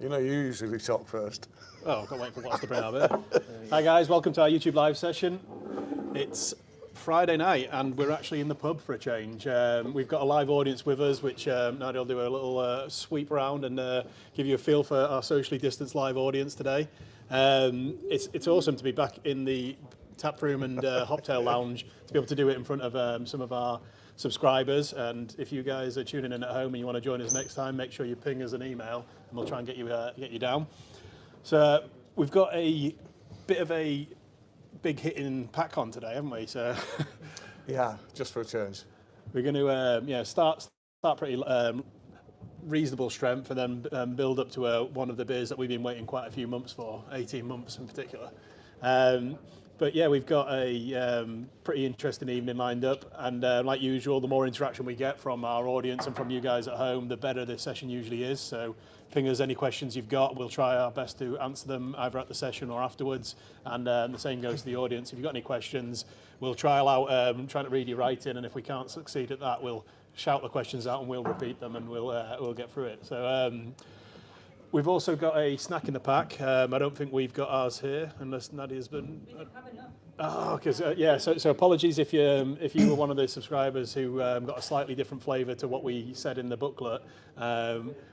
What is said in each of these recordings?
You know, you usually talk first. Oh, I've got to wait for what's to bring our beer. Hi guys, welcome to our YouTube live session. It's Friday night and we're actually in the pub for a change. We've got a live audience with us, which Nadia will do a little sweep around and give you a feel for our socially distanced live audience today. It's awesome to be back in the tap room and Hoptail Lounge, to be able to do it in front of some of our subscribers. And if you guys are tuning in at home and you want to join us next time, make sure you ping us an email and we'll try and get you down. So we've got a bit of a big hitting pack on today, haven't we? So Yeah, just for a change. we're going to start pretty reasonable strength and then build up to one of the beers that we've been waiting quite a few months for, 18 months in particular. But yeah, we've got a pretty interesting evening lined up, and like usual, the more interaction we get from our audience and from you guys at home, the better this session usually is. So ping us any questions you've got. We'll try our best to answer them either at the session or afterwards. And the same goes to the audience. If you've got any questions, we'll trial out trying to read your writing, and if we can't succeed at that, we'll shout the questions out and we'll repeat them and we'll get through it. So we've also got a snack in the pack. I don't think we've got ours here, unless Nadia's been. Oh, because So apologies if you were one of the subscribers who got a slightly different flavour to what we said in the booklet.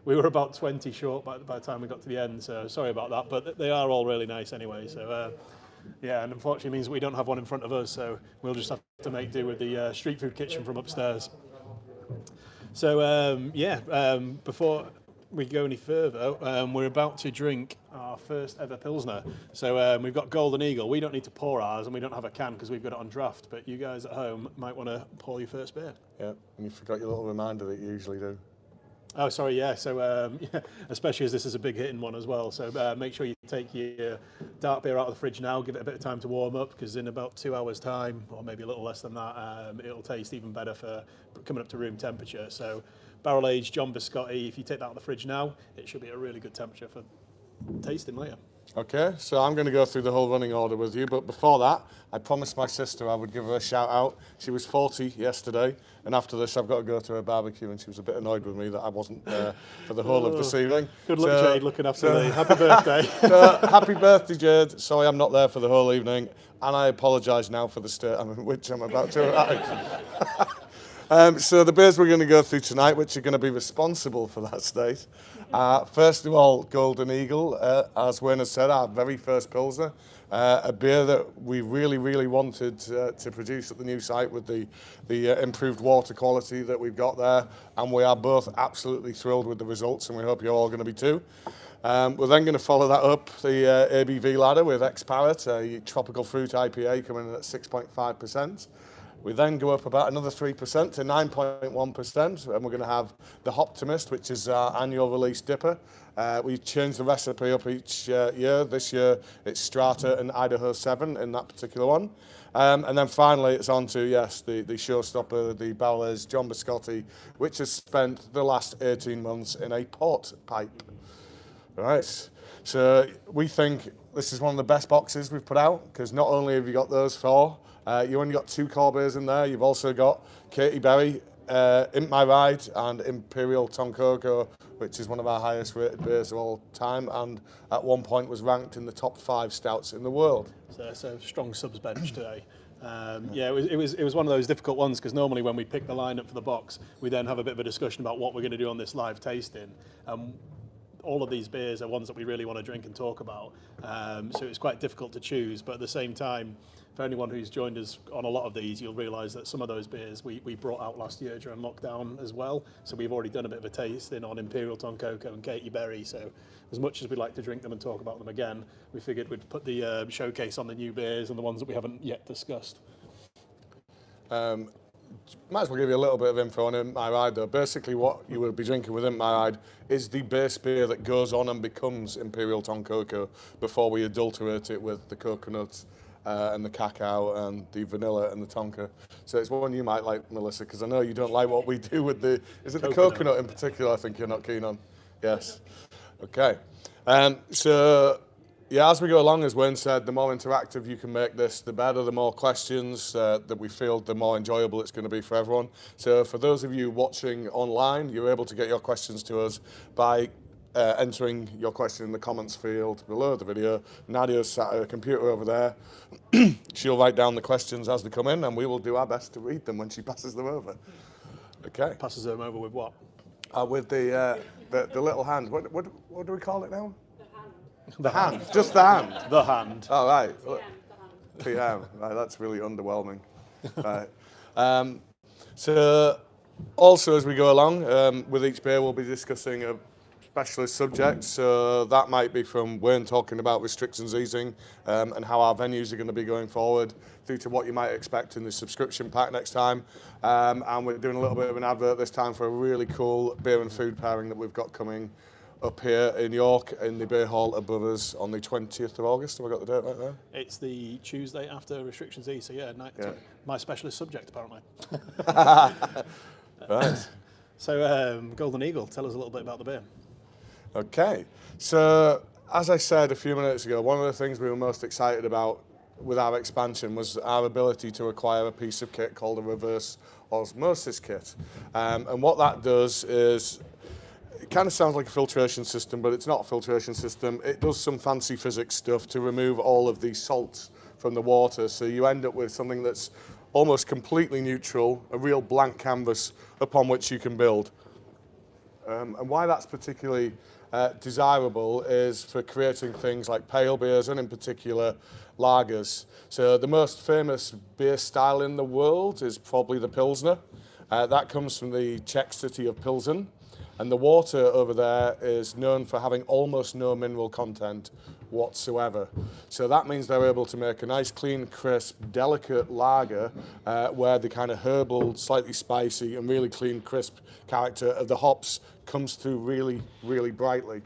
We were about 20 short by the time we got to the end, so sorry about that. But they are all really nice anyway. So and unfortunately means we don't have one in front of us, so we'll just have to make do with the street food kitchen from upstairs. So before we go any further, we're about to drink our first ever Pilsner. So we've got Golden Eagle. We don't need to pour ours and we don't have a can because we've got it on draft, but you guys at home might want to pour your first beer. Yeah, and you forgot your little reminder that you usually do. Oh, sorry, yeah. So especially as this is a big hitting one as well. So make sure you take your dark beer out of the fridge now, give it a bit of time to warm up, because in about 2 hours time, or maybe a little less than that, it'll taste even better for coming up to room temperature. So barrel aged John Biscotti, if you take that out of the fridge now, it should be a really good temperature for tasting later. Okay, so I'm going to go through the whole running order with you, but before that, I promised my sister I would give her a shout out. She was 40 yesterday, and after this I've got to go to her barbecue, and she was a bit annoyed with me that I wasn't there for the whole of this evening. Good luck, Jade, looking after me. Happy birthday. Happy birthday, Jade. Sorry I'm not there for the whole evening, and I apologise now for the state in which I'm about to arrive. So the beers we're going to go through tonight, which are going to be responsible for that state, first of all, Golden Eagle, as Wayne has said, our very first Pilsner, a beer that we really, really wanted to produce at the new site with the improved water quality that we've got there, and we are both absolutely thrilled with the results, and we hope you're all going to be too. We're then going to follow that up, the ABV ladder with X-Parrot, a tropical fruit IPA coming in at 6.5%. We then go up about another 3% to 9.1%, and we're going to have the Hoptimist, which is our annual release dipper. We change the recipe up each year. This year it's Strata and Idaho 7 in that particular one. And then finally it's on to, yes, the showstopper, the barrel-aged John Biscotti, which has spent the last 18 months in a port pipe. Right, so we think this is one of the best boxes we've put out, because not only have you got those four, you only got 2 core beers in there. You've also got Katy Berry, Imp My Ride, and Imperial Tom Coker, which is one of our highest rated beers of all time, and at one point was ranked in the top 5 stouts in the world. So strong subs bench today. It was one of those difficult ones, because normally when we pick the lineup for the box, we then have a bit of a discussion about what we're going to do on this live tasting. All of these beers are ones that we really want to drink and talk about, so it's quite difficult to choose, but at the same time, for anyone who's joined us on a lot of these, you'll realise that some of those beers we brought out last year during lockdown as well, so we've already done a bit of a tasting on Imperial Tom Coker and Katy Berry, so as much as we'd like to drink them and talk about them again, we figured we'd put the showcase on the new beers and the ones that we haven't yet discussed. Might as well give you a little bit of info on Imp My Ride though. Basically what you will be drinking with Imp My Ride is the base beer that goes on and becomes Imperial Tom Coker before we adulterate it with the coconuts and the cacao and the vanilla and the tonka. So it's one you might like, Melissa, because I know you don't like what we do with the... Is it the coconut in particular I think you're not keen on? Yes. Okay. Yeah, as we go along, as Wayne said, the more interactive you can make this, the better. The more questions that we field, the more enjoyable it's going to be for everyone. So for those of you watching online, you're able to get your questions to us by entering your question in the comments field below the video. Nadia's sat at her computer over there. She'll write down the questions as they come in, and we will do our best to read them when she passes them over. Okay. Passes them over with what? With the little hand. What do we call it now? The hand. Just the hand. The hand. Oh, right. PM. Right, that's really underwhelming. Right. So, also as we go along, with each beer we'll be discussing a specialist subject. So that might be from Wayne talking about restrictions easing and how our venues are going to be going forward, through to what you might expect in the subscription pack next time. And we're doing a little bit of an advert this time for a really cool beer and food pairing that we've got coming up here in York in the beer hall above us on the 20th of August. Have I got the date right there? It's the Tuesday after restrictions ease, so yeah. My specialist subject apparently. Right. So Golden Eagle, tell us a little bit about the beer. Okay, so as I said a few minutes ago, one of the things we were most excited about with our expansion was our ability to acquire a piece of kit called a reverse osmosis kit. And what that does is, it kind of sounds like a filtration system, but it's not a filtration system. It does some fancy physics stuff to remove all of the salts from the water, so you end up with something that's almost completely neutral, a real blank canvas upon which you can build. And why that's particularly desirable is for creating things like pale beers and in particular lagers. So the most famous beer style in the world is probably the Pilsner. That comes from the Czech city of Pilsen, and the water over there is known for having almost no mineral content whatsoever. So that means they're able to make a nice, clean, crisp, delicate lager where the kind of herbal, slightly spicy and really clean, crisp character of the hops comes through really, really brightly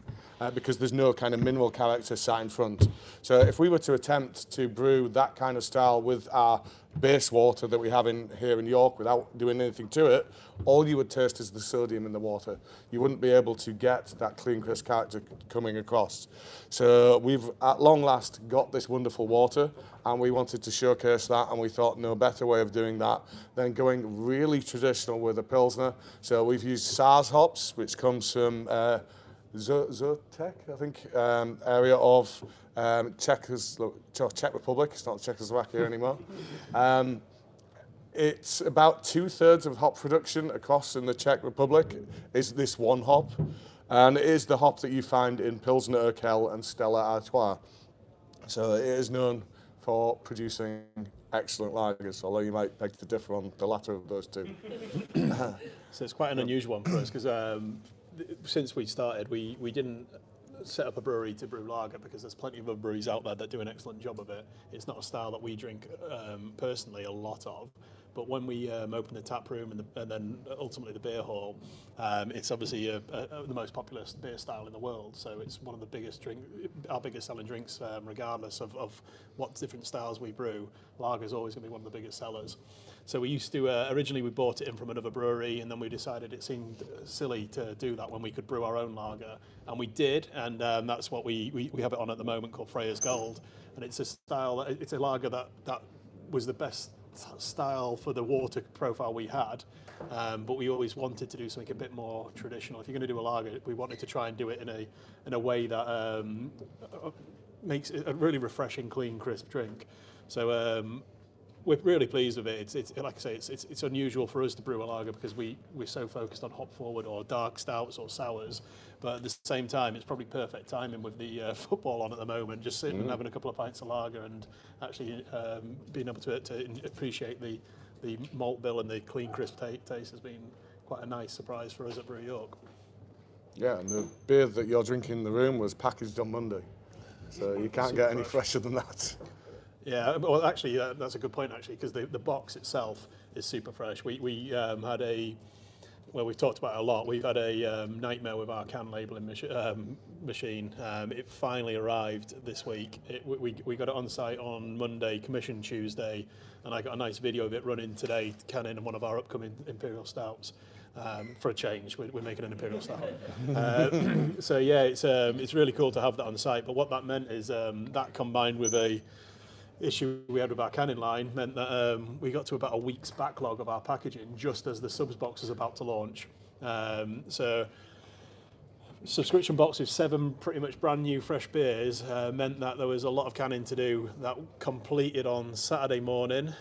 because there's no kind of mineral character sat in front. So if we were to attempt to brew that kind of style with our base water that we have here in York without doing anything to it, all you would taste is the sodium in the water. You wouldn't be able to get that clean, crisp character coming across. So we've at long last got this wonderful water, and we wanted to showcase that, and we thought no better way of doing that than going really traditional with a Pilsner. So we've used Sars Hops, which comes from Zotek, I think, area of Czech Republic. It's not Czechoslovakia anymore. It's about 2/3 of hop production across in the Czech Republic is this one hop, and it is the hop that you find in Pilsner Urquell and Stella Artois. So it is known for producing excellent lagers, although you might beg to differ on the latter of those two. So it's quite an unusual one for us because since we started, we didn't set up a brewery to brew lager because there's plenty of other breweries out there that do an excellent job of it. It's not a style that we drink personally a lot of, but when we opened the tap room and then ultimately the beer hall, it's obviously the most popular beer style in the world. So it's one of the our biggest selling drinks, regardless of what different styles we brew. Lager is always going to be one of the biggest sellers. So we used to, originally we bought it in from another brewery, and then we decided it seemed silly to do that when we could brew our own lager. And we did, and that's what we have it on at the moment, called Freya's Gold. And it's a style, it's a lager that was the best style for the water profile we had, but we always wanted to do something a bit more traditional. If you're going to do a lager, we wanted to try and do it in a way that makes it a really refreshing, clean, crisp drink. So we're really pleased with it. It's like I say, it's unusual for us to brew a lager because we're so focused on hop forward or dark stouts or sours. But at the same time, it's probably perfect timing with the football on at the moment. Just sitting and having a couple of pints of lager and actually being able to appreciate the malt bill and the clean, crisp taste has been quite a nice surprise for us at Brew York. Yeah, and the beer that you're drinking in the room was packaged on Monday, so you can't get any fresher than that. Yeah, well, actually, that's a good point, actually, because the box itself is super fresh. We had well, we've talked about it a lot. We've had a nightmare with our can labelling machine. It finally arrived this week. We got it on site on Monday, commissioned Tuesday, and I got a nice video of it running today, canning one of our upcoming Imperial Stouts. For a change, we're making an Imperial Stout. So yeah, it's really cool to have that on site. But what that meant is that combined with a issue we had with our canning line meant that we got to about a week's backlog of our packaging just as the subs box was about to launch. So subscription box with 7 pretty much brand new fresh beers meant that there was a lot of canning to do. That completed on Saturday morning.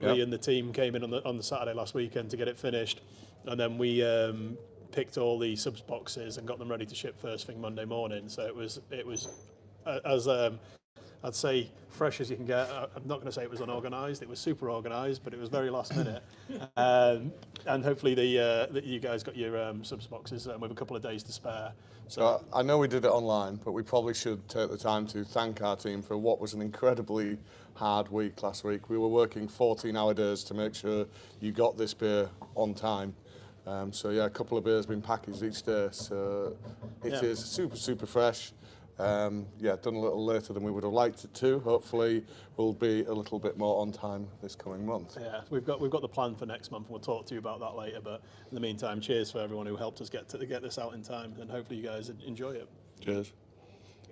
We and the team came in on the Saturday last weekend to get it finished, and then we picked all the subs boxes and got them ready to ship first thing Monday morning. So it was as I'd say fresh as you can get. I'm not going to say it was unorganised. It was super organised, but it was very last minute. And hopefully that you guys got your subs boxes with a couple of days to spare. So I know we did it online, but we probably should take the time to thank our team for what was an incredibly hard week last week. We were working 14-hour days to make sure you got this beer on time. So yeah, a couple of beers been packaged each day. So it is super fresh. Done a little later than we would have liked it to. Hopefully, we'll be a little bit more on time this coming month. Yeah, we've got the plan for next month, and we'll talk to you about that later. But in the meantime, cheers for everyone who helped us get this out in time, and hopefully you guys enjoy it. Cheers.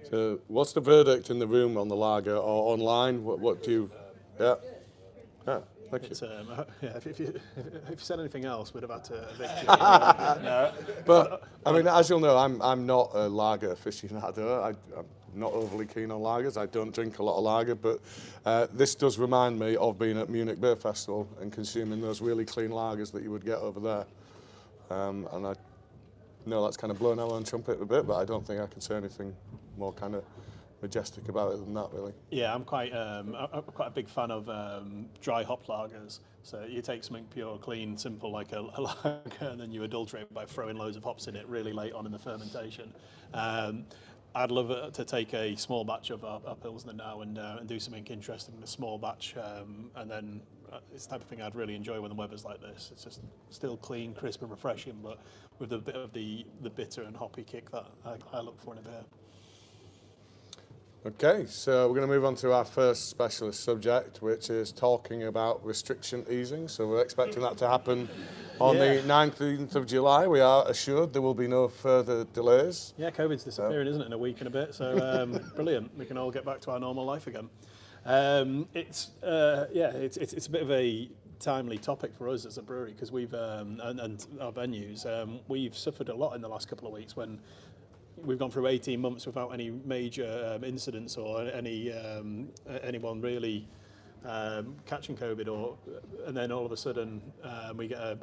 So, what's the verdict in the room on the lager or online? What do you? Yeah. Thank you. It's, if you said anything else, we'd have had to evict you. No. But I mean, as you'll know, I'm not a lager aficionado. I'm not overly keen on lagers. I don't drink a lot of lager, but this does remind me of being at Munich Beer Festival and consuming those really clean lagers that you would get over there. And I know that's kind of blowing our own trumpet a bit, but I don't think I can say anything more kind of majestic about it than that, really. Yeah, I'm quite a big fan of dry hop lagers. So you take something pure, clean, simple like a lager, and then you adulterate by throwing loads of hops in it really late on in the fermentation. I'd love to take a small batch of our Pilsner now and do something interesting in a small batch, and then it's the type of thing I'd really enjoy when the weather's like this. It's just still clean, crisp and refreshing, but with a bit of the bitter and hoppy kick that I look for in a beer. Okay, so we're going to move on to our first specialist subject, which is talking about restriction easing. So we're expecting that to happen on the 19th of July. We are assured there will be no further delays. Yeah, COVID's disappearing, isn't it, in a week and a bit? So brilliant. We can all get back to our normal life again. It's a bit of a timely topic for us as a brewery because we've and our venues. We've suffered a lot in the last couple of weeks when we've gone through 18 months without any major incidents or anyone really catching COVID, and then all of a sudden we get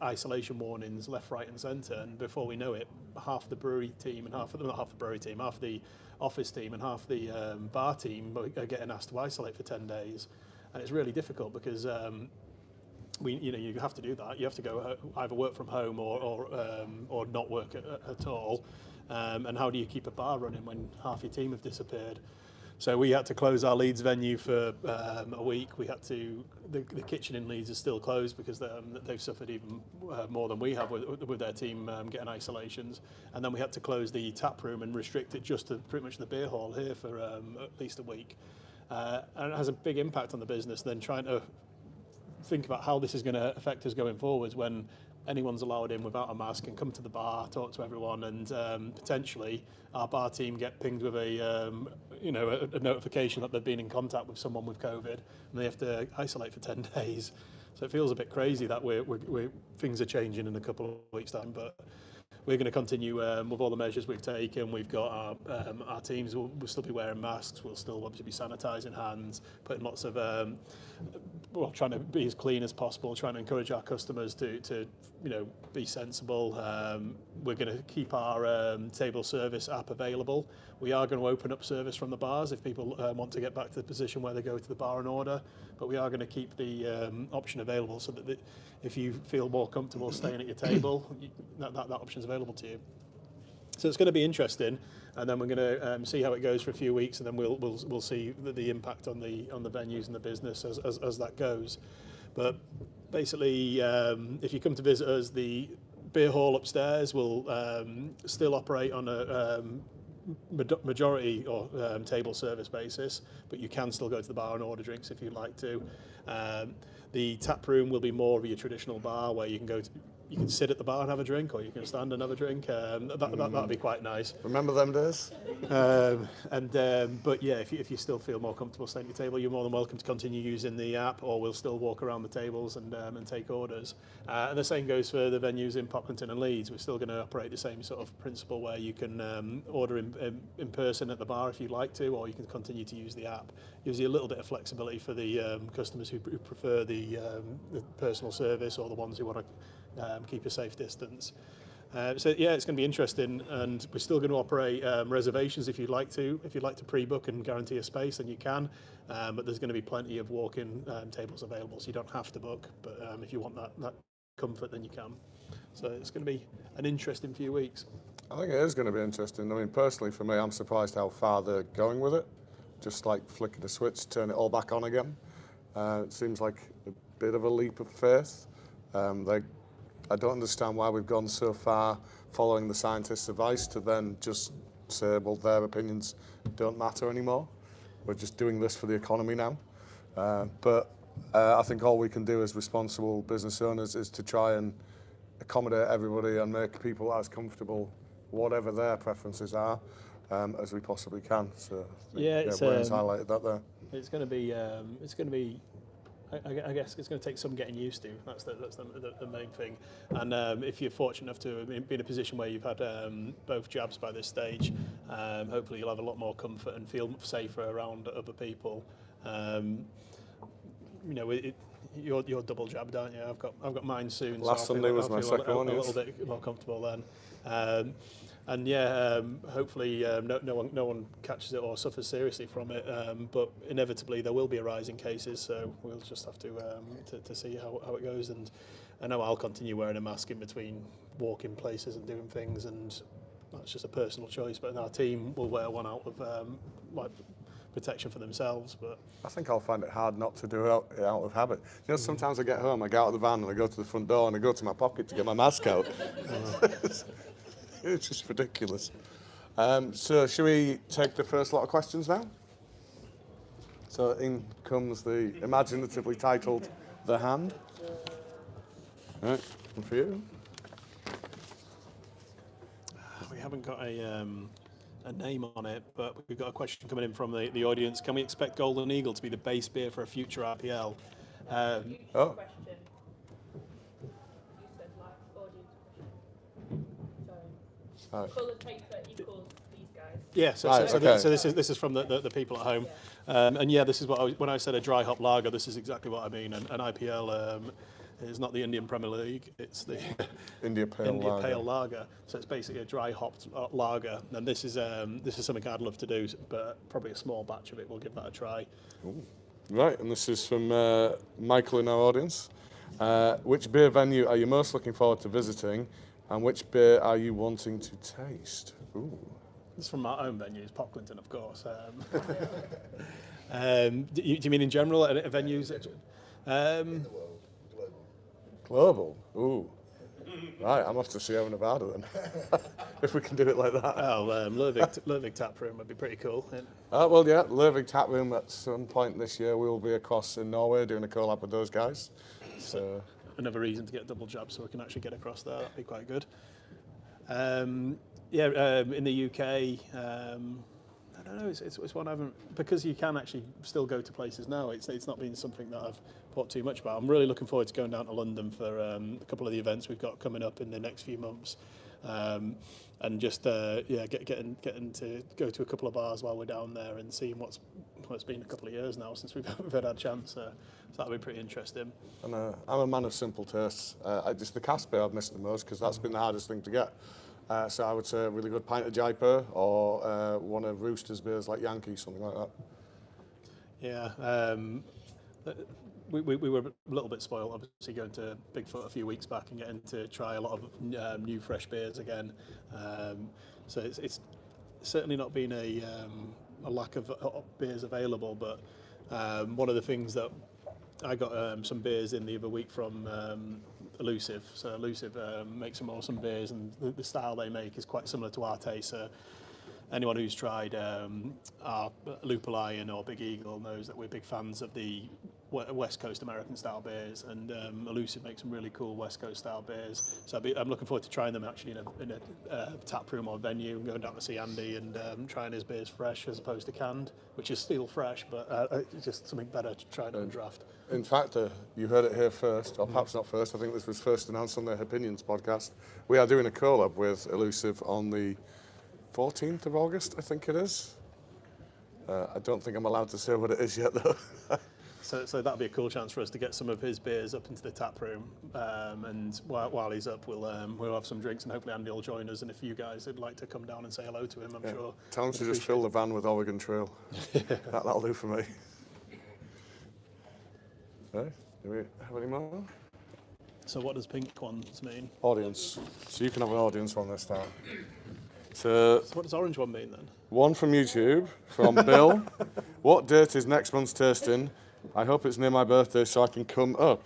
isolation warnings left, right, and centre, and before we know it, half the brewery team and half the office team and half the bar team are getting asked to isolate for 10 days, and it's really difficult because you have to do that. You have to go either work from home or not work at all. And how do you keep a bar running when half your team have disappeared? So we had to close our Leeds venue for a week. We had to. The kitchen in Leeds is still closed because they've suffered even more than we have with their team getting isolations. And then we had to close the tap room and restrict it just to pretty much the beer hall here for at least a week. And it has a big impact on the business. Then trying to think about how this is going to affect us going forwards when anyone's allowed in without a mask and come to the bar, talk to everyone, and potentially our bar team get pinged with a notification that they've been in contact with someone with COVID and they have to isolate for 10 days. So it feels a bit crazy that things are changing in a couple of weeks' time, but we're going to continue with all the measures we've taken. We've got our teams will still be wearing masks. We'll still obviously be sanitising hands, putting lots of trying to be as clean as possible, trying to encourage our customers to be sensible. We're going to keep our table service app available. We are going to open up service from the bars if people want to get back to the position where they go to the bar and order, but we are going to keep the option available so that if you feel more comfortable staying at your table, that option's available to you. So it's going to be interesting, and then we're going to see how it goes for a few weeks, and then we'll see the impact on the venues and the business as that goes. But basically, if you come to visit us, the beer hall upstairs will still operate on a majority or table service basis, but you can still go to the bar and order drinks if you'd like to. The tap room will be more of your traditional bar where you can go to you can sit at the bar and have a drink, or you can stand and have a drink. That'd be quite nice. Remember them days? But yeah, if you still feel more comfortable staying at your table, you're more than welcome to continue using the app, or we'll still walk around the tables and take orders. And the same goes for the venues in Pocklington and Leeds. We're still going to operate the same sort of principle where you can order in person at the bar if you like to, or you can continue to use the app. Gives you a little bit of flexibility for the customers who prefer the personal service, or the ones who want to keep a safe distance. So yeah, it's going to be interesting, and we're still going to operate reservations if you'd like to. If you'd like to pre-book and guarantee a space, then you can. But there's going to be plenty of walk-in tables available, so you don't have to book. But if you want that comfort, then you can. So it's going to be an interesting few weeks. I think it is going to be interesting. I mean, personally, for me, I'm surprised how far they're going with it. Just like flicking the switch, turn it all back on again. It seems like a bit of a leap of faith. I don't understand why we've gone so far following the scientists' advice to then just say, well, their opinions don't matter anymore. We're just doing this for the economy now. But I think all we can do as responsible business owners is to try and accommodate everybody and make people as comfortable, whatever their preferences are, as we possibly can. So Wayne's highlighted that there. It's going to be. I guess it's going to take some getting used to. That's the main thing. And if you're fortunate enough to be in a position where you've had both jabs by this stage, hopefully you'll have a lot more comfort and feel safer around other people. You're double jabbed, aren't you? I've got mine soon. Last Sunday was my second one. A little bit more comfortable then. Hopefully no one catches it or suffers seriously from it. But inevitably there will be a rise in cases, so we'll just have to see how it goes. And I know I'll continue wearing a mask in between walking places and doing things, and that's just a personal choice. But our team will wear one out of protection for themselves. But I think I'll find it hard not to do it out of habit. You know, sometimes I get home, I get out of the van and I go to the front door and I go to my pocket to get my mask out. It's just ridiculous. So should we take the first lot of questions now? So in comes the imaginatively titled The Hand. All right, and for you? We haven't got a name on it, but we've got a question coming in from the audience. Can we expect Golden Eagle to be the base beer for a future RPL? Oh. Sorry. Colour paper equals these guys. Yeah, so this is from the people at home. And yeah, this is what when I said a dry hop lager, this is exactly what I mean. An IPL is not the Indian Premier League, it's the India Pale Lager. So it's basically a dry hopped lager. And this is something I'd love to do, but probably a small batch of it. We'll give that a try. Ooh. Right, and this is from Michael in our audience. Which beer venue are you most looking forward to visiting, and which beer are you wanting to taste? Ooh. It's from our own venues, Pocklington, of course. Do you mean in general at venues? Global. Ooh. Right, I'm off to Sierra Nevada then, if we can do it like that. Oh, Lervig Tap Room would be pretty cool. Well, yeah, Lervig Tap Room at some point this year. We'll be across in Norway doing a collab with those guys. So another reason to get double jab so we can actually get across there. That'd be quite good. In the UK, I don't know. It's one I haven't, because you can actually still go to places now. It's not been something that I've thought too much about. I'm really looking forward to going down to London for a couple of the events we've got coming up in the next few months, and just getting to go to a couple of bars while we're down there and seeing what's been a couple of years now since we've had a chance. So that'll be pretty interesting. And I'm a man of simple tastes. Just the cask beer I've missed the most because that's been the hardest thing to get. So I would say a really good pint of Jaipur or one of Rooster's beers like Yankee, something like that. Yeah, we were a little bit spoiled, obviously, going to Bigfoot a few weeks back and getting to try a lot of new fresh beers again. So it's certainly not been a lack of beers available, but one of the things that I got some beers in the other week from Elusive. So Elusive makes some awesome beers, and the style they make is quite similar to our taste. So anyone who's tried our Lupul Iron or Big Eagle knows that we're big fans of the West Coast American style beers, and Elusive makes some really cool West Coast style beers. So I'm looking forward to trying them actually in a tap room or venue, and going down to see Andy and trying his beers fresh as opposed to canned, which is still fresh, but it's just something better to try on draft. In fact, you heard it here first, or perhaps not first. I think this was first announced on the Opinions podcast. We are doing a collab with Elusive on the 14th of August, I think it is. I don't think I'm allowed to say what it is yet, though. So that'll be a cool chance for us to get some of his beers up into the tap room, and while he's up, we'll have some drinks, and hopefully Andy will join us. And if you guys would like to come down and say hello to him, I'm sure. Tell him to just fill the van with Oregon Trail. That'll do for me. Right, do we have any more? So what does pink ones mean? Audience. So you can have an audience one this time. So what does orange one mean then? one from YouTube, from Bill. What date is next month's tasting? I hope it's near my birthday so I can come up.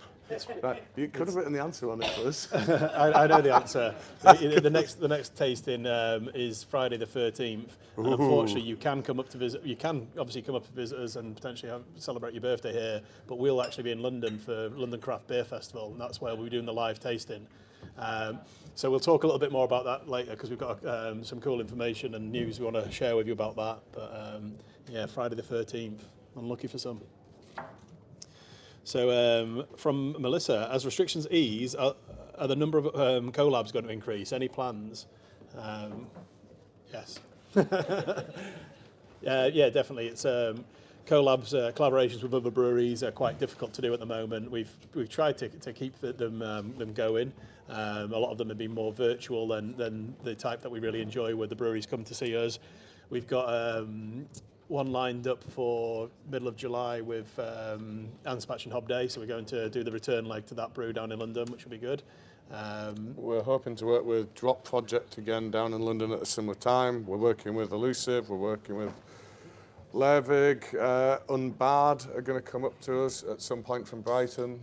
Right, you could have written the answer on it for us. I know the answer. The next tasting is Friday the 13th. And unfortunately, you can come up to visit. You can obviously come up to visit us and potentially celebrate your birthday here. But we'll actually be in London for London Craft Beer Festival, and that's where we'll be doing the live tasting. So we'll talk a little bit more about that later, because we've got some cool information and news we want to share with you about that. But yeah, Friday the 13th. I'm lucky for some. So from Melissa, as restrictions ease, are the number of collabs going to increase? Any plans? Yes. Yeah, definitely. It's collaborations with other breweries are quite difficult to do at the moment. We've tried to keep them going. A lot of them have been more virtual than the type that we really enjoy, where the breweries come to see us. We've got one lined up for middle of July with Anspach and Hob Day, so we're going to do the return leg to that brew down in London, which will be good. We're hoping to work with Drop Project again down in London at a similar time. We're working with Elusive, we're working with Lervig, Unbarred are going to come up to us at some point from Brighton.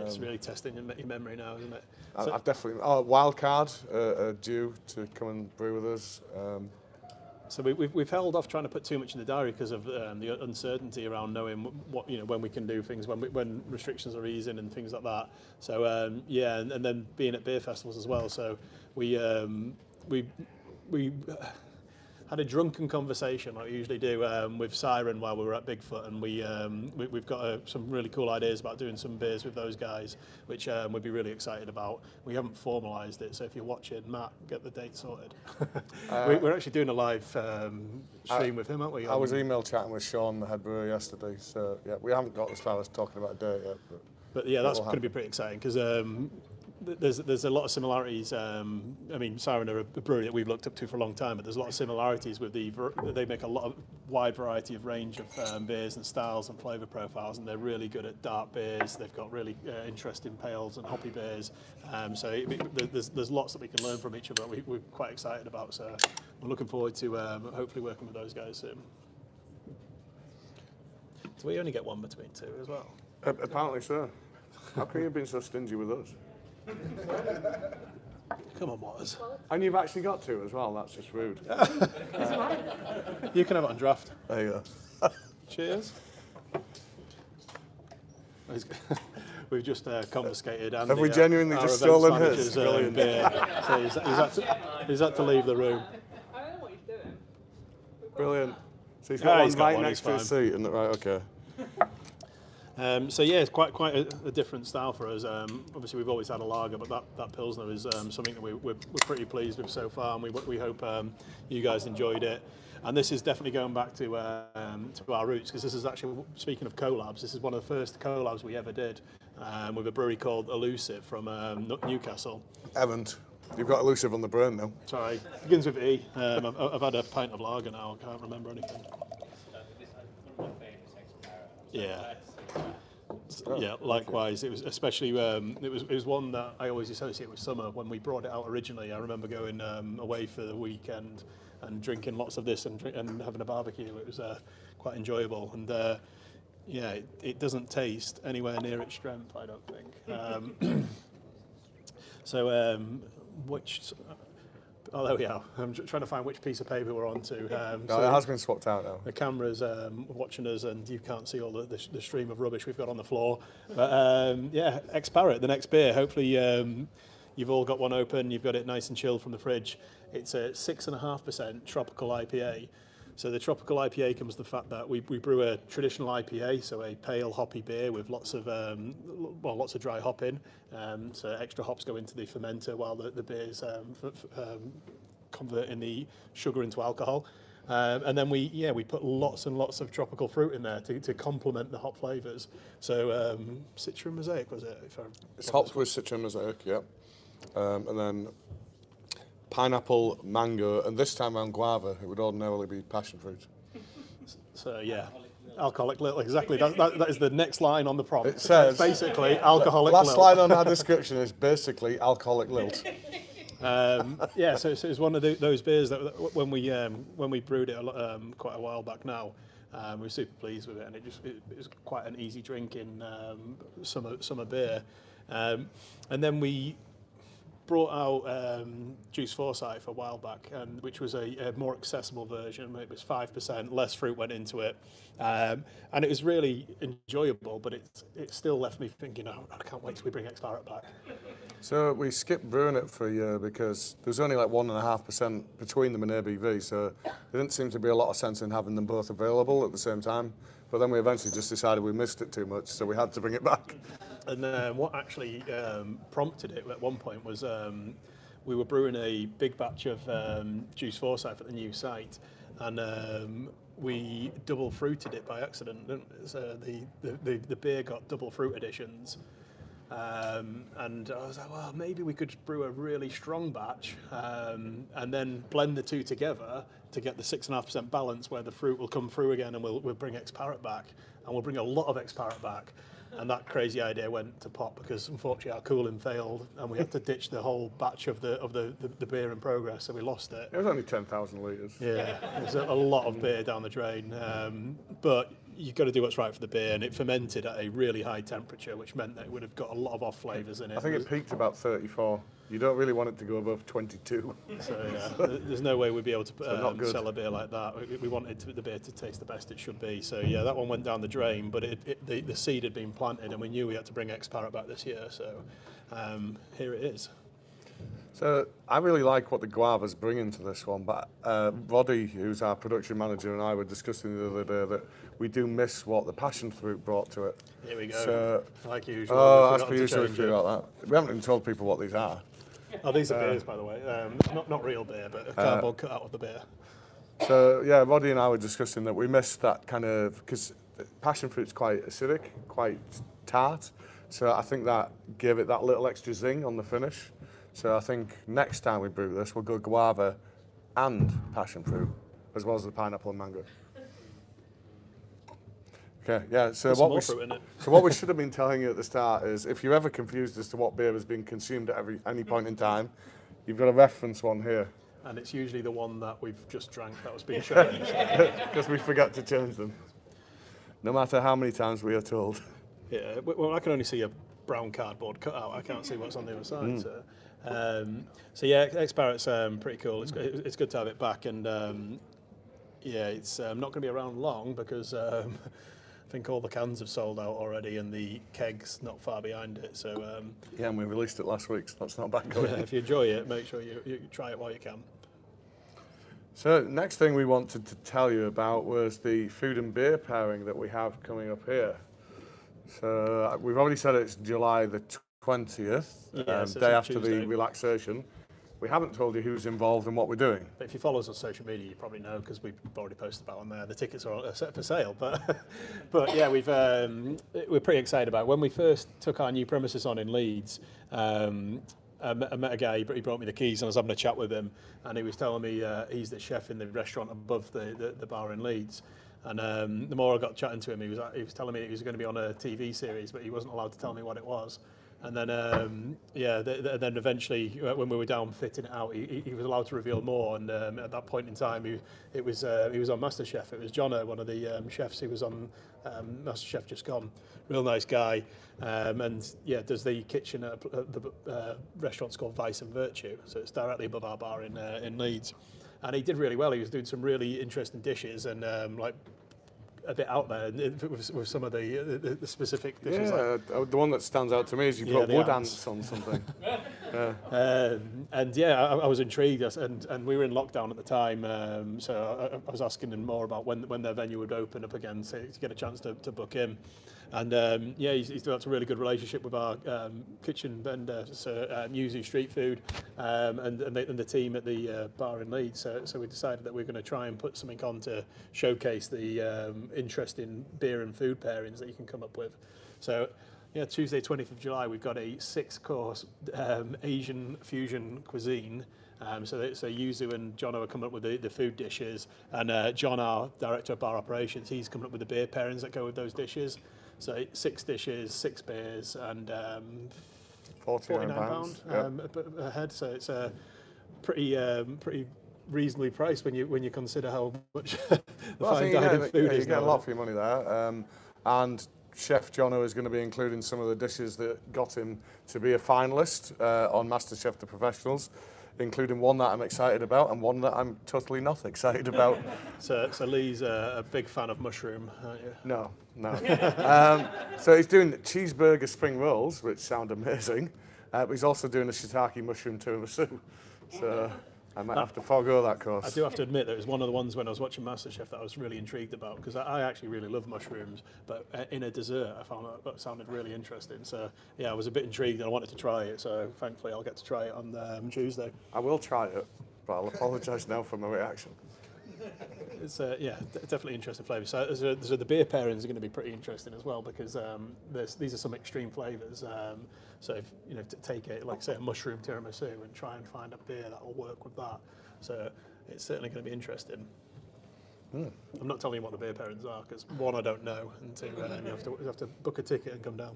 It's really testing your memory now, isn't it? I've definitely. Wildcard are due to come and brew with us. So we've held off trying to put too much in the diary because of the uncertainty around knowing when we can do things, when restrictions are easing and things like that. So yeah, and then being at beer festivals as well. So we had a drunken conversation like we usually do with Siren while we were at Bigfoot, and we've got some really cool ideas about doing some beers with those guys, which we'd be really excited about. We haven't formalised it, so if you're watching, Matt, get the date sorted. We're actually doing a live stream with him, aren't we? I was email chatting with Sean, the head brewer, yesterday, so yeah, we haven't got as far as talking about a date yet. But yeah, that's going to be pretty exciting, because there's a lot of similarities. I mean, Siren are a brewery that we've looked up to for a long time, but there's a lot of similarities with they make a lot of wide variety of range of beers and styles and flavour profiles, and they're really good at dark beers. They've got really interesting pales and hoppy beers. So there's lots that we can learn from each other. We're quite excited about. So we're looking forward to hopefully working with those guys soon. Do we only get one between two as well? Apparently so. How can you have been so stingy with us? Come on, Waters. And you've actually got two as well, that's just rude. You can have it on draft. There you go. Cheers. We've just confiscated Andy. Have we genuinely just stolen his? Brilliant. Beer. So he's had to leave the room. I don't know what he's doing. Brilliant. So he's got one right one, next to his seat. Right, okay. So yeah, it's quite a different style for us. Obviously, we've always had a lager, but that Pilsner is something that we're pretty pleased with so far, and we hope you guys enjoyed it. And this is definitely going back to our roots, because this is actually, speaking of collabs, this is one of the first collabs we ever did with a brewery called Elusive from Newcastle. Haven't. You've got Elusive on the brain now. Sorry, begins with E. I've had a pint of lager now, I can't remember anything. Yeah. Yeah, likewise. It was especially it was one that I always associate with summer. When we brought it out originally, I remember going away for the weekend and drinking lots of this and having a barbecue. It was quite enjoyable, and yeah, it doesn't taste anywhere near its strength, I don't think. So which Oh, there we are. I'm trying to find which piece of paper we're on to. No, it has been swapped out now. The camera's watching us, and you can't see all the stream of rubbish we've got on the floor. But yeah, X-Parrot, the next beer. Hopefully you've all got one open. You've got it nice and chilled from the fridge. It's a 6.5% tropical IPA. So the tropical IPA comes from the fact that we brew a traditional IPA, so a pale hoppy beer with lots of dry hop in. So extra hops go into the fermenter while the beer's converting the sugar into alcohol. And then we put lots and lots of tropical fruit in there to complement the hop flavours. So Citron Mosaic, was it? It's hopped with Citron Mosaic, yeah. And then pineapple, mango, and this time around guava. It would ordinarily be passion fruit. So yeah, alcoholic lilt, exactly. That is the next line on the prompt. It says basically alcoholic last lilt. line on our description is basically alcoholic lilt. Yeah, so it was one of those beers that when we brewed it quite a while back now, we were super pleased with it, and it was quite an easy drinking summer beer. And then we brought out Juice Forsyth a while back, which was a more accessible version. It was 5%, less fruit went into it, and it was really enjoyable. But it still left me thinking, oh, I can't wait till we bring X-Parrot back. So we skipped brewing it for a year because there's only like 1.5% between them and ABV, so there didn't seem to be a lot of sense in having them both available at the same time. But then we eventually just decided we missed it too much, so we had to bring it back. And what actually prompted it at one point was we were brewing a big batch of Juice Forsyth at the new site, and we double fruited it by accident. So the beer got double fruit additions. And I was like, well, maybe we could brew a really strong batch and then blend the two together to get the 6.5% balance where the fruit will come through again, and we'll bring X-Parrot back, and we'll bring a lot of X-Parrot back. And that crazy idea went to pot because unfortunately our cooling failed, and we had to ditch the whole batch of the beer in progress, so we lost it. It was only 10,000 litres. Yeah, there's a lot of beer down the drain, but you've got to do what's right for the beer, and it fermented at a really high temperature, which meant that it would have got a lot of off flavours in it. I think it peaked about 34. You don't really want it to go above 22. So yeah, there's no way we'd be able to sell a beer like that. We wanted the beer to taste the best it should be. So yeah, that one went down the drain, but the seed had been planted, and we knew we had to bring X-Parrot back this year. So here it is. So I really like what the guava's bringing to this one, but Roddy, who's our production manager, and I were discussing the other day that we do miss what the passion fruit brought to it. Here we go. So, like usual. oh, as per usual, we forgot that. We haven't even told people what these are. Oh, these are beers, by the way. Not real beer, but a cardboard cut out of the beer. So yeah, Roddy and I were discussing that we missed that kind of, because passion fruit's quite acidic, quite tart. So I think that gave it that little extra zing on the finish. So I think next time we brew this, we'll go guava and passion fruit, as well as the pineapple and mango. Okay, yeah. So what we should have been telling you at the start is, if you're ever confused as to what beer has been consumed at any point in time, you've got a reference one here. And it's usually the one that we've just drank that was being shown. Because we forgot to change them. No matter how many times we are told. Yeah, well, I can only see a brown cardboard cutout. I can't see what's on the other side. So yeah, X-Parrot's pretty cool. It's good to have it back, and yeah, it's not going to be around long because I think all the cans have sold out already, and the keg's not far behind it. So yeah, and we released it last week, so that's not bad going. Yeah, if you enjoy it, make sure you try it while you can. So next thing we wanted to tell you about was the food and beer pairing that we have coming up here. So we've already said it's July the 20th, day after Tuesday. the relaxation. We haven't told you who's involved and what we're doing. But if you follow us on social media, you probably know because we've already posted about on there. The tickets are set for sale, but yeah, we're pretty excited about it. When we first took our new premises on in Leeds, I met a guy. He brought me the keys, and I was having a chat with him, and he was telling me he's the chef in the restaurant above the bar in Leeds. And the more I got chatting to him, he was telling me he was going to be on a TV series, but he wasn't allowed to tell me what it was. And then, then eventually, when we were down fitting it out, he was allowed to reveal more. And at that point in time, he was on MasterChef. It was Jono, one of the chefs who was on MasterChef Just Gone. Real nice guy. And yeah, does the kitchen at the restaurant's called Vice and Virtue. So it's directly above our bar in Leeds. And he did really well. He was doing some really interesting dishes and like a bit out there with some of the specific dishes. Yeah, the one that stands out to me is you put wood ants on something. And yeah, I was intrigued, and we were in lockdown at the time, so I was asking him more about when their venue would open up again, so to get a chance to book him. And yeah, he's developed a really good relationship with our kitchen vendor, so Yuzu Street Food, and the team at the bar in Leeds. So we decided that we're going to try and put something on to showcase the interesting beer and food pairings that you can come up with. So yeah, Tuesday 20th of July, we've got a 6-course Asian fusion cuisine. So Yuzu and Jono are coming up with the food dishes, and John, our director of bar operations, he's coming up with the beer pairings that go with those dishes. So 6 dishes, 6 beers, and £49 a head. So it's a pretty reasonably priced when you consider how much the fine dining food is. You get a lot for your money there, and Chef Jono is going to be including some of the dishes that got him to be a finalist on MasterChef The Professionals, including one that I'm excited about and one that I'm totally not excited about. So Lee's a big fan of mushroom, aren't you? No. So he's doing cheeseburger spring rolls, which sound amazing, but he's also doing a shiitake mushroom tiramisu. So I might have to forego that course. I do have to admit that it was one of the ones when I was watching MasterChef that I was really intrigued about, because I actually really love mushrooms, but in a dessert I found that sounded really interesting. So yeah, I was a bit intrigued and I wanted to try it, so thankfully I'll get to try it on Tuesday. I will try it, but I'll apologise now for my reaction. It's definitely interesting flavour. So the beer pairings are going to be pretty interesting as well, because these are some extreme flavours. So if to take it, like say a mushroom tiramisu, and try and find a beer that will work with that. So it's certainly going to be interesting. I'm not telling you what the beer pairings are, because one, I don't know, and two, you have to book a ticket and come down.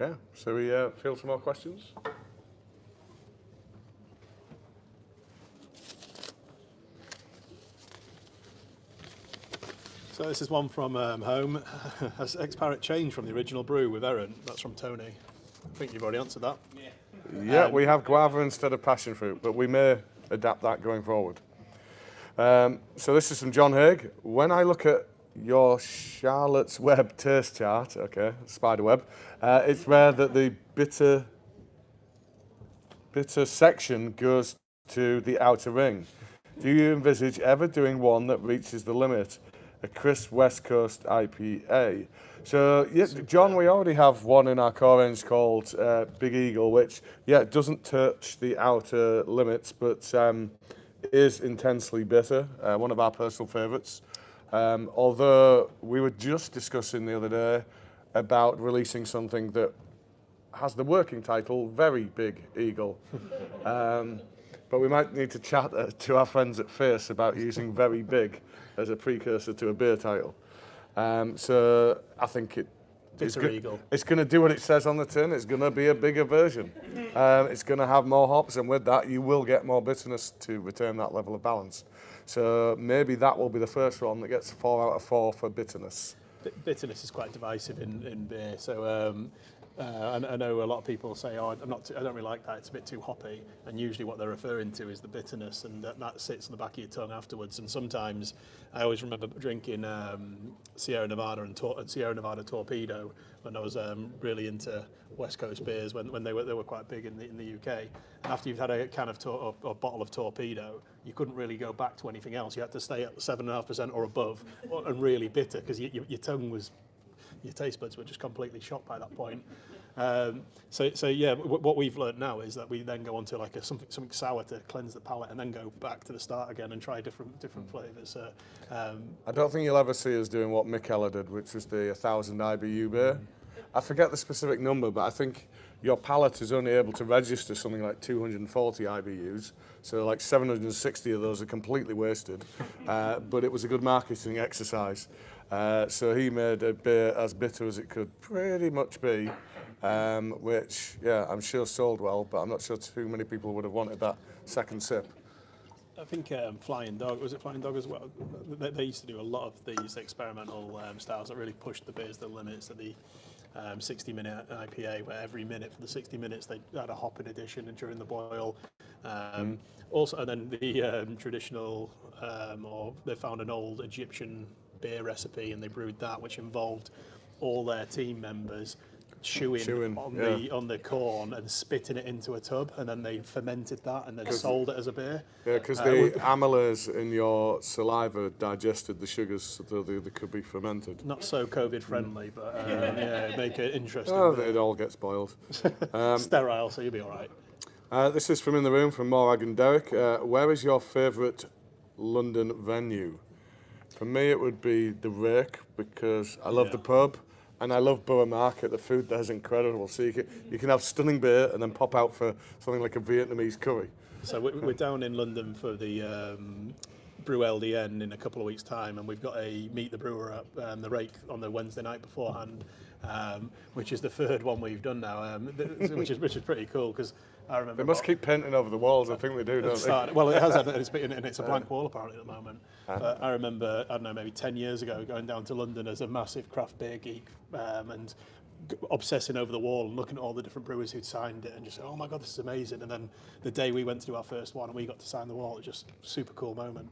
Okay, so we field some more questions. So this is one from home. Has X-Parrot changed from the original brew with Erin? That's from Tony. I think you've already answered that. Yeah, we have guava instead of passion fruit, but we may adapt that going forward. So this is from John Haig. When I look at your Charlotte's Web taste chart, okay, spider web, it's rare that the bitter section goes to the outer ring. Do you envisage ever doing one that reaches the limit? A crisp West Coast IPA. So, yeah, John, we already have one in our core range called Big Eagle, which, it doesn't touch the outer limits, but is intensely bitter, one of our personal favourites. Although we were just discussing the other day about releasing something that has the working title, Very Big Eagle. But we might need to chat to our friends at Fierce about using Very Big as a precursor to a beer title. So I think it's going to do what it says on the tin. It's going to be a bigger version. It's going to have more hops, and with that you will get more bitterness to return that level of balance. So maybe that will be the first one that gets 4 out of 4 for bitterness. Bitterness is quite divisive in beer. So I know a lot of people say, I don't really like that, it's a bit too hoppy, and usually what they're referring to is the bitterness, and that sits on the back of your tongue afterwards. And sometimes I always remember drinking Sierra Nevada Torpedo when I was really into West Coast beers, when they were quite big in the UK. And after you've had a can of or bottle of Torpedo, you couldn't really go back to anything else. You had to stay at 7.5% or above, and really bitter, because your tongue was, your taste buds were just completely shot by that point. So yeah, what we've learned now is that we then go on to like something sour to cleanse the palate, and then go back to the start again and try different flavours. I don't think you'll ever see us doing what Michela did, which was the 1,000 IBU beer. I forget the specific number, but I think your palate is only able to register something like 240 IBUs. So like 760 of those are completely wasted. But it was a good marketing exercise. So he made a beer as bitter as it could pretty much be, which, yeah, I'm sure sold well, but I'm not sure too many people would have wanted that second sip. I think Flying Dog, was it Flying Dog as well? They used to do a lot of these experimental styles that really pushed the beers to the limits of the 60-minute IPA, where every minute for the 60 minutes they had a hop in addition and during the boil. Also, and then the traditional, or they found an old Egyptian beer recipe and they brewed that, which involved all their team members chewing on the corn and spitting it into a tub, and then they fermented that and then sold it as a beer. Yeah, because the amylase in your saliva digested the sugars so they could be fermented. Not so COVID friendly, but yeah, make it interesting. Oh, it all gets boiled. Sterile, so you'll be all right. This is from in the room from Morag and Derek. Where is your favourite London venue? For me, it would be the Rake, because I love the pub. And I love Borough Market. The food there is incredible. So you can have stunning beer and then pop out for something like a Vietnamese curry. So we're down in London for the Brew LDN in a couple of weeks' time, and we've got a Meet the Brewer at the Rake on the Wednesday night beforehand, which is the third one we've done now, which is pretty cool, because I remember... They must keep painting over the walls. I think they do, don't they? Well, it has, and it's a blank wall apparently at the moment. But I remember, I don't know, maybe 10 years ago, going down to London as a massive craft beer geek and obsessing over the wall and looking at all the different brewers who'd signed it and just, oh my God, this is amazing. And then the day we went to do our first one and we got to sign the wall, it was just a super cool moment.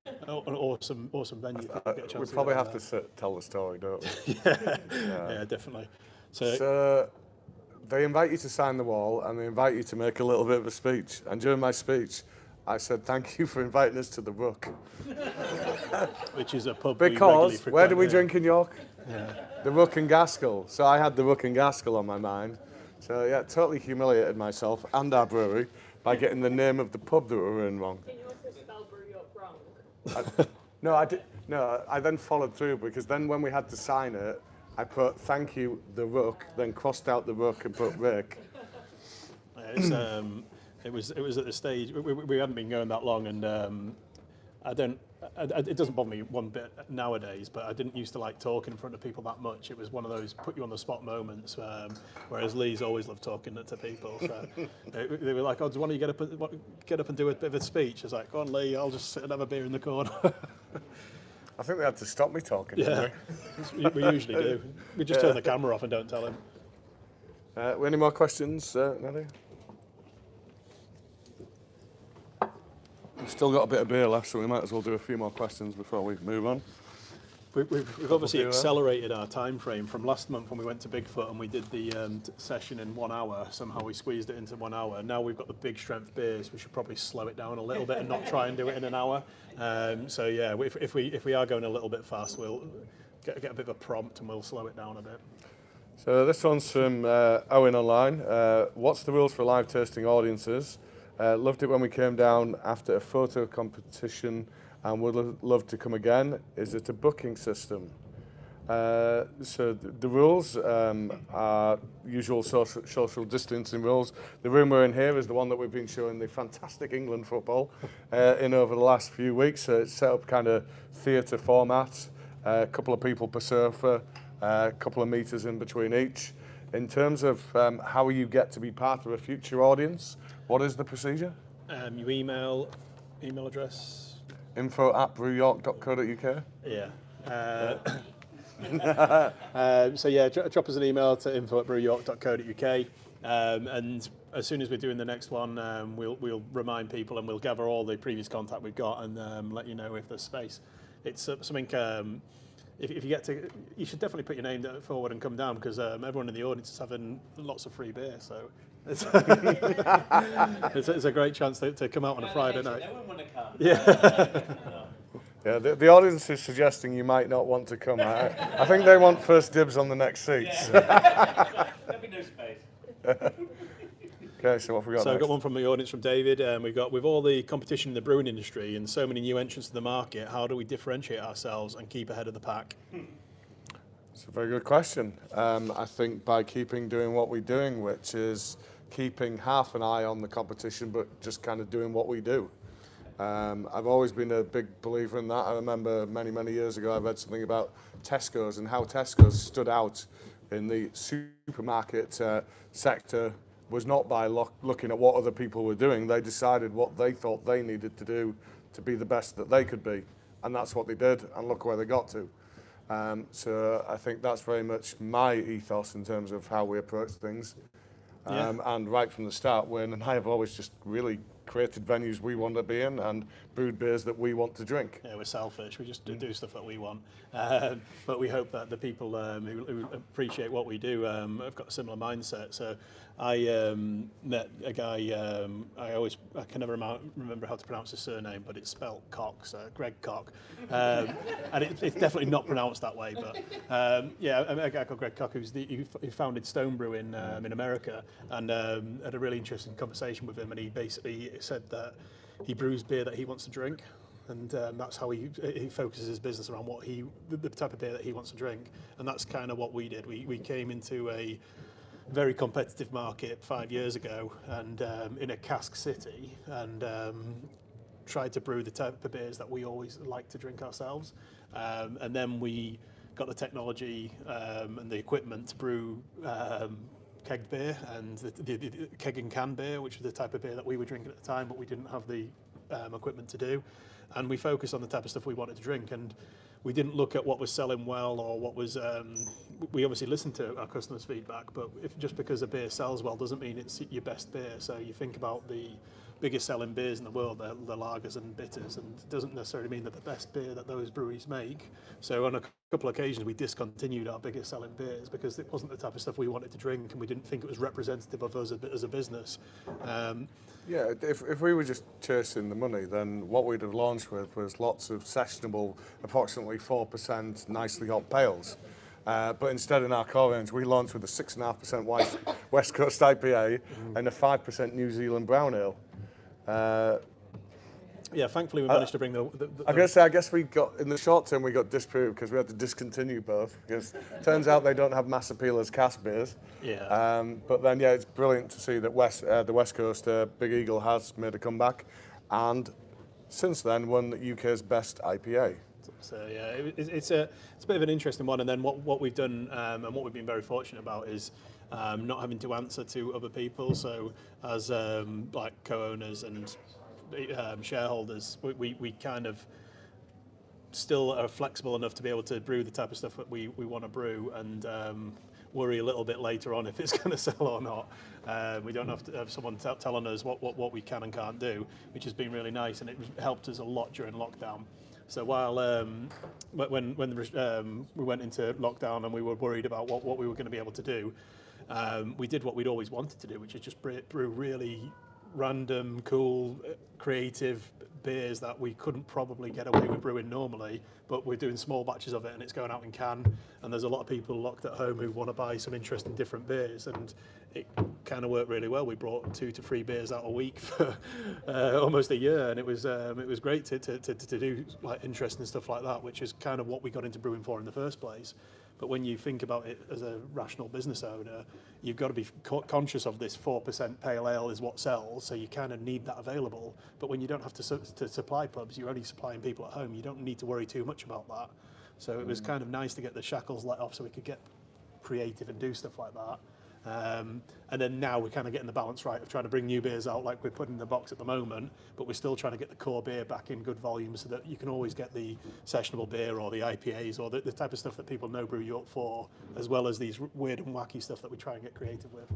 An awesome venue. We probably have to tell the story, don't we? Yeah, definitely. So they invite you to sign the wall and they invite you to make a little bit of a speech. And during my speech, I said, thank you for inviting us to the Rook. Which is a pub. Because where do we drink in York? Yeah. The Rook and Gaskell. So I had the Rook and Gaskell on my mind. So yeah, totally humiliated myself and our brewery by getting the name of the pub that we were in wrong. Can you also spell Brew York wrong? No, I did. No, I then followed through, because then when we had to sign it, I put thank you the Rook, then crossed out the Rook and put Rake. It was at the stage we hadn't been going that long, and it doesn't bother me one bit nowadays, but I didn't used to like talking in front of people that much. It was one of those put you on the spot moments, whereas Lee's always loved talking to people. So they were like, oh, do one of you get up and do a bit of a speech? I was like, go on Lee, I'll just sit and have a beer in the corner. I think they had to stop me talking. Yeah, we usually do. We just turn the camera off and don't tell him. Any more questions, Nelly? We've still got a bit of beer left, so we might as well do a few more questions before we move on. We've obviously accelerated our time frame from last month when we went to Bigfoot and we did the session in 1 hour. Somehow we squeezed it into 1 hour. Now we've got the big strength beers. We should probably slow it down a little bit and not try and do it in an hour. So yeah, if we are going a little bit fast, we'll get a bit of a prompt and we'll slow it down a bit. So this one's from Owen online. What's the rules for live tasting audiences? Loved it when we came down after a photo competition and would love to come again. Is it a booking system? So the rules are usual social distancing rules. The room we're in here is the one that we've been showing the fantastic England football in over the last few weeks. So it's set up kind of theatre format, a couple of people per sofa, a couple of metres in between each. In terms of how you get to be part of a future audience, what is the procedure? You email address? info@brewyork.co.uk? Yeah. So yeah, drop us an email to info@brewyork.co.uk, and as soon as we're doing the next one, we'll remind people and we'll gather all the previous contact we've got and let you know if there's space. It's something. If you get to, you should definitely put your name forward and come down, because everyone in the audience is having lots of free beer, so it's, it's a great chance to come out on a Friday night. No one want to come. Yeah. Yeah, the audience is suggesting you might not want to come. I think they want first dibs on the next seats. Yeah. There'll be no space. Okay, so what have we got So next? I've got one from the audience from David. We've got, with all the competition in the brewing industry and so many new entrants to the market, how do we differentiate ourselves and keep ahead of the pack? It's a very good question. I think by doing what we're doing, which is keeping half an eye on the competition, but just kind of doing what we do. I've always been a big believer in that. I remember many years ago I read something about Tesco's and how Tesco's stood out in the supermarket sector was not by looking at what other people were doing. They decided what they thought they needed to do to be the best that they could be. And that's what they did, and look where they got to. So I think that's very much my ethos in terms of how we approach things. And right from the start, Wayne and I have always just really created venues we want to be in and brewed beers that we want to drink. Yeah, we're selfish. We just do stuff that we want. But we hope that the people who appreciate what we do have got a similar mindset. So I met a guy, I can never remember how to pronounce his surname, but it's spelt Cox, Greg Cock. And it's definitely not pronounced that way. But a guy called Greg Cock, who founded Stone Brew in America, and had a really interesting conversation with him, and he basically said that he brews beer that he wants to drink, and that's how he focuses his business around what the type of beer that he wants to drink, and that's kind of what we did. We came into a very competitive market 5 years ago, and in a cask city, and tried to brew the type of beers that we always like to drink ourselves, and then we got the technology and the equipment to brew kegged beer and the keg and can beer, which was the type of beer that we were drinking at the time, but we didn't have the equipment to do. And we focused on the type of stuff we wanted to drink, and we didn't look at what was selling well or what was. We obviously listened to our customers' feedback, but just because a beer sells well doesn't mean it's your best beer. So you think about the biggest selling beers in the world, the lagers and bitters, and it doesn't necessarily mean that the best beer that those breweries make. So on a couple of occasions we discontinued our biggest selling beers because it wasn't the type of stuff we wanted to drink, and we didn't think it was representative of us as a business. If we were just chasing the money, then what we'd have launched with was lots of sessionable, approximately 4% nicely hop pales. But instead in our core range, we launched with a 6.5% West Coast IPA and a 5% New Zealand brown ale. Thankfully we managed to bring I guess we got, in the short term, we got disproved because we had to discontinue both, because it turns out they don't have mass appeal as cask beers. But then, it's brilliant to see that the West Coast Big Eagle has made a comeback, and since then won the UK's best IPA. So it's a bit of an interesting one. And then what we've done and what we've been very fortunate about is not having to answer to other people. So as like co-owners and shareholders, we kind of still are flexible enough to be able to brew the type of stuff that we want to brew, and worry a little bit later on if it's going to sell or not. We don't have to have someone telling us what we can and can't do, which has been really nice, and it helped us a lot during lockdown. So while when we went into lockdown and we were worried about what we were going to be able to do, we did what we'd always wanted to do, which is just brew really random, cool, creative beers that we couldn't probably get away with brewing normally, but we're doing small batches of it and it's going out in can, and there's a lot of people locked at home who want to buy some interesting different beers, and it kind of worked really well. We brought 2 to 3 beers out a week for almost a year, and it was great to do like interesting stuff like that, which is kind of what we got into brewing for in the first place. But when you think about it as a rational business owner, you've got to be conscious of this 4% pale ale is what sells, so you kind of need that available. But when you don't have to supply pubs, you're only supplying people at home, you don't need to worry too much about that. So it was kind of nice to get the shackles let off so we could get creative and do stuff like that. And then now we're kind of getting the balance right of trying to bring new beers out like we're putting in the box at the moment, but we're still trying to get the core beer back in good volume so that you can always get the sessionable beer or the IPAs or the type of stuff that people know Brew York for, as well as these weird and wacky stuff that we try and get creative with.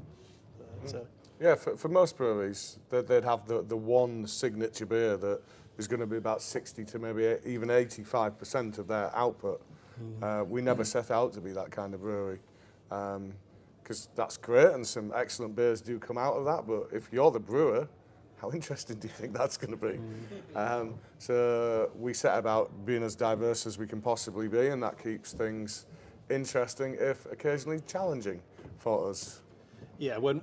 For most breweries, they'd have the one signature beer that is going to be about 60 to maybe even 85% of their output. We never set out to be that kind of brewery. Because that's great and some excellent beers do come out of that, but if you're the brewer, how interesting do you think that's going to be? So we set about being as diverse as we can possibly be, and that keeps things interesting, if occasionally challenging for us. Yeah, when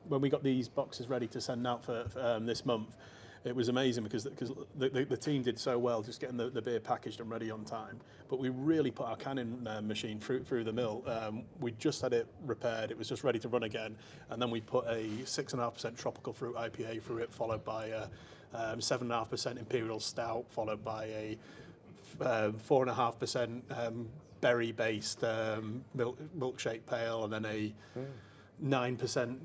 we got these boxes ready to send out for this month, it was amazing because the team did so well just getting the beer packaged and ready on time. But we really put our canning machine through the mill. We just had it repaired. It was just ready to run again. And then we put a 6.5% tropical fruit IPA through it, followed by a 7.5% Imperial Stout, followed by a 4.5% berry-based milkshake pale, and then a 9%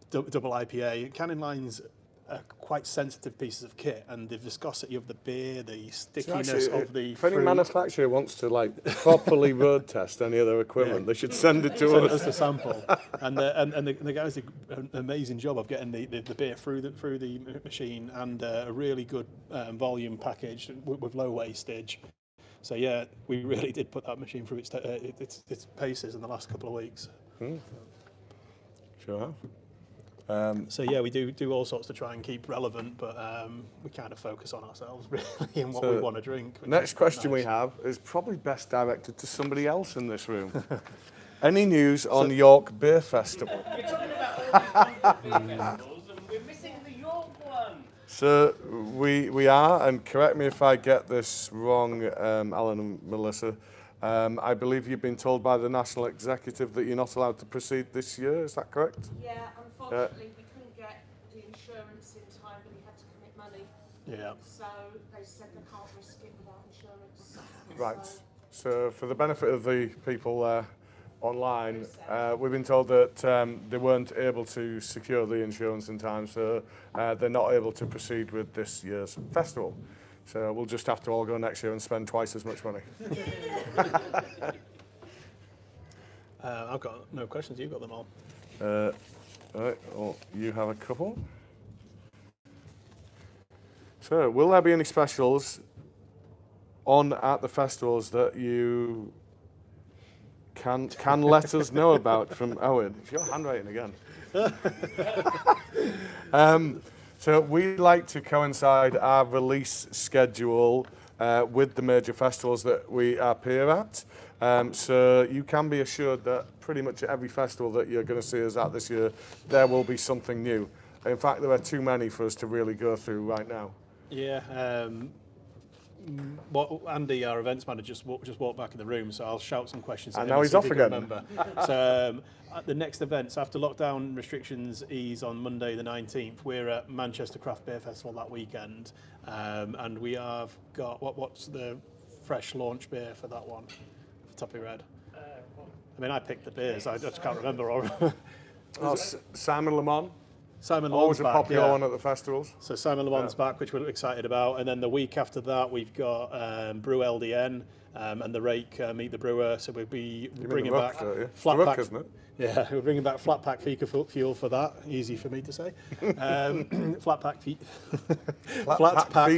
double IPA. Canning lines are quite sensitive pieces of kit, and the viscosity of the beer, the stickiness of the If any fruit. manufacturer wants to like properly road test any of their equipment, they should send it to Send us. us a sample, and the guys did an amazing job of getting the beer through the machine, and a really good volume package with low wastage. So yeah, we really did put that machine through its paces in the last couple of weeks. Sure. So yeah, we do all sorts to try and keep relevant, but we kind of focus on ourselves really and what we want to drink. Next question we have is probably best directed to somebody else in this room. Any news on York Beer Festival? You're talking about all these beer festivals, and we're missing the York one. So we are, and correct me if I get this wrong, Alan and Melissa, I believe you've been told by the National Executive that you're not allowed to proceed this year, is that correct? Yeah, unfortunately, we couldn't get the insurance in time, but we had to commit money. Yeah. So they said they can't risk it without insurance. Right. So for the benefit of the people online, we've been told that they weren't able to secure the insurance in time, so they're not able to proceed with this year's festival. So we'll just have to all go next year and spend twice as much money. I've got no questions. You've got them all. Right, well, you have a couple. So, will there be any specials on at the festivals that you can let us know about from Owen? It's your handwriting again. So we like to coincide our release schedule with the major festivals that we appear at. So you can be assured that pretty much at every festival that you're going to see us at this year, there will be something new. In fact, there are too many for us to really go through right now. Yeah. Andy, our events manager, just walked back in the room, so I'll shout some questions at And him now and he's see if off he can again. remember. So at the next events, after lockdown restrictions ease on Monday the 19th, we're at Manchester Craft Beer Festival that weekend, and we have got, what's the fresh launch beer for that one? Off the top of your head. I mean, I picked the beers, I just can't remember all. Simon Le Mans, Simon always Long's a back, popular yeah. one at the festivals. So Simon Le Mans back, which we're excited about, and then the week after that we've got Brew LDN and the Rake Meet the Brewer. So we'll be bringing Ruck, back don't you? It's flat the Ruck, pack. isn't it? Yeah, we're bringing back flat pack Fika fuel for that. Easy for me to say. Flat pack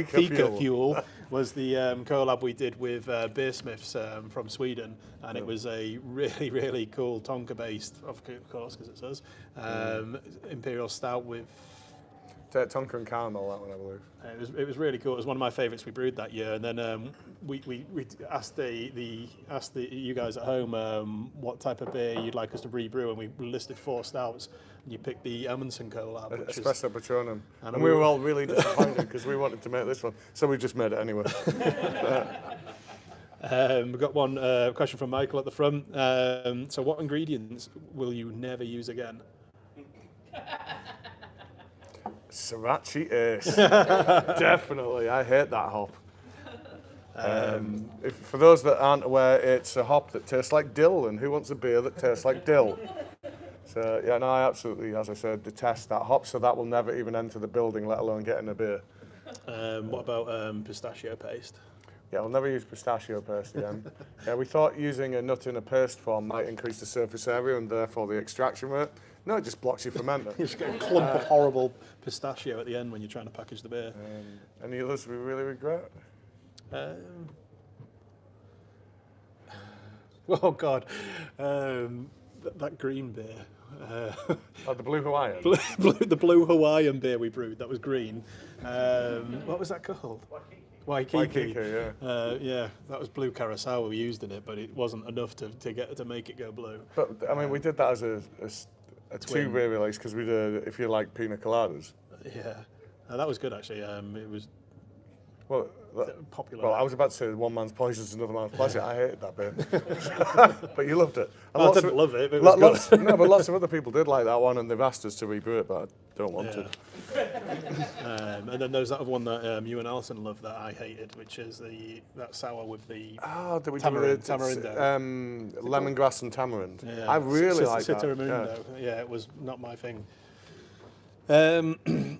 Fika fuel was the collab we did with Beersmiths from Sweden, and it was a really, really cool Tonka-based, of course, because it says Imperial Stout with. Tonka and caramel, that one, I believe. It was really cool. It was one of my favourites we brewed that year. And then we asked you guys at home what type of beer you'd like us to rebrew, and we listed 4 stouts. And you picked the Amundsen collab, which is Espresso Patronum. And we were all really disappointed because we wanted to make this one. So we just made it anyway. We've got one question from Michael at the front. So what ingredients will you never use again? Sriracha Ace. Definitely. I hate that hop. For those that aren't aware, it's a hop that tastes like dill, and who wants a beer that tastes like dill? So, yeah, no, I absolutely, as I said, detest that hop, so that will never even enter the building, let alone get in a beer. What about pistachio paste? Yeah, we'll never use pistachio paste again. Yeah, we thought using a nut in a paste form might increase the surface area and therefore the extraction rate. No, it just blocks your fermenter. You just get a clump of horrible pistachio at the end when you're trying to package the beer. Any others we really regret? Oh God, that green beer. Oh, the Blue Hawaiian? The blue Hawaiian beer we brewed, that was green. What was that called? Waikiki. Yeah. Yeah, that was blue curacao we used in it, but it wasn't enough to make it go blue. But, I mean, we did that as a two-beer release because we did, if you like, pina coladas. Yeah, that was good actually. It was Well, popular. well, I was about to say one man's poison is another man's pleasure. I hated that bit, but you loved it. And I didn't love it, but it was good. No, but lots of other people did like that one, and they've asked us to rebrew it, but I don't want to. And then there's that other one that you and Alison love that I hated, which is that sour with the Did we tamarind, do tamarindo. Lemongrass and tamarind. Yeah. I really like that. Citaramundo. Yeah, it was not my thing.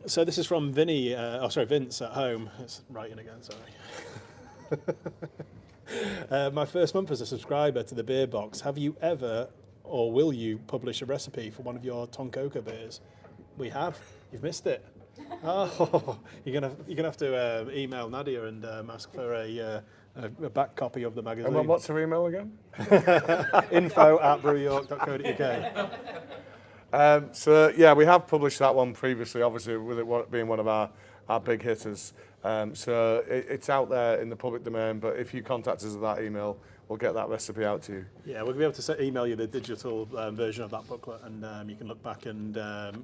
So this is from Vince at home. It's writing again, sorry. My first month as a subscriber to the beer box. Have you ever, or will you, publish a recipe for one of your Tom Coker beers? We have. You've missed it. Oh, you're gonna have to email Nadia and ask for a back copy of the magazine. And what's her email again? info@brewyork.co.uk. So yeah, we have published that one previously, obviously with it being one of our big hitters. So it's out there in the public domain, but if you contact us with that email, we'll get that recipe out to you. Yeah, we'll be able to email you the digital version of that booklet, and you can look back and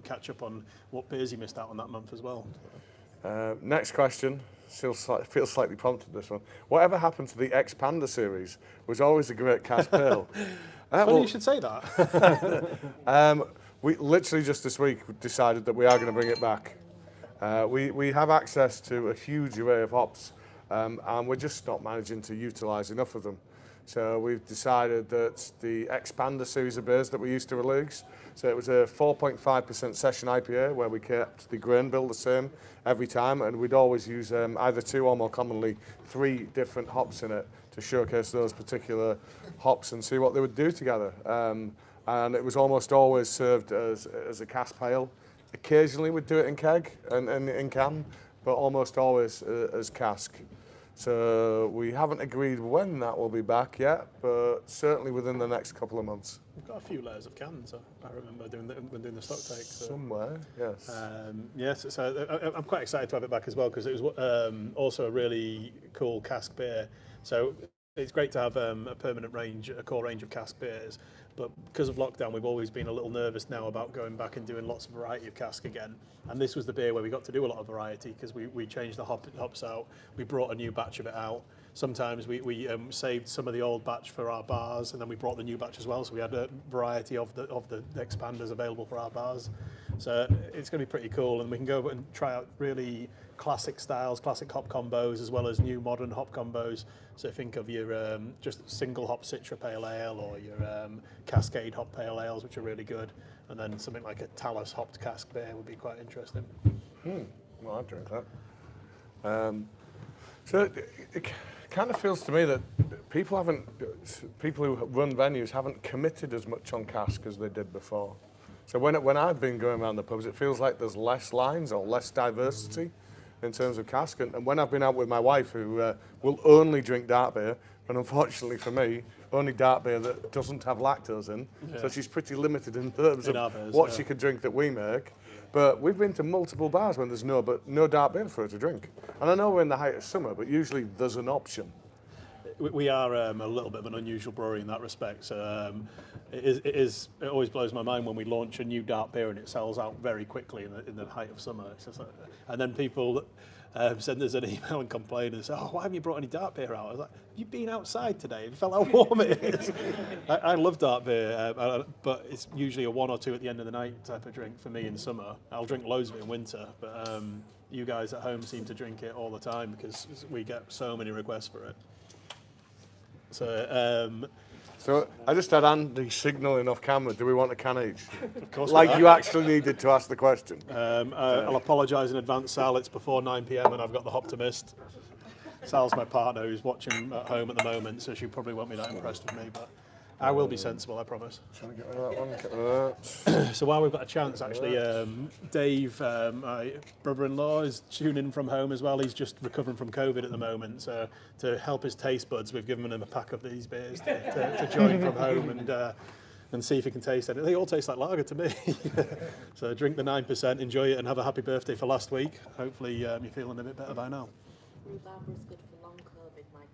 catch up on what beers you missed out on that month as well. Next question. Feels slightly prompted, this one. Whatever happened to the X-Panda series? Was always a great cask pale. Funny you should say that. We literally just this week decided that we are going to bring it back. We have access to a huge array of hops, and we're just not managing to utilise enough of them. So we've decided that the X-Pander series of beers that we used to release, so it was a 4.5% session IPA where we kept the grain bill the same every time, and we'd always use either 2 or more commonly 3 different hops in it to showcase those particular hops and see what they would do together. And it was almost always served as a cask pale. Occasionally we'd do it in keg and in can, but almost always as cask. So we haven't agreed when that will be back yet, but certainly within the next couple of months. We've got a few layers of cans. I remember doing the stock take. So. Somewhere, yes. Yes, so I'm quite excited to have it back as well because it was also a really cool cask beer. So it's great to have a permanent range, a core range of cask beers. But because of lockdown, we've always been a little nervous now about going back and doing lots of variety of cask again. And this was the beer where we got to do a lot of variety because we changed the hops out. We brought a new batch of it out. Sometimes we saved some of the old batch for our bars, and then we brought the new batch as well. So we had a variety of the expanders available for our bars. So it's going to be pretty cool, and we can go and try out really classic styles, classic hop combos, as well as new modern hop combos. So think of your just single hop Citra Pale Ale or your Cascade Hop Pale Ales, which are really good. And then something like a Talus hopped cask beer would be quite interesting. Well, I'd drink that. So it kind of feels to me that people who run venues haven't committed as much on cask as they did before. So when I've been going around the pubs, it feels like there's less lines or less diversity in terms of cask. And when I've been out with my wife, who will only drink dark beer, and unfortunately for me, only dark beer that doesn't have lactose in, so she's pretty limited in terms of what she could drink that we make. But we've been to multiple bars when there's no dark beer for her to drink. And I know we're in the height of summer, but usually there's an option. We are a little bit of an unusual brewery in that respect. So it always blows my mind when we launch a new dark beer and it sells out very quickly in the height of summer. It's just like, and then people send us an email and complain and say, "Oh, why haven't you brought any dark beer out?" I was like, "You've been outside today and felt how warm it is." I love dark beer, but it's usually a 1 or 2 at the end of the night type of drink for me in summer. I'll drink loads of it in winter, but you guys at home seem to drink it all the time because we get so many requests for it. So I just had Andy signalling off camera, do we want a can each? Of course, like you actually needed to ask the question. I'll apologise in advance, Sal. It's before 9 p.m. and I've got the Hoptimist. Sal's my partner who's watching at home at the moment, so she probably won't be that impressed with me, but I will be sensible, I promise. Trying to get rid of that one. Get rid of that. So while we've got a chance, actually, Dave, my brother-in-law, is tuning in from home as well. He's just recovering from COVID at the moment. So to help his taste buds, we've given him a pack of these beers to join from home and see if he can taste it. They all taste like lager to me. So drink the 9%, enjoy it, and have a happy birthday for last week. Hopefully you're feeling a bit better by now. Rhubarb is good for long COVID, Mike.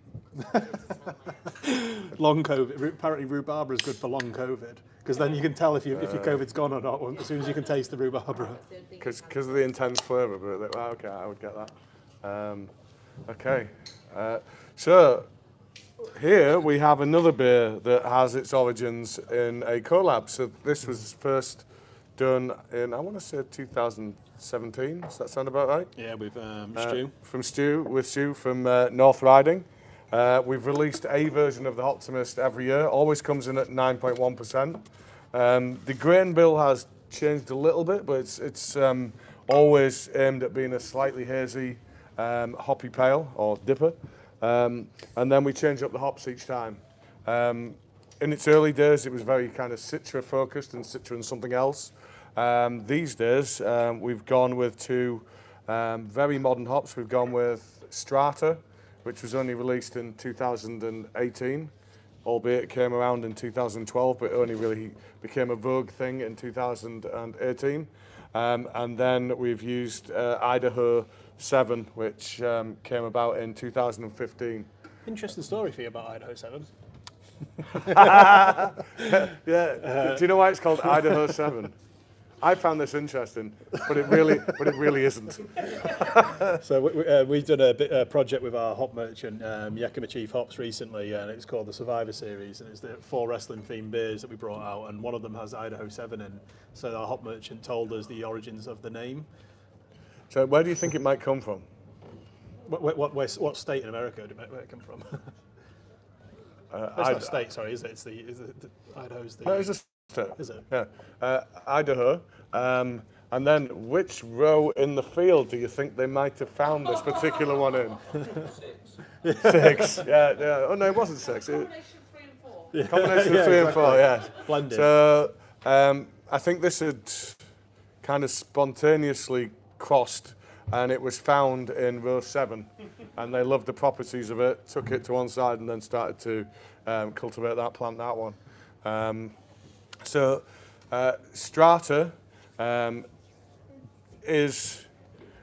Long COVID. Apparently rhubarb is good for long COVID, because then you can tell if your COVID's gone or not as soon as you can taste the rhubarb. Because of the intense flavour, but okay, I would get that. Okay. So here we have another beer that has its origins in a collab. So this was first done in, I want to say 2017. Does that sound about right? Yeah, with Stu. From Stu from North Riding. We've released a version of the Optimist every year. Always comes in at 9.1%. The grain bill has changed a little bit, but it's always aimed at being a slightly hazy hoppy pale or dipper. And then we change up the hops each time. In its early days, it was very kind of Citra focused and Citra and something else. These days, we've gone with two very modern hops. We've gone with Strata, which was only released in 2018, albeit it came around in 2012, but it only really became a vogue thing in 2018. And then we've used Idaho 7, which came about in 2015. Interesting story for you about Idaho 7. Yeah. Do you know why it's called Idaho 7? I found this interesting, but it really isn't. So we've done a project with our hop merchant, Yakima Chief Hops, recently, and it's called the Survivor Series, and it's the 4 wrestling-themed beers that we brought out, and one of them has Idaho 7 in. So our hop merchant told us the origins of the name. So where do you think it might come from? What state in America did it come from? It's not state, sorry, is it? Idaho's the... No, it's a state. Is it? Yeah. Idaho. And then which row in the field do you think they might have found this particular one in? 6. Yeah. Oh, no, it wasn't 6. Combination 3 and 4. Combination of 3 and 4, yeah. Blended. So I think this had kind of spontaneously crossed, and it was found in row 7, and they loved the properties of it, took it to one side, and then started to cultivate that, plant that one. So Strata is,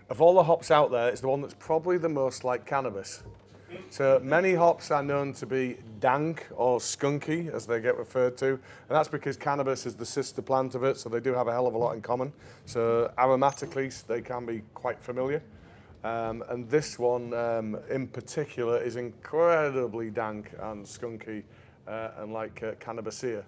of all the hops out there, it's the one that's probably the most like cannabis. So many hops are known to be dank or skunky, as they get referred to, and that's because cannabis is the sister plant of it, so they do have a hell of a lot in common. So aromatically, they can be quite familiar. And this one in particular is incredibly dank and skunky and like cannabisea.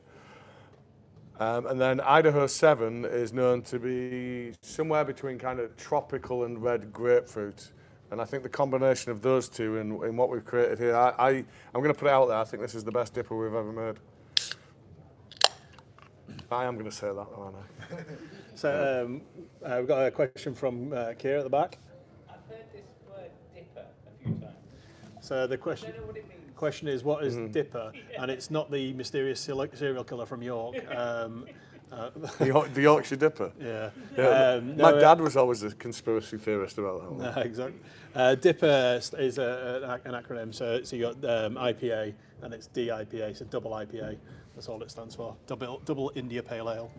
And then Idaho 7 is known to be somewhere between kind of tropical and red grapefruit. And I think the combination of those two in what we've created here, I'm going to put it out there, I think this is the best dipper we've ever made. I am going to say that, aren't I? So we've got a question from Kira at the back. I've heard this word dipper a few times. So the I don't know what it means. question is, what is Dipper? And it's not the mysterious serial killer from York. The Yorkshire Dipper. Yeah. My dad was always a conspiracy theorist about that one. No, exactly. Dipper is an acronym. So you got IPA, and it's DIPA, so double IPA. That's all it stands for. Double India Pale Ale.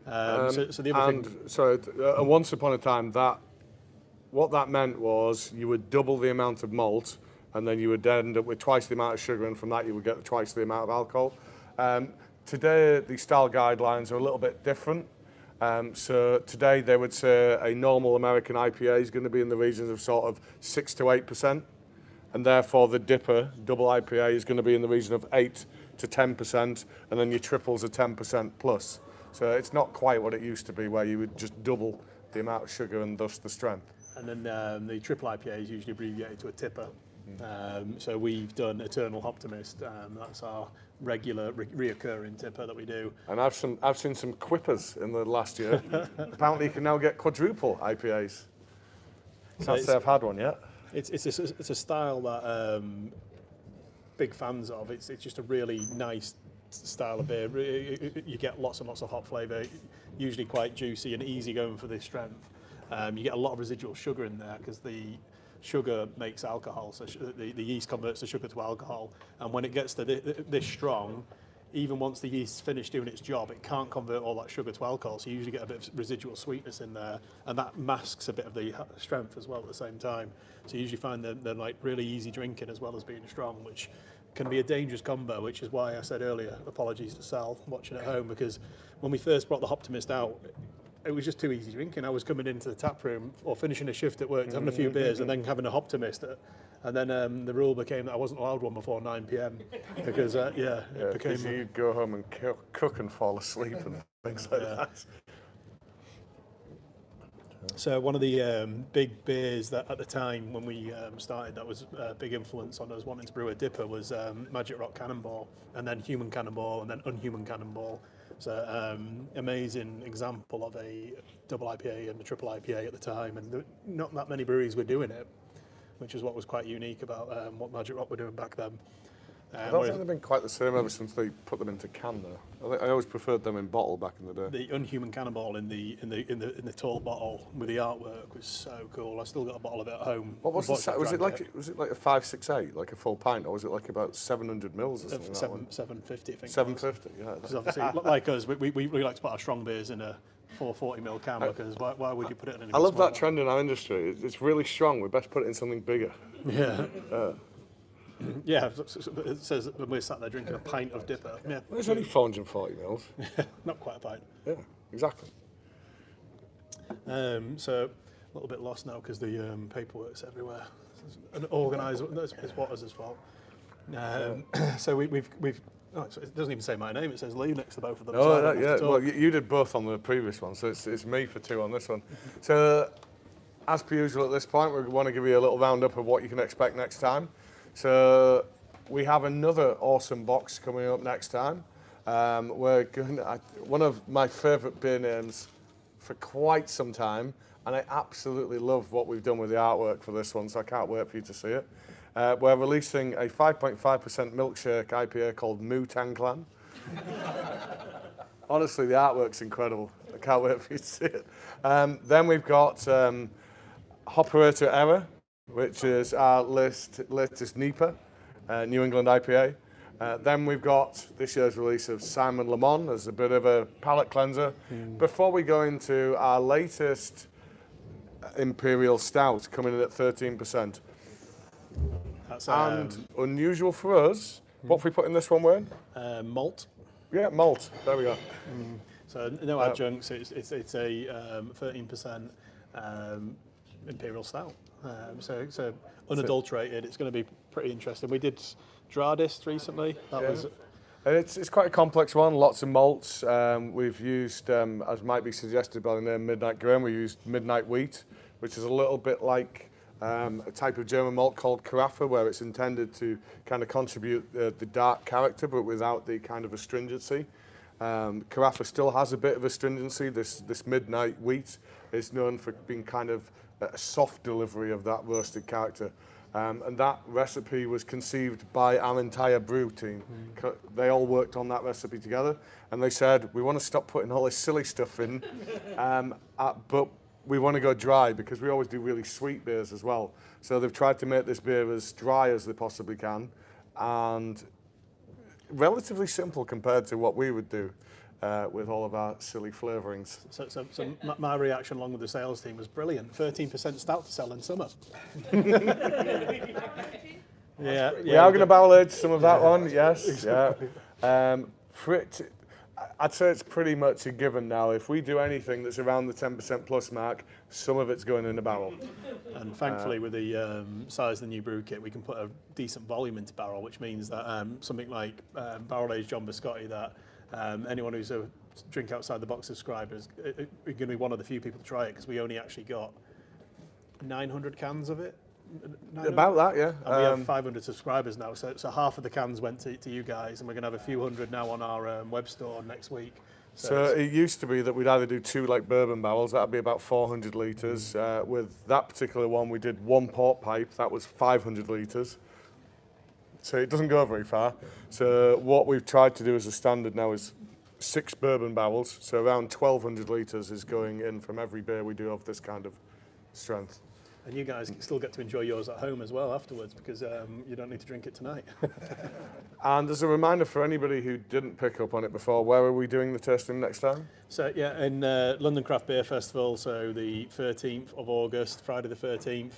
So the other thing. So once upon a time, what that meant was you would double the amount of malt, and then you would end up with twice the amount of sugar, and from that you would get twice the amount of alcohol. Today, the style guidelines are a little bit different. So today they would say a normal American IPA is going to be in the regions of sort of 6 to 8%, and therefore the Dipper double IPA is going to be in the region of 8 to 10%, and then your triples are 10% plus. So it's not quite what it used to be, where you would just double the amount of sugar and thus the strength. And then the triple IPA is usually abbreviated to a tipper. So we've done Eternal Hoptimist. That's our regular reoccurring tipper that we do. And I've seen some quippers in the last year. Apparently you can now get quadruple IPAs. Can't say I've had one yet. It's a style that big fans of. It's just a really nice style of beer. You get lots and lots of hop flavour, usually quite juicy and easy going for this strength. You get a lot of residual sugar in there because the sugar makes alcohol, so the yeast converts the sugar to alcohol, and when it gets to this strong, even once the yeast's finished doing its job, it can't convert all that sugar to alcohol, so you usually get a bit of residual sweetness in there, and that masks a bit of the strength as well at the same time. So you usually find they're like really easy drinking as well as being strong, which can be a dangerous combo, which is why I said earlier, apologies to Sal watching at home, because when we first brought the Hoptimist out, it was just too easy drinking. I was coming into the tap room or finishing a shift at work, having a few beers, and then having a Hoptimist. And then the rule became that I wasn't allowed one before 9 p.m. because it became. Because you'd go home and cook and fall asleep and things like that. So one of the big beers that at the time when we started that was a big influence on us wanting to brew a dipper was Magic Rock Cannonball, and then Human Cannonball, and then Unhuman Cannonball. So amazing example of a double IPA and a triple IPA at the time, and not that many breweries were doing it, which is what was quite unique about what Magic Rock were doing back then. I don't think they've been quite the same ever since they put them into can though. I always preferred them in bottle back in the day. The Unhuman Cannonball in the tall bottle with the artwork was so cool. I still got a bottle of it at home. What was the was it like a 568, like a full pint, or was it like about 700 mils or something? 750, I think. 750, yeah. Because obviously, like us, we like to put our strong beers in a 440 ml can because why would you put it in anything I love smaller? that trend in our industry. It's really strong. We best put it in something bigger. Yeah. Yeah, it says that when we're sat there drinking a pint of dipper. Yeah. Well, it's only 440 mils. Not quite a pint. Yeah, exactly. So a little bit lost now because the paperwork's everywhere. An organiser, it's Waters' fault. So we've oh, it doesn't even say my name. It says Lee next to both of them. Oh, so yeah. Well, you did both on the previous one, so it's me for 2 on this one. So, as per usual at this point, we want to give you a little roundup of what you can expect next time. So, we have another awesome box coming up next time. We're going to, one of my favourite beer names for quite some time, and I absolutely love what we've done with the artwork for this one, so I can't wait for you to see it. We're releasing a 5.5% milkshake IPA called Moo Tang Clan. Honestly, the artwork's incredible. I can't wait for you to see it. Then we've got Operator Error, which is our latest NEPA, New England IPA. Then we've got this year's release of Simon Lemon as a bit of a palate cleanser. Before we go into our latest Imperial Stout, coming in at 13%. That's And unusual for us, what have we put in this one, Wayne? malt. Yeah, malt. There we go. So no adjuncts. It's a 13% Imperial Stout. So unadulterated. It's going to be pretty interesting. We did Dradist recently. That was. And it's quite a complex one, lots of malts. We've used, as might be suggested by the name Midnight Grain, we used Midnight Wheat, which is a little bit like a type of German malt called Carafa, where it's intended to kind of contribute the dark character, but without the kind of astringency. Carafa still has a bit of astringency. This Midnight Wheat is known for being kind of a soft delivery of that roasted character. And that recipe was conceived by our entire brew team. They all worked on that recipe together, and they said, we want to stop putting all this silly stuff in, but we want to go dry because we always do really sweet beers as well. So they've tried to make this beer as dry as they possibly can, and relatively simple compared to what we would do with all of our silly flavourings. So my reaction along with the sales team was brilliant. 13% stout to sell in summer. Yeah, We are going to barrel age some of that one, yes. Exactly. Yeah. I'd say it's pretty much a given now. If we do anything that's around the 10% plus mark, some of it's going in a barrel. And thankfully, with the size of the new brew kit, we can put a decent volume into barrel, which means that something like barrel-aged John Biscotti, that anyone who's a drink outside the box subscribers are going to be one of the few people to try it, because we only actually got 900 cans of it. About that, yeah. And we have 500 subscribers now, so half of the cans went to you guys, and we're going to have a few hundred now on our web store next week. So it used to be that we'd either do 2 like bourbon barrels, that'd be about 400 litres. With that particular one, we did 1 port pipe, that was 500 litres. So it doesn't go very far. So what we've tried to do as a standard now is 6 bourbon barrels, so around 1,200 litres is going in from every beer we do of this kind of strength. And you guys still get to enjoy yours at home as well afterwards, because you don't need to drink it tonight. And as a reminder for anybody who didn't pick up on it before, where are we doing the tasting next time? So yeah, in London Craft Beer Festival, so the 13th of August, Friday the 13th.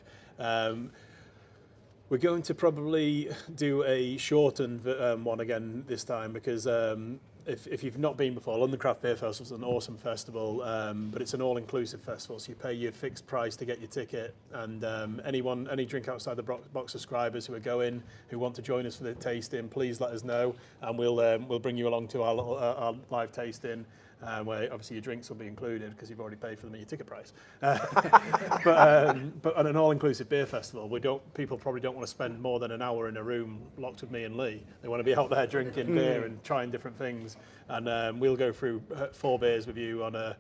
We're going to probably do a shortened one again this time, because if you've not been before, London Craft Beer Festival is an awesome festival, but it's an all-inclusive festival, so you pay your fixed price to get your ticket, and any Drink Outside the Box subscribers who are going, who want to join us for the tasting, please let us know, and we'll bring you along to our live tasting, where obviously your drinks will be included because you've already paid for them at your ticket price. But on an all-inclusive beer festival, people probably don't want to spend more than an hour in a room locked with me and Lee. They want to be out there drinking beer and trying different things. And we'll go through 4 beers with you on at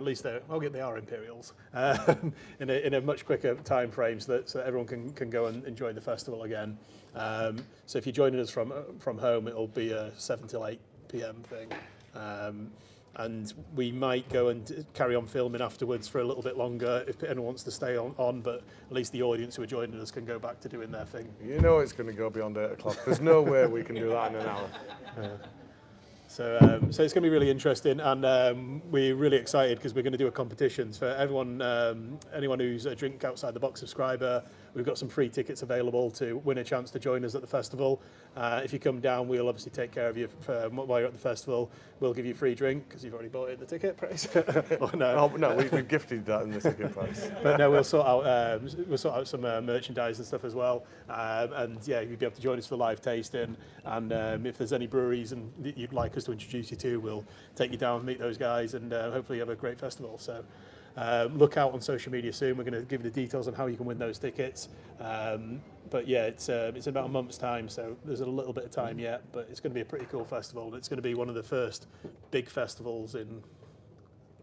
least they are Imperials in a much quicker time frame, so that everyone can go and enjoy the festival again. So if you're joining us from home, it'll be a 7 till 8 p.m. thing. And we might go and carry on filming afterwards for a little bit longer if anyone wants to stay on, but at least the audience who are joining us can go back to doing their thing. You know it's going to go beyond 8 o'clock. There's no way we can do that in an hour. So it's going to be really interesting, and we're really excited because we're going to do a competition for everyone, anyone who's a Drink Outside the Box subscriber. We've got some free tickets available to win a chance to join us at the festival. If you come down, we'll obviously take care of you while you're at the festival. We'll give you a free drink because you've already bought it at the ticket price. Or no? Oh, no, we gifted that in the ticket price. But no, we'll sort out some merchandise and stuff as well. And yeah, you'll be able to join us for live tasting. And if there's any breweries and you'd like us to introduce you to, we'll take you down and meet those guys, and hopefully have a great festival. So look out on social media soon. We're going to give you the details on how you can win those tickets. But yeah, it's in about a month's time, so there's a little bit of time yet. But it's going to be a pretty cool festival, and it's going to be one of the first big festivals in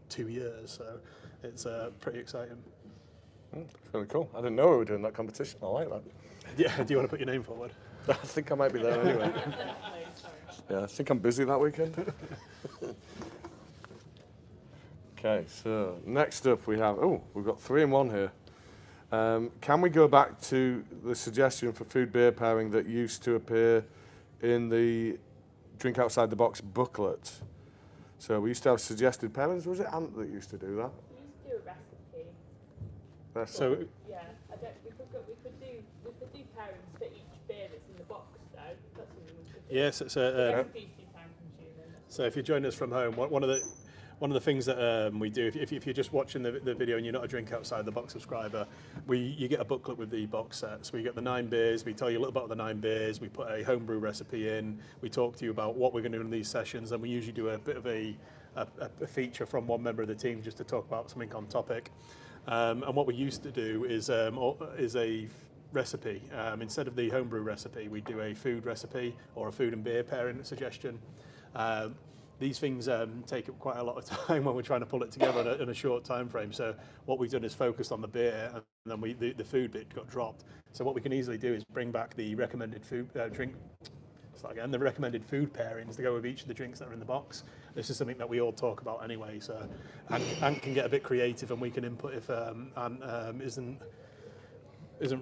2 years. So it's pretty exciting. It's really cool. I didn't know we were doing that competition. I like that. Yeah, do you want to put your name forward? I think I might be there anyway. Yeah, I think I'm busy that weekend. Okay, so next up we've got 3 in 1 here. Can we go back to the suggestion for food beer pairing that used to appear in the Drink Outside the Box booklet? So we used to have suggested pairings. Was it Ant that used to do that? We used to do a recipe. So Yeah, we could do pairings for each beer that's in the box though. That's something we could do. yes, The recipe's too time consuming. so if you join us from home, one of the things that we do, if you're just watching the video and you're not a Drink Outside the Box subscriber, you get a booklet with the box sets. We get the 9 beers, we tell you a little about the 9 beers, we put a homebrew recipe in, we talk to you about what we're going to do in these sessions, and we usually do a bit of a feature from one member of the team just to talk about something on topic. And what we used to do is a recipe. Instead of the homebrew recipe, we do a food recipe or a food and beer pairing suggestion. These things take up quite a lot of time when we're trying to pull it together in a short time frame. So what we've done is focused on the beer, and then the food bit got dropped. So what we can easily do is bring back the recommended food the recommended food pairings to go with each of the drinks that are in the box. This is something that we all talk about anyway. So Ant can get a bit creative, and we can input if Ant isn't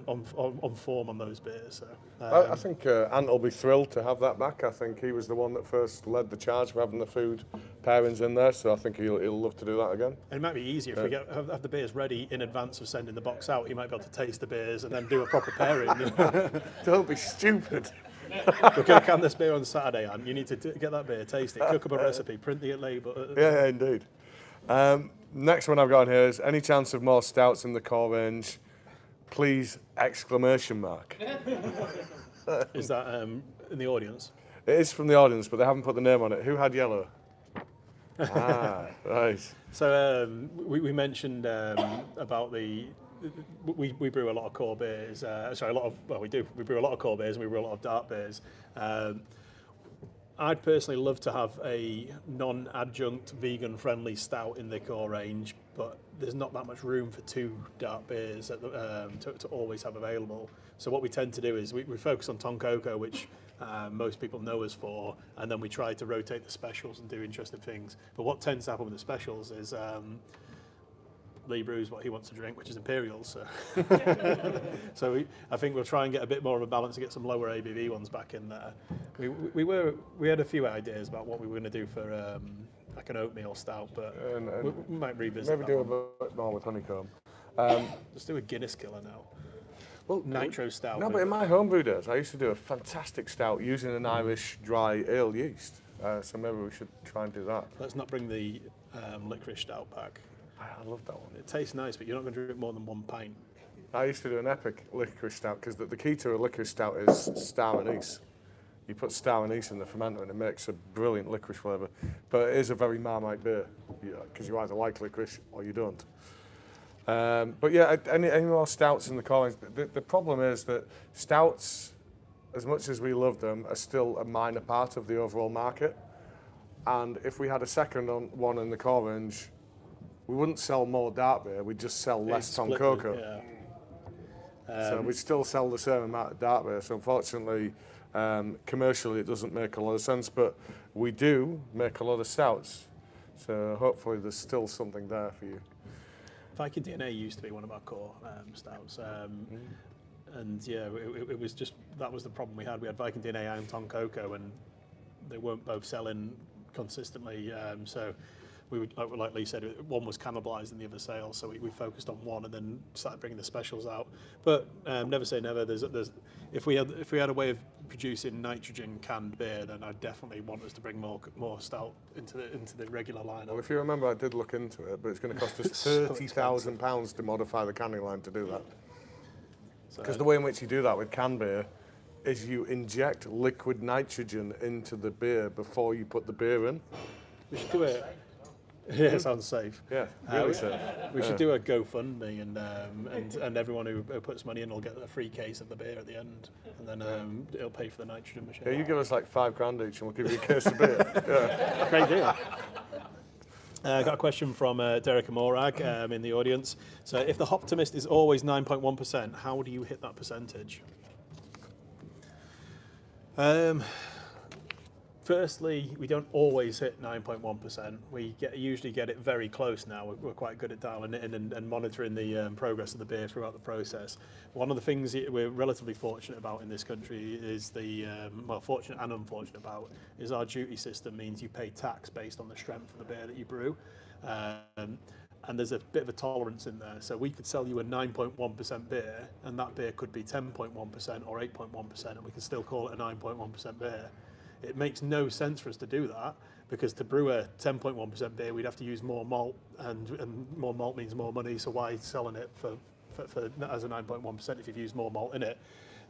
on form on those beers. So I think Ant will be thrilled to have that back. I think he was the one that first led the charge for having the food pairings in there, so I think he'll love to do that again. And it might be easier if we have the beers ready in advance of sending the box out. You might be able to taste the beers and then do a proper pairing. Don't be stupid. We're going to can this beer on Saturday, Ant. You need to get that beer, taste it, cook up a recipe, print the label. Yeah, indeed. Next one I've got here is any chance of more stouts in the core range? Please! Exclamation mark. Is that in the audience? It is from the audience, but they haven't put the name on it. Who had yellow? Right. So we mentioned about we brew a lot of core beers. We brew a lot of core beers and we brew a lot of dark beers. I'd personally love to have a non-adjunct, vegan-friendly stout in the core range, but there's not that much room for 2 dark beers to always have available. So what we tend to do is we focus on Tom Coker, which most people know us for, and then we try to rotate the specials and do interesting things. But what tends to happen with the specials is Lee brews what he wants to drink, which is Imperial. So, I think we'll try and get a bit more of a balance to get some lower ABV ones back in there. We had a few ideas about what we were going to do for like an Oatmeal Stout, but we might revisit. Maybe that do one. a bit more with honeycomb. Let's do a Guinness killer now. Well, Nitro Stout. No, but in my homebrew days, I used to do a fantastic stout using an Irish dry ale yeast. So maybe we should try and do that. Let's not bring the licorice stout back. I love that one. It tastes nice, but you're not going to drink more than 1 pint. I used to do an epic licorice stout because the key to a licorice stout is star anise. You put star anise in the fermenter and it makes a brilliant licorice flavour. But it is a very Marmite beer because you either like licorice or you don't. But yeah, any more stouts in the comments? The problem is that stouts, as much as we love them, are still a minor part of the overall market. And if we had a second one in the core range, we wouldn't sell more dark beer, we'd just sell less Tom Coker. Yeah. So we still sell the same amount of dark beer. So unfortunately, commercially it doesn't make a lot of sense, but we do make a lot of stouts. So hopefully there's still something there for you. Viking DNA used to be one of our core stouts. And yeah, it was just, that was the problem we had. We had Viking DNA and Tom Coker, and they weren't both selling consistently. So we would, like Lee said, one was cannibalising the other sales, so we focused on one and then started bringing the specials out. But never say never. There's if we had a way of producing nitrogen canned beer, then I'd definitely want us to bring more stout into the regular lineup. Well, if you remember, I did look into it, but it's going to cost us £30,000 to modify the canning line to do that. Because the way in which you do that with canned beer is you inject liquid nitrogen into the beer before you put the beer in. We should do it. Yeah, sounds safe. Yeah, really safe. We should do a GoFundMe, and everyone who puts money in will get a free case of the beer at the end, and then it'll pay for the nitrogen machine. Yeah, you give us like £5 each, and we'll give you a case of beer. Yeah. Great deal. Got a question from Derek Morag in the audience. So, if the Hoptimist is always 9.1%, how do you hit that percentage? Firstly, we don't always hit 9.1%. We usually get it very close now. We're quite good at dialing it in and monitoring the progress of the beer throughout the process. One of the things we're relatively fortunate about in this country is fortunate and unfortunate about, is our duty system means you pay tax based on the strength of the beer that you brew. And there's a bit of a tolerance in there. So we could sell you a 9.1% beer, and that beer could be 10.1% or 8.1%, and we can still call it a 9.1% beer. It makes no sense for us to do that, because to brew a 10.1% beer, we'd have to use more malt, and more malt means more money. So why selling it for as a 9.1% if you've used more malt in it?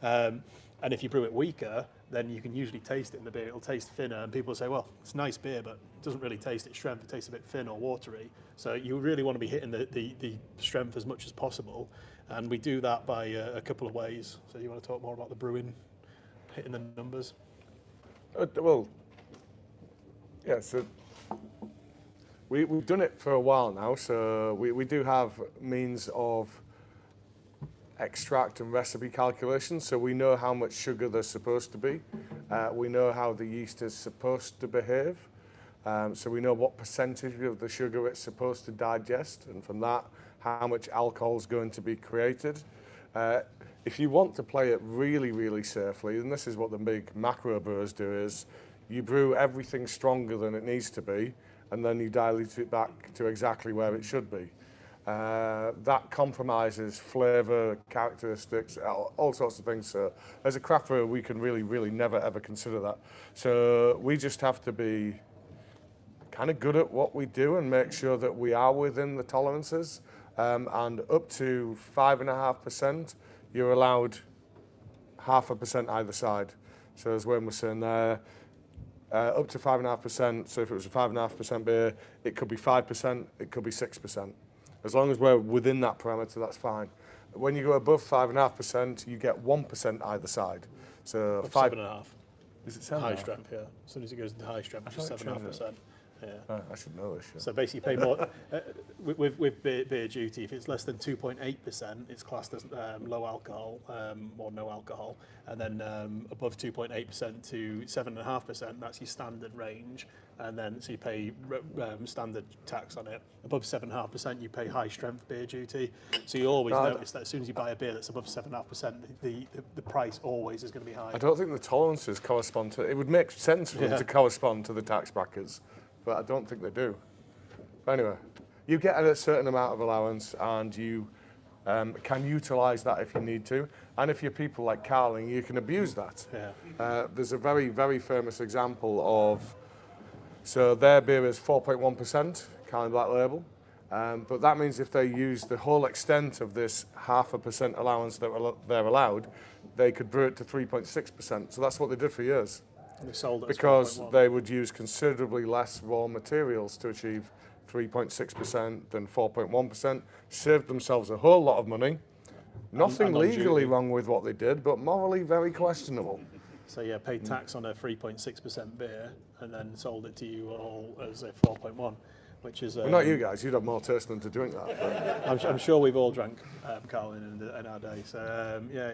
And if you brew it weaker, then you can usually taste it in the beer. It'll taste thinner, and people say, well, it's nice beer, but it doesn't really taste its strength. It tastes a bit thin or watery. So you really want to be hitting the strength as much as possible. And we do that by a couple of ways. So you want to talk more about the brewing, hitting the numbers? Well, yeah, so we've done it for a while now, so we do have means of extract and recipe calculations, so we know how much sugar there's supposed to be. We know how the yeast is supposed to behave, so we know what percentage of the sugar it's supposed to digest, and from that, how much alcohol is going to be created. If you want to play it really, really safely, and this is what the big macro brewers do, is you brew everything stronger than it needs to be, and then you dilute it back to exactly where it should be. That compromises flavour, characteristics, all sorts of things. So as a craft brewer, we can really, really never, ever consider that. So we just have to be kind of good at what we do and make sure that we are within the tolerances. And up to 5.5%, you're allowed 0.5% either side. So as Wayne was saying there, up to 5.5%, so if it was a 5.5% beer, it could be 5%, it could be 6%. As long as we're within that parameter, that's fine. When you go above 5.5%, you get 1% either side. So 7.5. Is it 7.5? High strength, yeah. As soon as it goes into high strength, it's 7.5%. Yeah. I should know this. Yeah. So basically, you pay more with beer duty. If it's less than 2.8%, it's classed as low alcohol or no alcohol, and then above 2.8% to 7.5%, that's your standard range. And then so you pay standard tax on it. Above 7.5%, you pay high strength beer duty. So you always notice that as soon as you buy a beer that's above 7.5%, the price always is going to be high. I don't think the tolerances correspond to. It would make sense for them to correspond to the tax brackets, but I don't think they do. But anyway, you get a certain amount of allowance, and you can utilise that if you need to. And if you're people like Carling, you can abuse that. Yeah. There's a very, very famous example of So their beer is 4.1%, Carling Black Label. But that means if they use the whole extent of this 0.5% allowance that they're allowed, they could brew it to 3.6%. So that's what they did for years. And they sold it Because 4.1. they would use considerably less raw materials to achieve 3.6% than 4.1%. Saved themselves a whole lot of money. Nothing and on legally duty. wrong with what they did, but morally very questionable. So yeah, paid tax on a 3.6% beer and then sold it to you all as a 4.1, which is... Well, not you guys, you'd have more taste than to drink that. But. I'm sure we've all drank Carling in our day. So yeah,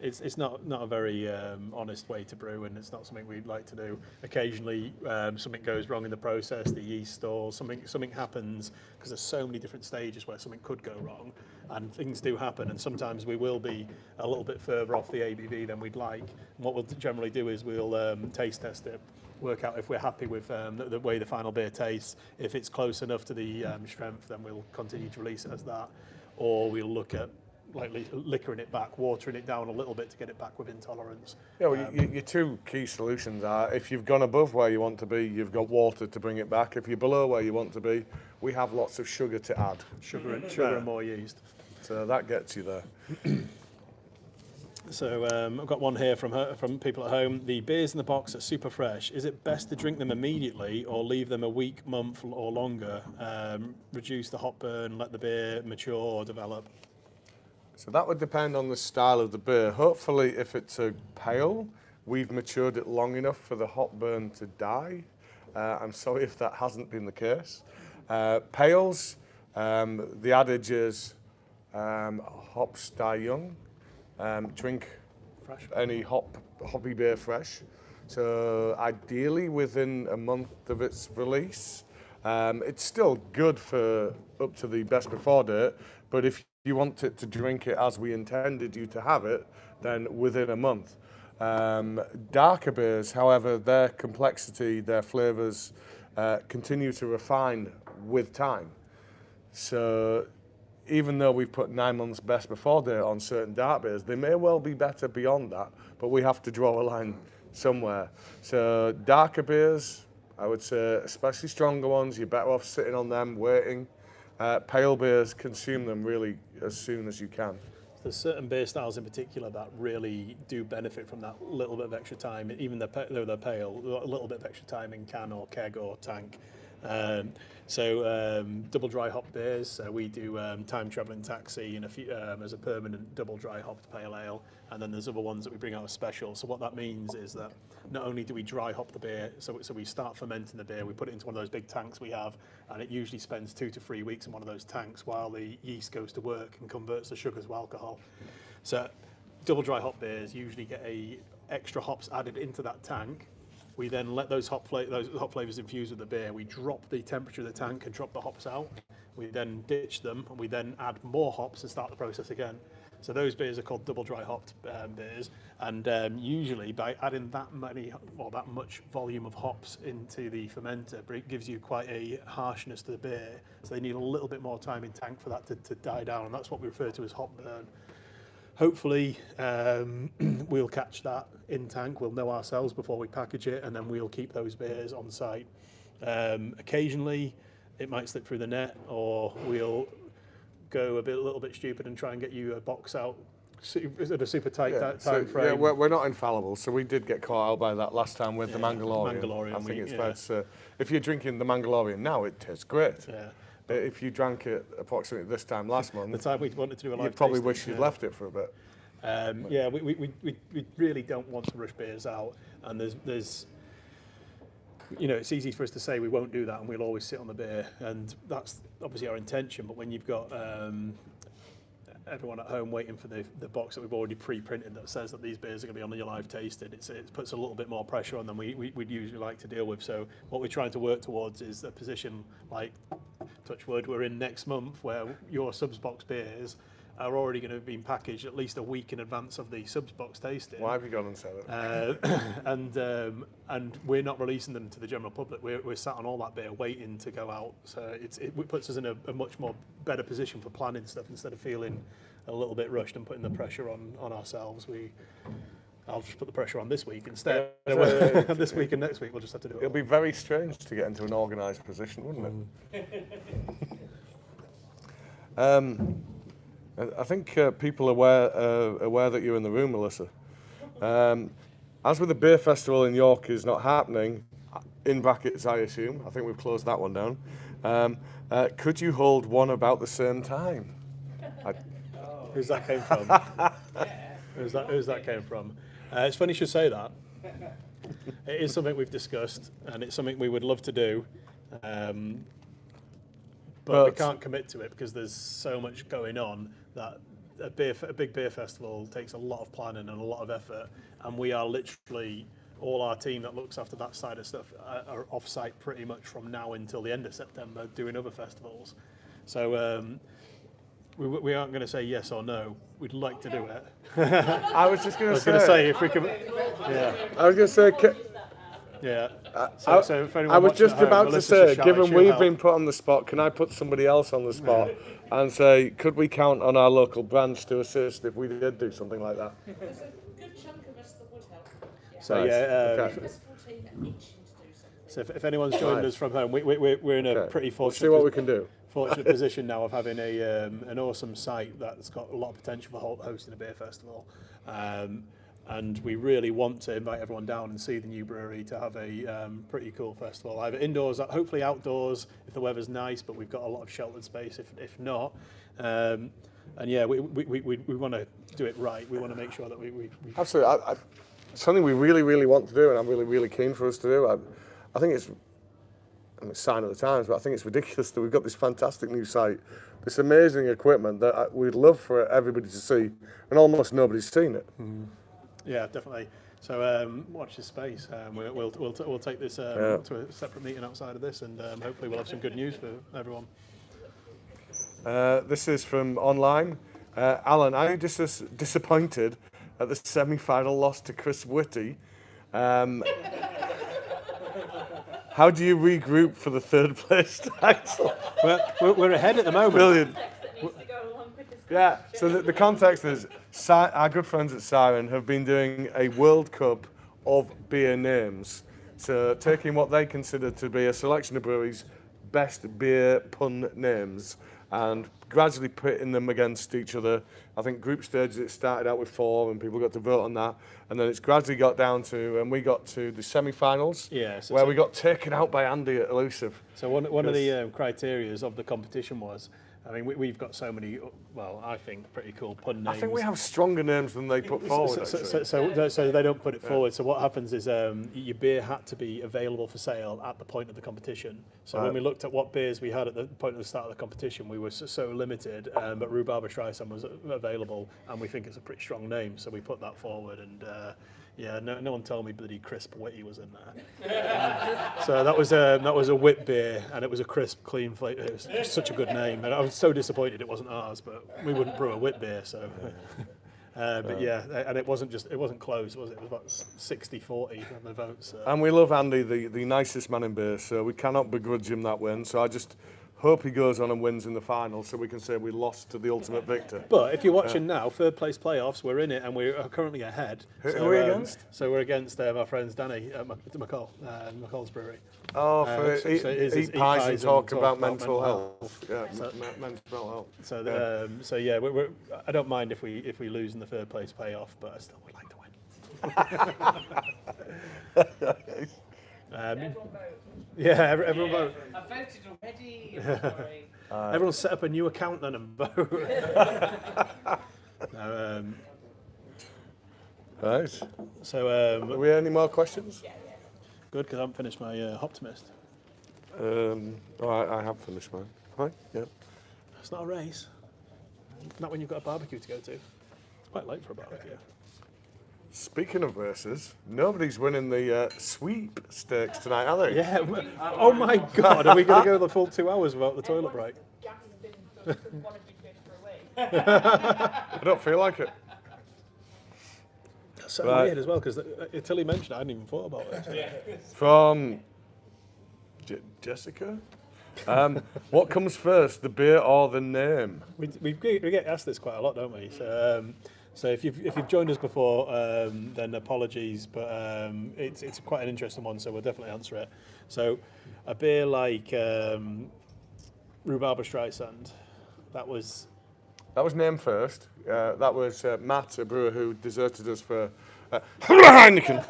it's not a very honest way to brew, and it's not something we'd like to do. Occasionally, something goes wrong in the process, the yeast stalls, something happens, because there's so many different stages where something could go wrong, and things do happen, and sometimes we will be a little bit further off the ABV than we'd like. And what we'll generally do is we'll taste test it, work out if we're happy with the way the final beer tastes. If it's close enough to the strength, then we'll continue to release it as that, or we'll look at liquoring it back, watering it down a little bit to get it back within tolerance. Yeah, well, your two key solutions are, if you've gone above where you want to be, you've got water to bring it back. If you're below where you want to be, we have lots of sugar to add. Sugar and more yeast. So that gets you there. So I've got one here from people at home. The beers in the box are super fresh. Is it best to drink them immediately or leave them a week, month or longer? Reduce the hop burn, let the beer mature or develop? So that would depend on the style of the beer. Hopefully, if it's a pale, we've matured it long enough for the hop burn to die. I'm sorry if that hasn't been the case. Pales, the adage is hops die young. Drink Fresh. any hoppy beer fresh. So ideally within a month of its release. It's still good for up to the best before date, but if you want it to drink it as we intended you to have it, then within a month. Darker beers, however, their complexity, their flavours continue to refine with time. So even though we've put 9 months best before date on certain dark beers, they may well be better beyond that, but we have to draw a line somewhere. So darker beers, I would say, especially stronger ones, you're better off sitting on them, waiting. Pale beers, consume them really as soon as you can. There's certain beer styles in particular that really do benefit from that little bit of extra time, even though they're pale, a little bit of extra time in can or keg or tank. Double dry hop beers, so we do Time Travelling Taxi and a few, as a permanent double dry hopped pale ale, and then there's other ones that we bring out as special. So what that means is that not only do we dry hop the beer, so we start fermenting the beer, we put it into one of those big tanks we have, and it usually spends 2 to 3 weeks in one of those tanks while the yeast goes to work and converts the sugar to alcohol. So double dry hop beers usually get extra hops added into that tank. We then let those hop flavors infuse with the beer. We drop the temperature of the tank and drop the hops out. We then ditch them, and we then add more hops and start the process again. So those beers are called double dry hopped beers, and usually by adding that much volume of hops into the fermenter, it gives you quite a harshness to the beer. So they need a little bit more time in tank for that to die down, and that's what we refer to as hop burn. Hopefully, we'll catch that in tank. We'll know ourselves before we package it, and then we'll keep those beers on site. Occasionally, it might slip through the net, or we'll go a little bit stupid and try and get you a box out at a super tight time frame. Yeah, we're not infallible, so we did get caught out by that last time with the Mandalorian. I think it's fair to say, if you're drinking the Mandalorian now, it tastes great. Yeah. If you drank it approximately this time last month, The time we wanted to do a live you'd probably tasting, wish you'd left it for a bit. We really don't want to rush beers out, and there's it's easy for us to say we won't do that and we'll always sit on the beer, and that's obviously our intention. But when you've got everyone at home waiting for the box that we've already pre-printed that says that these beers are going to be on your live tasted, it puts a little bit more pressure on than we'd usually like to deal with. So what we're trying to work towards is a position like, touch wood, we're in next month, where your subs box beers are already going to have been packaged at least a week in advance of the subs box tasting. Why have you gone and said it? And we're not releasing them to the general public. We're sat on all that beer waiting to go out. So it puts us in a much more better position for planning stuff instead of feeling a little bit rushed and putting the pressure on ourselves. I'll just put the pressure on this week instead. Yeah. This week and next week we'll just have to do it. It'll be very strange to get into an organised position, wouldn't it? I think people are aware that you're in the room, Melissa. As with the beer festival in York is not happening, in brackets I assume, I think we've closed that one down, could you hold one about the same time? Who's that came from? Who's that came from? It's funny you should say that. It is something we've discussed, and it's something we would love to do, but we can't commit to it because there's so much going on that a big beer festival takes a lot of planning and a lot of effort, and we are literally, all our team that looks after that side of stuff are off-site pretty much from now until the end of September doing other festivals. So we aren't going to say yes or no. We'd like to do it. I was just going to say if we could. Yeah. I was going to say. Yeah. I was just about to say, given we've been put on the spot, can I put somebody else on the spot and say, could we count on our local branch to assist if we did do something like that? There's a good chunk of us that would help. So Right. okay. Festival team are itching to do something. So if anyone's joined us from home, we're in a pretty We'll fortunate. see what we can do. Fortunate position now of having an awesome site that's got a lot of potential for hosting a beer festival, and we really want to invite everyone down and see the new brewery to have a pretty cool festival, either indoors, hopefully outdoors if the weather's nice, but we've got a lot of sheltered space if not. And yeah, we want to do it right. We want to make sure that we Absolutely. Something we really, really want to do, and I'm really, really keen for us to do. I think it's a sign of the times, but I think it's ridiculous that we've got this fantastic new site, this amazing equipment that we'd love for everybody to see, and almost nobody's seen it. Yeah, definitely. So watch this space. We'll take this to a separate meeting outside of this, and hopefully we'll have some good news for everyone. This is from online. Alan, are you disappointed at the semi-final loss to Chris Whitty? How do you regroup for the third place title? We're ahead at the moment. Brilliant. That needs to go along with this. Yeah, so the context is our good friends at Siren have been doing a World Cup of beer names. So taking what they consider to be a selection of breweries' best beer pun names and gradually pitting them against each other. I think group stages it started out with 4 and people got to vote on that. And then it's gradually got down to, and we got to the semi-finals, where we got taken out by Andy at Elusive. So one of the criteria of the competition was, I mean, we've got so many, well, I think pretty cool pun names. I think we have stronger names than they put forward. So they don't put it forward. So what happens is your beer had to be available for sale at the point of the competition. So when we looked at what beers we had at the point of the start of the competition, we were so limited. But Rhubarber Streisand was available, and we think it's a pretty strong name. So we put that forward, and yeah, no one told me bloody Crisp Whitty was in there. So that was a wit beer, and it was a crisp, clean flavor. It was just such a good name, and I was so disappointed it wasn't ours. But we wouldn't brew a wit beer, so. But yeah, and it wasn't close, was it? It was about 60-40 on the votes. So. And we love Andy, the nicest man in beer, so we cannot begrudge him that win. So I just hope he goes on and wins in the final, so we can say we lost to the ultimate victor. But if you're watching now, third place playoffs, we're in it, and we're currently ahead. Who are we against? So we're against our friends Danny at McCall's Brewery. Oh, for eat pies and talk about mental health. Yeah, mental health. So yeah, I don't mind if we lose in the third place payoff, but I still would like to win. Everyone vote. Yeah, everyone vote. I voted already. I'm sorry. Everyone set up a new account then and vote. Right. So Are we any more questions? good, because I haven't finished my Hoptimist. I have finished mine. Right, yeah. It's not a race. Not when you've got a barbecue to go to. It's quite late for a barbecue. Speaking of races, nobody's winning the sweepstakes tonight, are they? Yeah. Oh my God, are we going to go the full 2 hours without the toilet break? Gasping from one of you fish for a week. I don't feel like it. That's so Right. weird as well, because until he mentioned it, I hadn't even thought about it. From Jessica. What comes first, the beer or the name? We get asked this quite a lot, don't we? So So if you've joined us before, then apologies, but it's quite an interesting one, so we'll definitely answer it. So a beer like Rhubarber Streisand, that was named first. That was Matt, a brewer who deserted us for Heineken.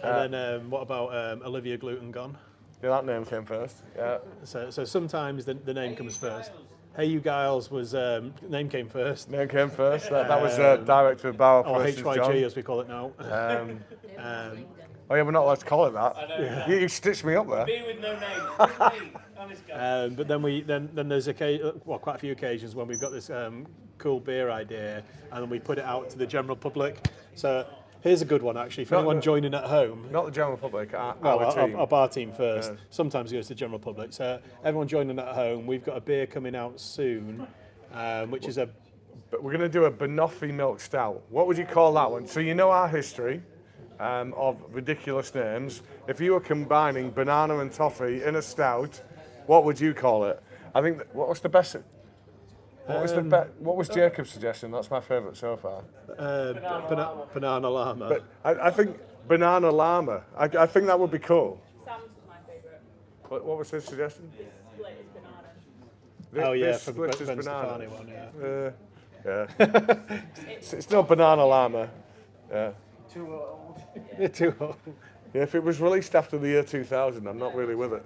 and then what about Olivia Gluten Gone? Yeah, that name came first. Yeah. So sometimes the name comes first. Hey You Giles was name came first. Name came first. That was director of Bar Or Operations, HYG John. as we call it now. Oh yeah, we're not allowed to call it that. You stitched me up there. Beer with no name. Honest guy. But then there's quite a few occasions when we've got this cool beer idea and then we put it out to the general public. So here's a good one actually. For anyone joining at home, Not the general public, our team. our bar team first. Sometimes it goes to the general public. So everyone joining at home, we've got a beer coming out soon, which is a. But we're going to do a Banoffee milk stout. What would you call that one? So you know our history of ridiculous names. If you were combining banana and toffee in a stout, what would you call it? I think. What was the best? What was Jacob's suggestion? That's my favourite so far. Banana llama. But I think banana llama. I think that would be cool. Sam's was my favourite. What was his suggestion? Split is banana. Oh yeah, This for the split Ben is banana. Stefani one, yeah. Yeah. It's not banana llama. Yeah. They're too old. Yeah. If it was released after the year 2000, I'm not really with it.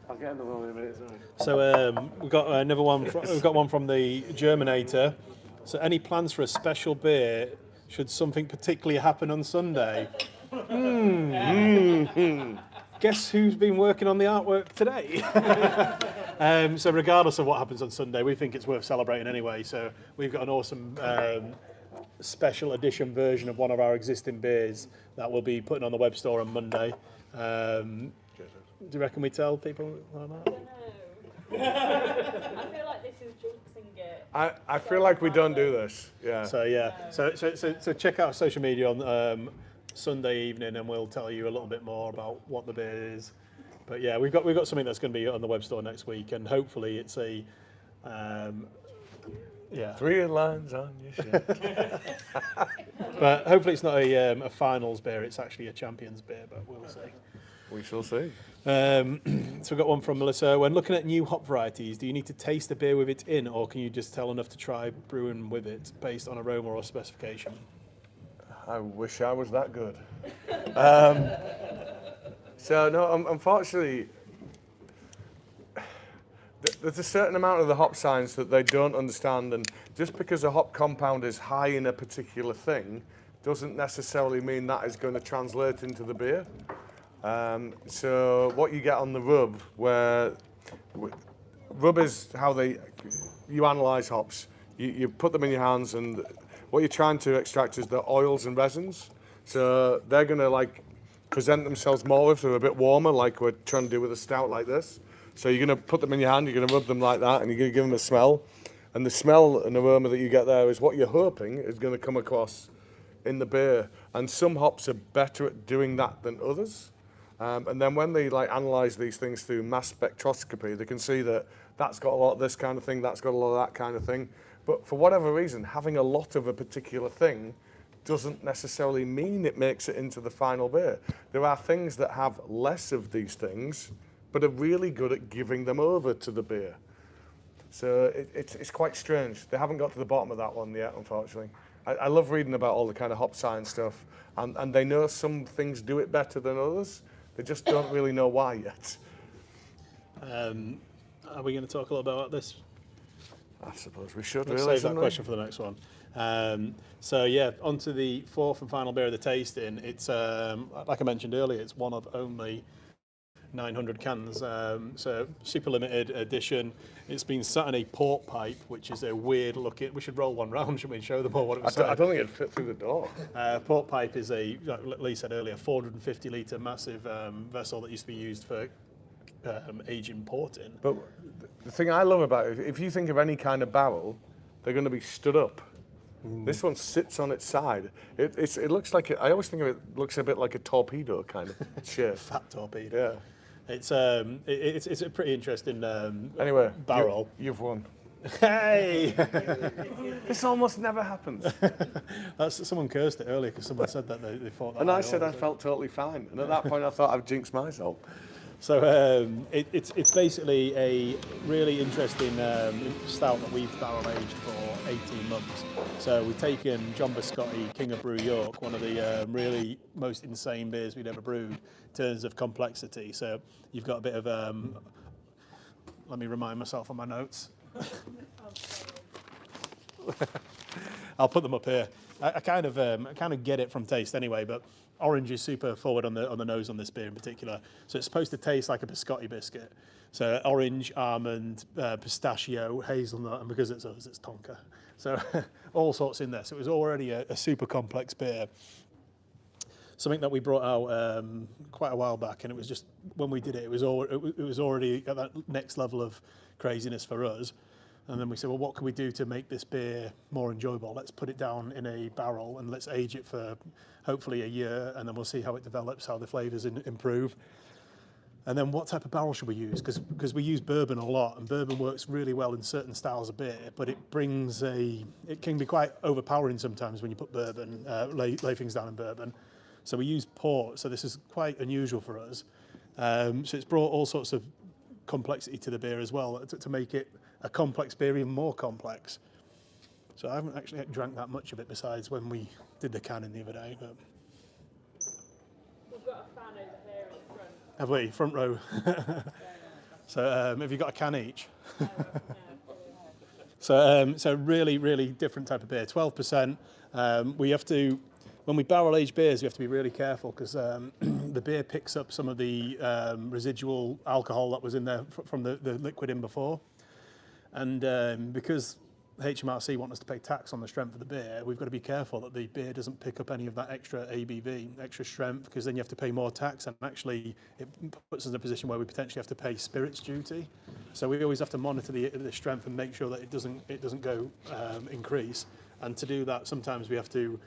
I'll get another one in a minute, sorry. So we've got another one. We've got one from the Germinator. So any plans for a special beer? Should something particularly happen on Sunday? Guess who's been working on the artwork today? So regardless of what happens on Sunday, we think it's worth celebrating anyway. So we've got an awesome special edition version of one of our existing beers that we'll be putting on the web store on Monday. Do you reckon we tell people or not? No. I feel like this is jinxing it. I feel like we don't do this. Yeah. So yeah, so check out social media on Sunday evening, and we'll tell you a little bit more about what the beer is. But yeah, we've got something that's going to be on the web store next week, and hopefully it's a 3 lines on your shirt. But hopefully it's not a finals beer. It's actually a champions beer, but we'll see. We shall see. So we've got one from Melissa. When looking at new hop varieties, do you need to taste the beer with it in, or can you just tell enough to try brewing with it based on aroma or specification? I wish I was that good. So no, unfortunately, there's a certain amount of the hop science that they don't understand, and just because a hop compound is high in a particular thing doesn't necessarily mean that is going to translate into the beer. So what you get on the rub, where rub is how you analyse hops. You put them in your hands, and what you're trying to extract is the oils and resins. So they're going to like present themselves more if they're a bit warmer, like we're trying to do with a stout like this. So you're going to put them in your hand, you're going to rub them like that, and you're going to give them a smell. And the smell and aroma that you get there is what you're hoping is going to come across in the beer. And some hops are better at doing that than others. And then when they like analyse these things through mass spectroscopy, they can see that that's got a lot of this kind of thing, that's got a lot of that kind of thing. But for whatever reason, having a lot of a particular thing doesn't necessarily mean it makes it into the final beer. There are things that have less of these things, but are really good at giving them over to the beer. So it's quite strange. They haven't got to the bottom of that one yet, unfortunately. I love reading about all the kind of hop science stuff, and they know some things do it better than others. They just don't really know why yet. Are we going to talk a little about this? I suppose we should. Let's really, save that question for the next one. So yeah, on to the fourth and final beer of the tasting. It's like I mentioned earlier, it's one of only 900 cans. So super limited edition. It's been sat in a port pipe, which is a weird looking. We should roll one round, shouldn't we? Show them all what it was. I don't think it'd fit through the door. Port pipe is like Lee said earlier, 450 litre massive vessel that used to be used for aging port in. But the thing I love about it, if you think of any kind of barrel, they're going to be stood up. This one sits on its side. It looks like I always think of it looks a bit like a torpedo kind of shape. Fat torpedo. Yeah. It's a pretty interesting Anyway, barrel. you've won. Hey! This almost never happens. Someone cursed it earlier because someone said that they thought that. And I said I felt totally fine. And at that point, I thought I've jinxed myself. So it's basically a really interesting stout that we've barrel aged for 18 months. So we've taken John Biscotti, King of Brew York, one of the really most insane beers we'd ever brewed in terms of complexity. So you've got a bit of, let me remind myself on my notes. I'll put them up here. I kind of get it from taste anyway, but orange is super forward on the nose on this beer in particular. So it's supposed to taste like a biscotti biscuit. So orange, almond, pistachio, hazelnut, and because it's us, it's tonka. So all sorts in there. So it was already a super complex beer. Something that we brought out quite a while back, and it was just when we did it, it was already at that next level of craziness for us. And then we said, well, what can we do to make this beer more enjoyable? Let's put it down in a barrel and let's age it for hopefully a year, and then we'll see how it develops, how the flavours improve. And then what type of barrel should we use? Because we use bourbon a lot, and bourbon works really well in certain styles of beer, but it can be quite overpowering sometimes when you put bourbon, lay things down in bourbon. So we use port, so this is quite unusual for us. So it's brought all sorts of complexity to the beer as well, to make it a complex beer even more complex. So I haven't actually drank that much of it besides when we did the canning the other day. But We've got a fan over here in front. have we? Front row. So have you got a can each? So really, really different type of beer. 12%. We have to, when we barrel age beers, we have to be really careful because the beer picks up some of the residual alcohol that was in there from the liquid in before. And because HMRC want us to pay tax on the strength of the beer, we've got to be careful that the beer doesn't pick up any of that extra ABV, extra strength, because then you have to pay more tax, and actually it puts us in a position where we potentially have to pay spirits duty. So we always have to monitor the strength and make sure that it doesn't go increase. And to do that, sometimes we have to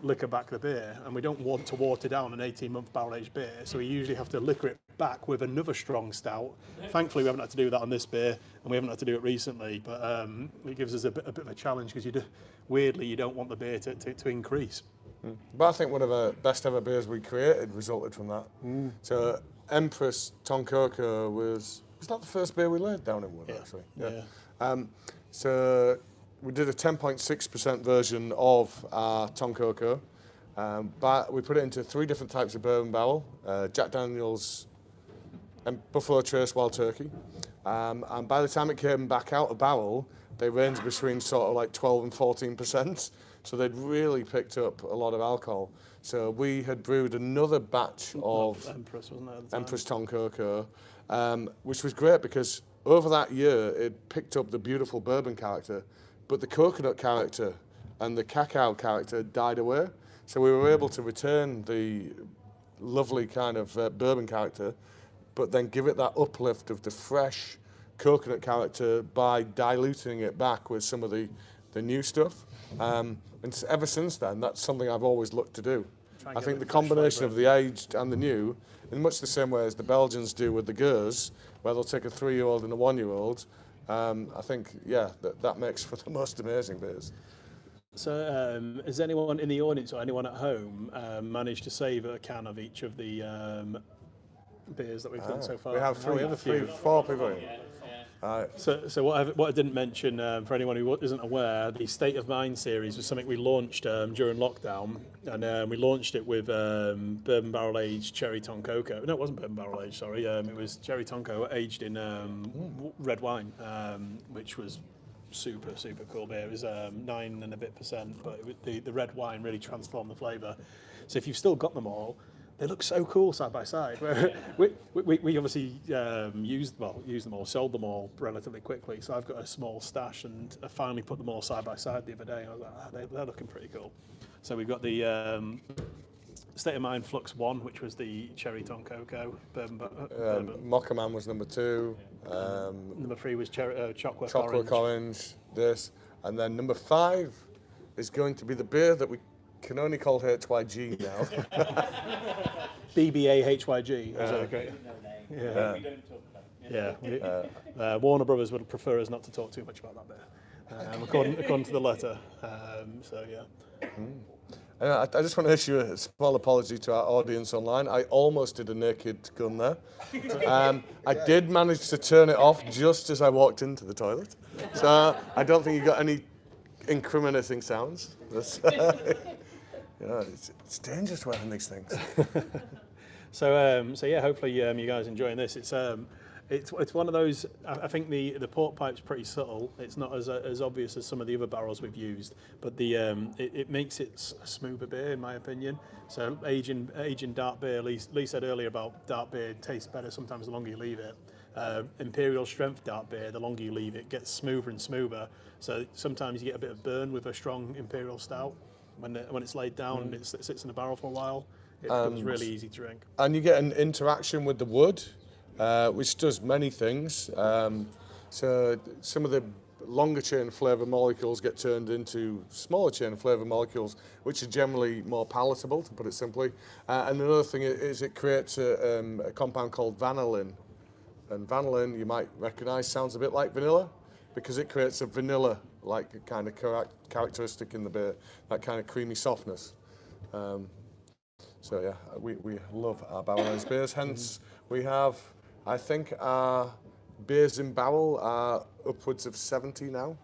liquor back the beer, and we don't want to water down an 18-month barrel-aged beer, so we usually have to liquor it back with another strong stout. Thankfully, we haven't had to do that on this beer, and we haven't had to do it recently, but it gives us a bit of a challenge because weirdly, you don't want the beer to increase. But I think one of the best ever beers we created resulted from that. So Empress Tom Coker was that the first beer we laid down in wood, actually? Yeah. So we did a 10.6% version of our Tom Coker, but we put it into 3 different types of bourbon barrel, Jack Daniel's and Buffalo Trace Wild Turkey. And by the time it came back out of barrel, they ranged between sort of like 12 and 14%. So they'd really picked up a lot of alcohol. So we had brewed another batch of Empress, wasn't it, at the time? Empress Tom Coker, which was great because over that year, it picked up the beautiful bourbon character, but the coconut character and the cacao character died away. So we were able to return the lovely kind of bourbon character, but then give it that uplift of the fresh coconut character by diluting it back with some of the new stuff. And ever since then, that's something I've always looked to do. I think the combination of the aged and the new, in much the same way as the Belgians do with the Gueuze, where they'll take a 3-year-old and a 1-year-old, I think, that makes for the most amazing beers. So has anyone in the audience or anyone at home managed to save a can of each of the beers that we've done so far? We have a few. 4 people. So what I didn't mention, for anyone who isn't aware, the State of Mind series was something we launched during lockdown, and we launched it with bourbon barrel aged cherry Tom Coker. No, it wasn't bourbon barrel aged. Sorry, it was cherry Tom Coker aged in red wine, which was super cool beer. It was 9 and a bit %, but the red wine really transformed the flavour. So if you've still got them all, they look so cool side by side. We obviously used them all, sold them all relatively quickly. So I've got a small stash, and I finally put them all side by side the other day. I was like, they're looking pretty cool. So we've got the State of Mind Flux 1, which was the cherry Tom Coco bourbon. Mockerman was number 2. Number 3 was chocolate orange. This, and then number 5 is going to be the beer that we can only call HYG now. BBA HYG. Great. We don't talk about it. Yeah. Warner Brothers would prefer us not to talk too much about that beer, according to the letter. So yeah. I just want to issue a small apology to our audience online. I almost did a naked gun there. I did manage to turn it off just as I walked into the toilet. So I don't think you got any incriminating sounds. It's dangerous wearing these things. So yeah, hopefully you guys enjoying this. It's one of those. I think the port pipe's pretty subtle. It's not as obvious as some of the other barrels we've used, but it makes it a smoother beer in my opinion. So aging dark beer. Lee said earlier about dark beer tastes better sometimes the longer you leave it. Imperial strength dark beer, the longer you leave it, gets smoother and smoother. So sometimes you get a bit of burn with a strong Imperial Stout when it's laid down and it sits in the barrel for a while. It becomes really easy to drink. And you get an interaction with the wood, which does many things. So some of the longer chain flavour molecules get turned into smaller chain flavour molecules, which are generally more palatable, to put it simply. And another thing is it creates a compound called vanillin. And vanillin, you might recognise, sounds a bit like vanilla, because it creates a vanilla-like kind of characteristic in the beer, that kind of creamy softness. So yeah, we love our barrel-aged beers. Hence, we have, I think, our beers in barrel are upwards of 70 now.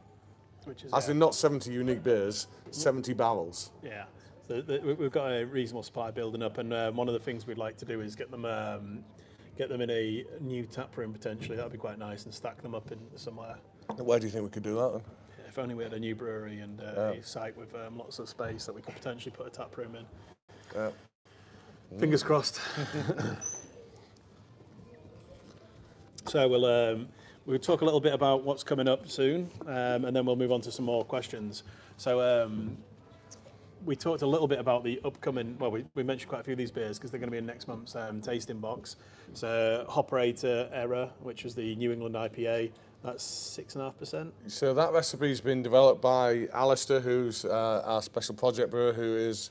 Which is, As in not 70 unique beers, 70 barrels. Yeah. So we've got a reasonable supply building up, and one of the things we'd like to do is get them in a new tap room potentially. That'd be quite nice, and stack them up in somewhere. Where do you think we could do that then? If only we had a new brewery and a site with lots of space that we could potentially put a tap room in. Yeah. Fingers crossed. So we'll talk a little bit about what's coming up soon, and then we'll move on to some more questions. So we talked a little bit about the upcoming. Well, we mentioned quite a few of these beers because they're going to be in next month's tasting box. So Hoperator Error, which was the New England IPA, that's 6.5%. So that recipe's been developed by Alistair, who's our special project brewer, who is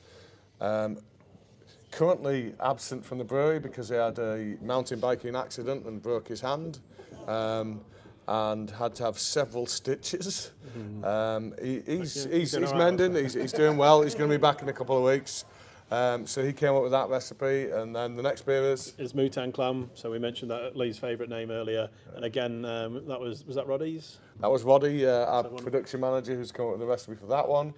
currently absent from the brewery because he had a mountain biking accident and broke his hand, and had to have several stitches. He's mending, he's doing well, he's going to be back in a couple of weeks. So he came up with that recipe, and then the next beer is Mouton Clam. So we mentioned that Lee's favourite name earlier, and again, that was that Roddy's? That was Roddy, our production manager, who's come up with the recipe for that one.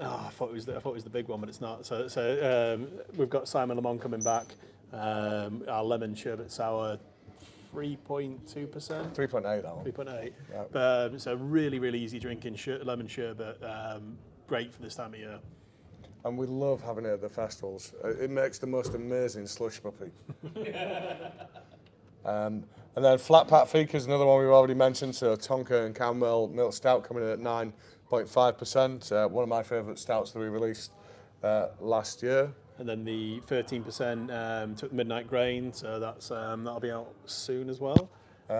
I thought it was the big one, but it's not. So we've got Simon Lamont coming back. Our lemon sherbet sour, 3.2%. 3.8 that one. 3.8. Yep. So really easy drinking lemon sherbet. Great for this time of year. And we love having it at the festivals. It makes the most amazing slush puppy. And then Flat Pat Fika is another one we've already mentioned. So Tonka and Camwell Milk Stout coming in at 9.5%. One of my favourite stouts that we released last year. And then the 13% took the Midnight Grain, so that'll be out soon as well.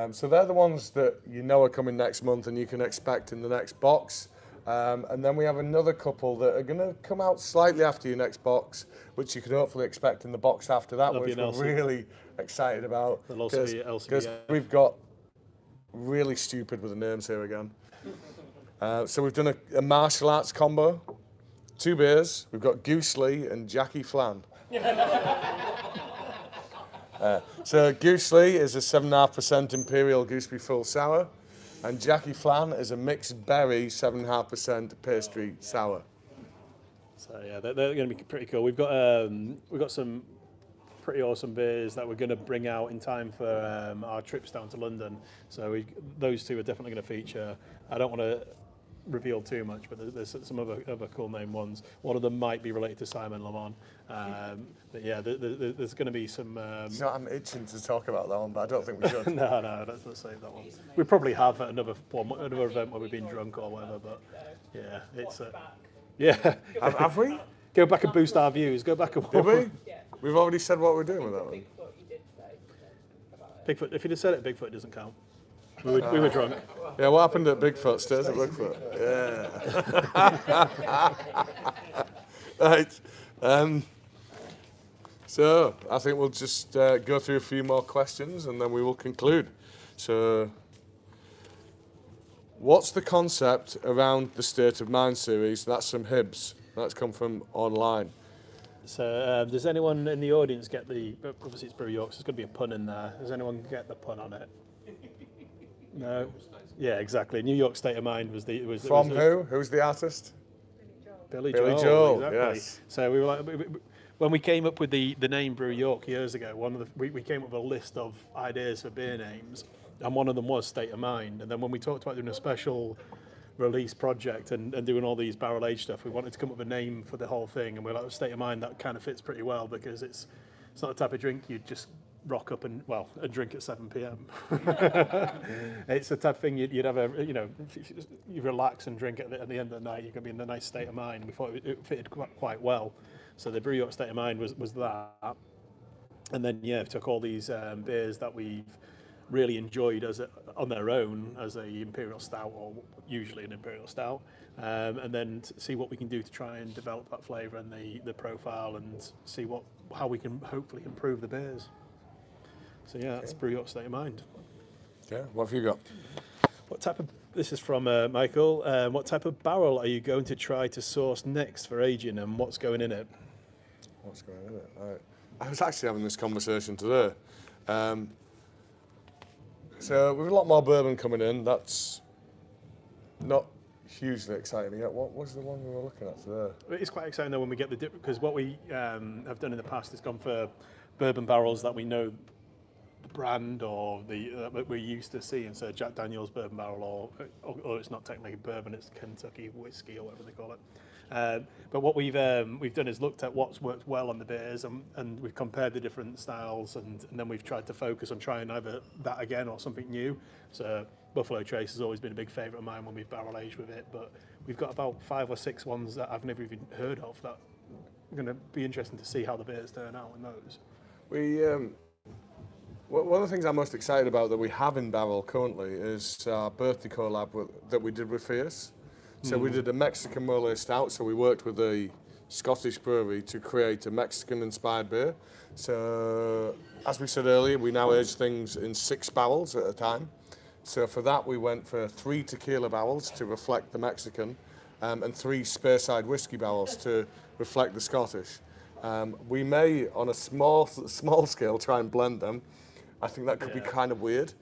So they're the ones that you know are coming next month and you can expect in the next box. And then we have another couple that are going to come out slightly after your next box, which you could hopefully expect in the box after that, which we're really excited about. Because we've got really stupid with the names here again. So we've done a martial arts combo, 2 beers. We've got Goose Lee and Jackie Flan. So Goose Lee is a 7.5% Imperial Gooseberry Full Sour, and Jackie Flan is a mixed berry 7.5% pastry sour. So yeah, they're going to be pretty cool. We've got some pretty awesome beers that we're going to bring out in time for our trips down to London. So those 2 are definitely going to feature. I don't want to reveal too much, but there's some other cool name ones. One of them might be related to Simon Lamont. But yeah, there's going to be some. I'm itching to talk about that one, but I don't think we should. No, let's save that one. We probably have at another event where we've been drunk or whatever. But yeah, it's yeah. Have we? Go back and boost our views. Go back and. Did we? Yeah. We've already said what we're doing with that one. Bigfoot, you did say. Bigfoot. If you'd have said it, Bigfoot doesn't count. We were drunk. Yeah, what happened at Bigfoot stays at Bigfoot. Yeah. Right. So I think we'll just go through a few more questions and then we will conclude. So what's the concept around the State of Mind series? That's from Hibbs. That's come from online. So does anyone in the audience get the, obviously it's Brew York, so there's going to be a pun in there. Does anyone get the pun on it? No? Yeah, exactly. New York State of Mind was the... From who? Who's the artist? Billy Joel, Joel, exactly. yes. So we were like, when we came up with the name Brew York years ago, we came up with a list of ideas for beer names, and one of them was State of Mind. And then when we talked about doing a special release project and doing all these barrel age stuff, we wanted to come up with a name for the whole thing, and we're like, State of Mind, that kind of fits pretty well because it's not the type of drink you'd just rock up and drink at 7 p.m. It's the type of thing you'd have you relax and drink at the end of the night. You're going to be in a nice state of mind. We thought it fitted quite well. So the Brew York State of Mind was that. And then, took all these beers that we've really enjoyed on their own as a Imperial Stout, or usually an Imperial Stout, and then see what we can do to try and develop that flavour and the profile, and see how we can hopefully improve the beers. So that's Brew York State of Mind. Yeah, what have you got? What type of? This is from Michael. What type of barrel are you going to try to source next for aging, and what's going in it? What's going in it? Right. I was actually having this conversation today. So we've a lot more bourbon coming in. That's not hugely exciting yet. What was the one we were looking at today? It's quite exciting though when we get the dip, because what we have done in the past is gone for bourbon barrels that we know the brand or that we're used to seeing. So Jack Daniel's bourbon barrel, or it's not technically bourbon, it's Kentucky whiskey or whatever they call it. But what we've done is looked at what's worked well on the beers, and we've compared the different styles, and then we've tried to focus on trying either that again or something new. So Buffalo Trace has always been a big favourite of mine when we've barrel aged with it, but we've got about 5 or 6 ones that I've never even heard of that are going to be interesting to see how the beers turn out in those. One of the things I'm most excited about that we have in barrel currently is our birthday collab that we did with Fierce. So we did a Mexican mole stout, so we worked with a Scottish brewery to create a Mexican-inspired beer. So, as we said earlier, we now age things in 6 barrels at a time. So for that, we went for 3 tequila barrels to reflect the Mexican, and 3 Speyside whiskey barrels to reflect the Scottish. We may, on a small scale, try and blend them. I think that could be kind of weird.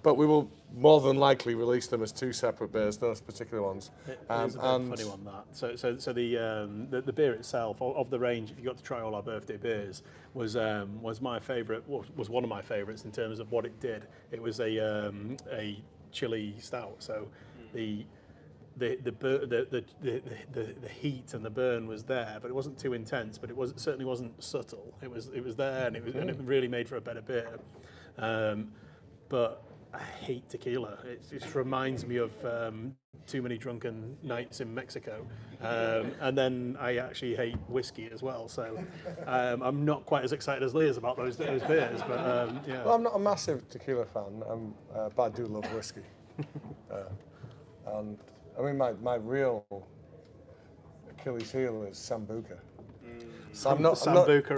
But we will more than likely release them as 2 separate beers, those particular ones. It is a funny one, that. So the beer itself, of the range, if you got to try all our birthday beers, was my favourite. Was one of my favourites in terms of what it did. It was a chili stout. So the heat and the burn was there, but it wasn't too intense. But it certainly wasn't subtle. It was there, and it really made for a better beer. But I hate tequila. It just reminds me of too many drunken nights in Mexico. And then I actually hate whiskey as well. So I'm not quite as excited as Lee is about those beers. But yeah. Well, I'm not a massive tequila fan, but I do love whiskey. And I mean, my real Achilles heel is Sambuca. So I'm not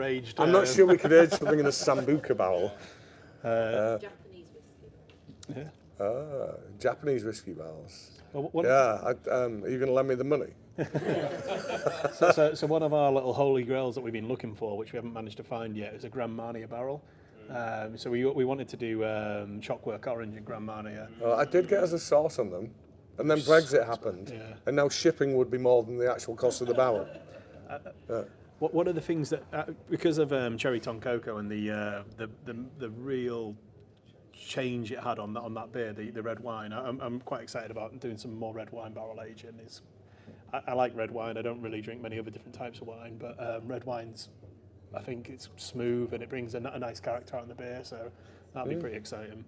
aged. I'm not sure we could age something in a Sambuca barrel. Japanese whiskey. Yeah. Japanese whiskey barrels. Well, are you going to lend me the money? So one of our little holy grails that we've been looking for, which we haven't managed to find yet, is a Grand Marnier barrel. So we wanted to do Clockwork Orange and Grand Marnier. Well, I did get us a sauce on them, and then Brexit happened, and now shipping would be more than the actual cost of the barrel. One of the things that, because of Cherry Tom Coker and the real change it had on that beer, the red wine, I'm quite excited about doing some more red wine barrel aging. I like red wine. I don't really drink many other different types of wine, but red wine's, I think it's smooth and it brings a nice character out in the beer, so that'll be pretty exciting.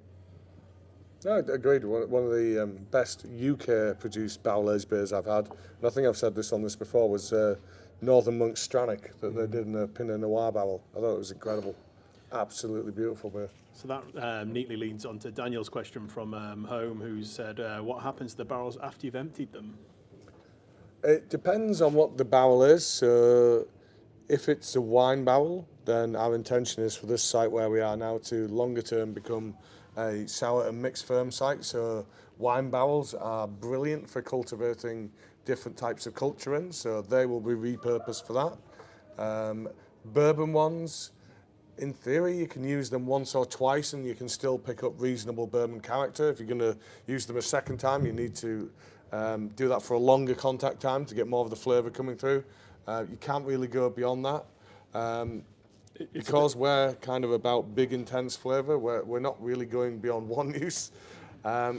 No, agreed. One of the best UK-produced barrel-aged beers I've had, and I think I've said this on this before, was Northern Monk Stranick that they did in a Pinot Noir barrel. I thought it was incredible. Absolutely beautiful beer. So that neatly leads on to Daniel's question from home, who said, what happens to the barrels after you've emptied them? It depends on what the barrel is. So if it's a wine barrel, then our intention is for this site where we are now to longer term become a sour and mixed firm site. So wine barrels are brilliant for cultivating different types of culture in, so they will be repurposed for that. Bourbon ones, in theory, you can use them once or twice and you can still pick up reasonable bourbon character. If you're going to use them a second time, you need to do that for a longer contact time to get more of the flavour coming through. You can't really go beyond that. Because we're kind of about big, intense flavour, we're not really going beyond one use.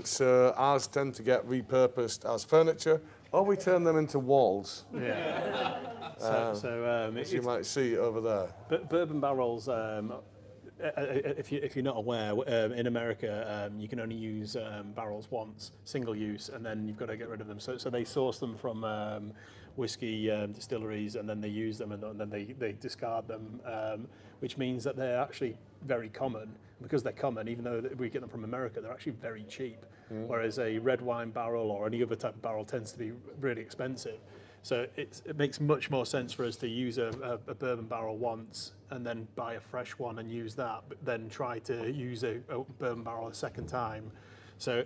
So ours tend to get repurposed as furniture, or we turn them into walls. Yeah. As you might see over there. But bourbon barrels, if you're not aware, in America you can only use barrels once, single use, and then you've got to get rid of them. So they source them from whiskey distilleries, and then they use them, and then they discard them, which means that they're actually very common. Because they're common, even though we get them from America, they're actually very cheap. Whereas a red wine barrel or any other type of barrel tends to be really expensive. So it makes much more sense for us to use a bourbon barrel once and then buy a fresh one and use that, but then try to use a bourbon barrel a second time. So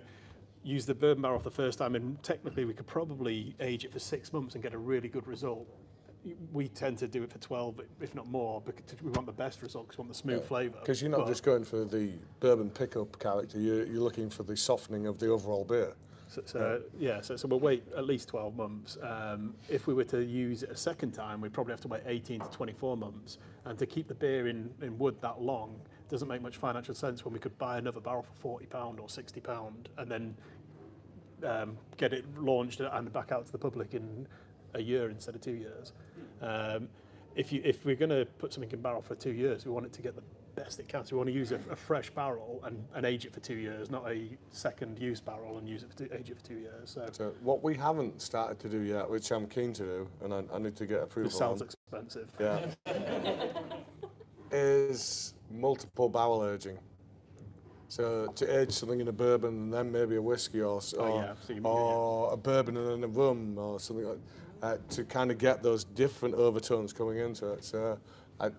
use the bourbon barrel for the first time, and technically we could probably age it for 6 months and get a really good result. We tend to do it for 12, if not more, because we want the best result, because we want the smooth flavour. Because you're not just going for the bourbon pickup character, you're looking for the softening of the overall beer. So we'll wait at least 12 months. If we were to use it a second time, we'd probably have to wait 18 to 24 months. And to keep the beer in wood that long doesn't make much financial sense when we could buy another barrel for £40 or £60 and then get it launched and back out to the public in a year instead of 2 years. If we're going to put something in barrel for 2 years, we want it to get the best it can. So we want to use a fresh barrel and age it for 2 years, not a second use barrel and age it for 2 years. So what we haven't started to do yet, which I'm keen to do, and I need to get approval. It sounds on, expensive. Yeah. Is multiple barrel aging. So to age something in a bourbon and then maybe a whiskey or a bourbon and then a rum or something like that, to kind of get those different overtones coming into it. So I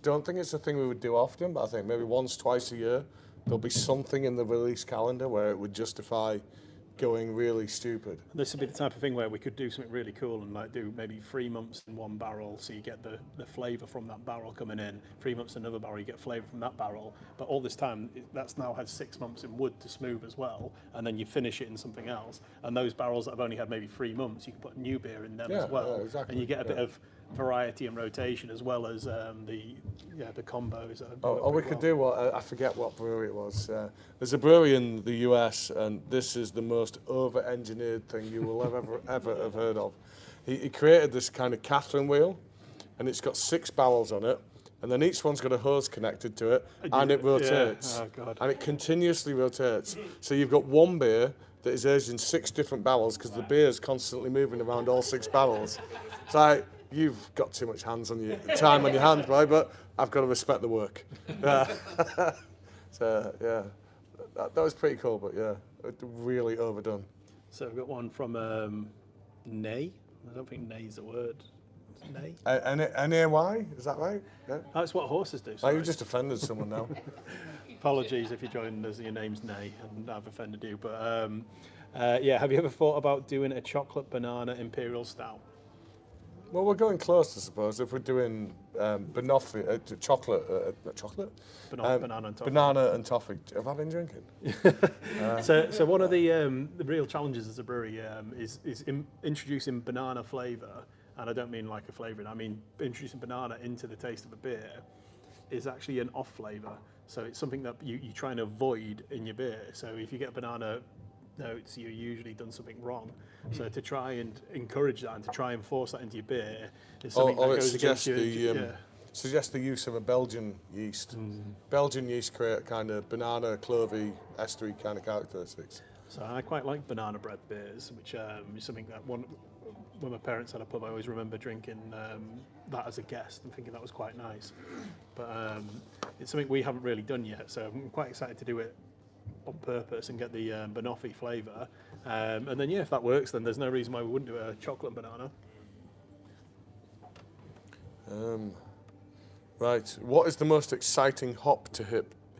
don't think it's a thing we would do often, but I think maybe once, twice a year, there'll be something in the release calendar where it would justify going really stupid. This would be the type of thing where we could do something really cool and like do maybe 3 months in one barrel, so you get the flavour from that barrel coming in. 3 months in another barrel, you get flavour from that barrel. But all this time, that's now had 6 months in wood to smooth as well, and then you finish it in something else. And those barrels that have only had maybe 3 months, you can put new beer in them as well, exactly. and you get a bit of variety and rotation as well as the combos. We could do what I forget what brewery it was. There's a brewery in the US, and this is the most over-engineered thing you will ever have heard of. He created this kind of Catherine wheel, and it's got 6 barrels on it, and then each one's got a hose connected to it, and it rotates. Yeah. Oh, God. And it continuously rotates. So you've got one beer that is aged in 6 different barrels because the beer is constantly moving around all 6 barrels. It's like, you've got too much time on your hands, boy, but I've got to respect the work. So, yeah, that was pretty cool, but yeah, really overdone. So we've got one from Nay. I don't think Nay's a word. Nay? N-A-Y, is that right? Yeah. That's what horses do. Oh, you've just offended someone now. Apologies if you joined us, your name's Nay, and I've offended you. But have you ever thought about doing a chocolate banana Imperial Stout? Well, we're going close, I suppose. If we're doing Banoffee, chocolate, not chocolate? Banana and toffee. Banana and toffee. Have I been drinking? So one of the real challenges as a brewery is introducing banana flavour, and I don't mean like a flavouring, I mean introducing banana into the taste of a beer is actually an off flavour. So it's something that you try and avoid in your beer. So if you get banana notes, you've usually done something wrong. So to try and encourage that and to try and force that into your beer is something that goes against your... Suggest the use of a Belgian yeast. Belgian yeast create kind of banana, clovey, estery kind of characteristics. So I quite like banana bread beers, which is something that when my parents had a pub, I always remember drinking that as a guest and thinking that was quite nice. But it's something we haven't really done yet, so I'm quite excited to do it on purpose and get the Banoffee flavour. And then, if that works, then there's no reason why we wouldn't do a chocolate banana. Right, what is the most exciting hop to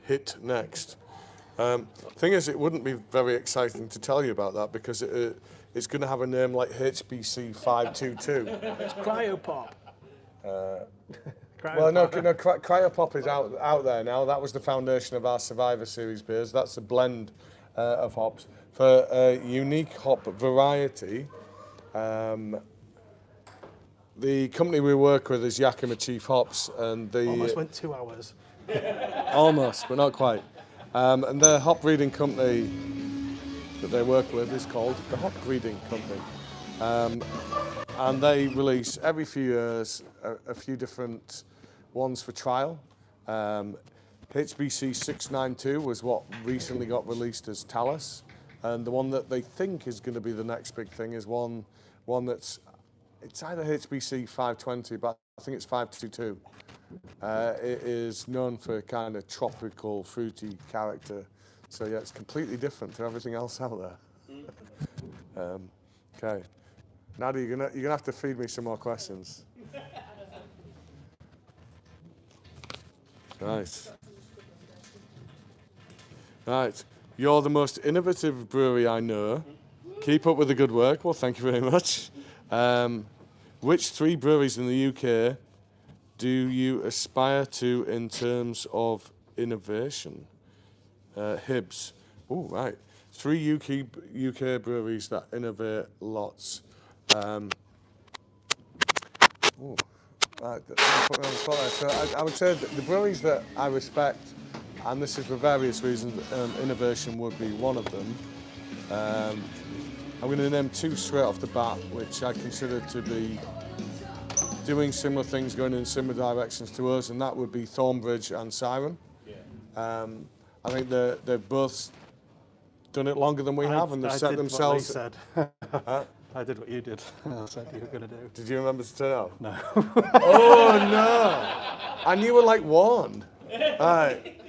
hit next? Thing is, it wouldn't be very exciting to tell you about that because it's going to have a name like HBC 522. It's Cryopop. Well, no, Cryopop is out there now. That was the foundation of our Survivor Series beers. That's a blend of hops for a unique hop variety. The company we work with is Yakima Chief Hops, and the Almost went 2 hours. almost, but not quite. And the hop breeding company that they work with is called the Hop Breeding Company. And they release every few years a few different ones for trial. HBC 692 was what recently got released as Talus. And the one that they think is going to be the next big thing is one that's, it's either HBC 520, but I think it's 522. It is known for kind of tropical, fruity character. So yeah, it's completely different to everything else out there. Okay. Nadia, you're gonna have to feed me some more questions. Right. Right. You're the most innovative brewery I know. Keep up with the good work. Well, thank you very much. Which 3 breweries in the UK do you aspire to in terms of innovation? Hibs. Oh, right. 3 UK breweries that innovate lots. Right, put me on the spot there. So I would say that the breweries that I respect, and this is for various reasons, innovation would be one of them. I'm going to name 2 straight off the bat, which I consider to be doing similar things, going in similar directions to us, and that would be Thornbridge and Siren. I think they've both done it longer than we have, and they've set themselves. I did what you did. I said you were going to do. Did you remember to turn out? No. Oh no! And you were like warned. Right.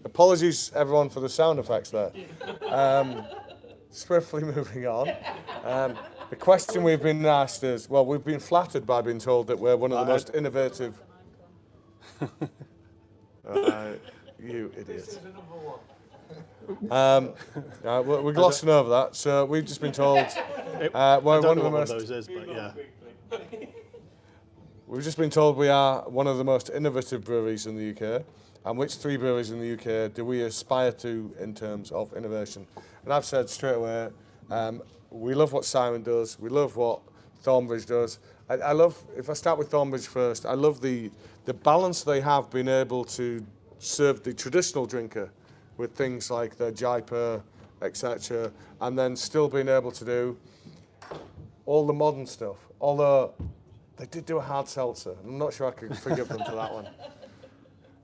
Apologies, everyone, for the sound effects there. Swiftly moving on. The question we've been asked is, well, we've been flattered by being told that we're one of the most innovative. You idiot. We're glossing over that. So we've just been told we're one of the most. Those is, but yeah. We've just been told we are one of the most innovative breweries in the UK. And which 3 breweries in the UK do we aspire to in terms of innovation? And I've said straight away, we love what Siren does. We love what Thornbridge does. I love, if I start with Thornbridge first, I love the balance they have been able to serve the traditional drinker with things like the Jaipur, etc., and then still being able to do all the modern stuff. Although they did do a hard seltzer. I'm not sure I could forgive them for that one.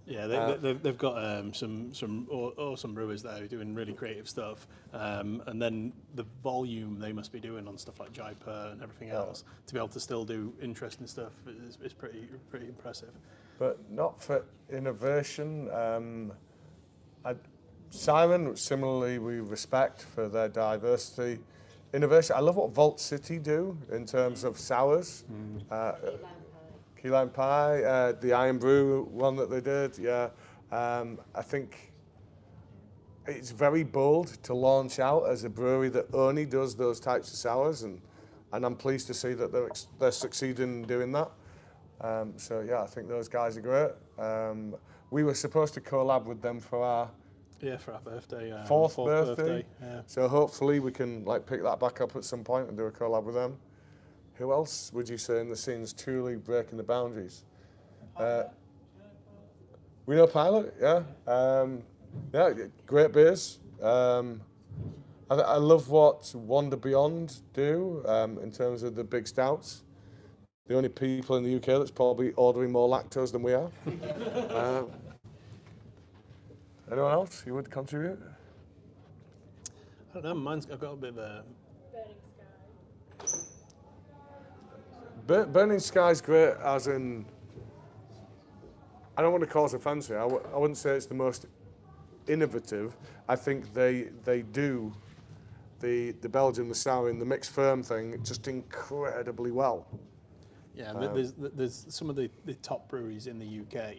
Yeah, they've got some awesome brewers there doing really creative stuff, and then the volume they must be doing on stuff like Jaipur and everything else to be able to still do interesting stuff is pretty impressive. But not for innovation. Siren, similarly, we respect for their diversity. Innovation, I love what Vault City do in terms of sours. Key lime pie, the Iron Brew one that they did, yeah. I think it's very bold to launch out as a brewery that only does those types of sours, and I'm pleased to see that they're succeeding in doing that. So yeah, I think those guys are great. We were supposed to collab with them for our birthday, fourth birthday. Yeah. So hopefully we can pick that back up at some point and do a collab with them. Who else would you say in the scene's truly breaking the boundaries? We know Pilot, yeah. Yeah, great beers. I love what Wander Beyond do in terms of the big stouts. The only people in the UK that's probably ordering more lactose than we are. Anyone else you would contribute? I don't know, I've got a bit of a... Burning Sky's great, as in, I don't want to cause offence here. I wouldn't say it's the most innovative. I think they do the Belgian, the sour, and the mixed firm thing just incredibly well. Yeah, there's some of the top breweries in the UK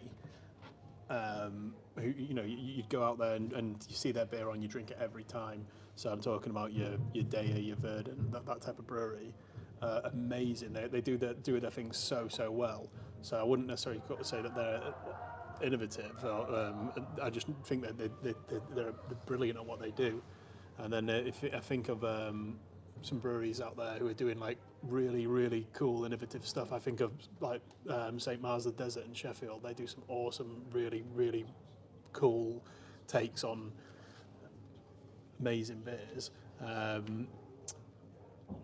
who, you'd go out there and you see their beer on, you drink it every time. So I'm talking about your Daya, your Verdant, that type of brewery. Amazing. They do their things so well. So I wouldn't necessarily say that they're innovative. I just think that they're brilliant at what they do. And then if I think of some breweries out there who are doing like really, really cool, innovative stuff. I think of like St. Mars the Desert in Sheffield. They do some awesome, really, really cool takes on amazing beers.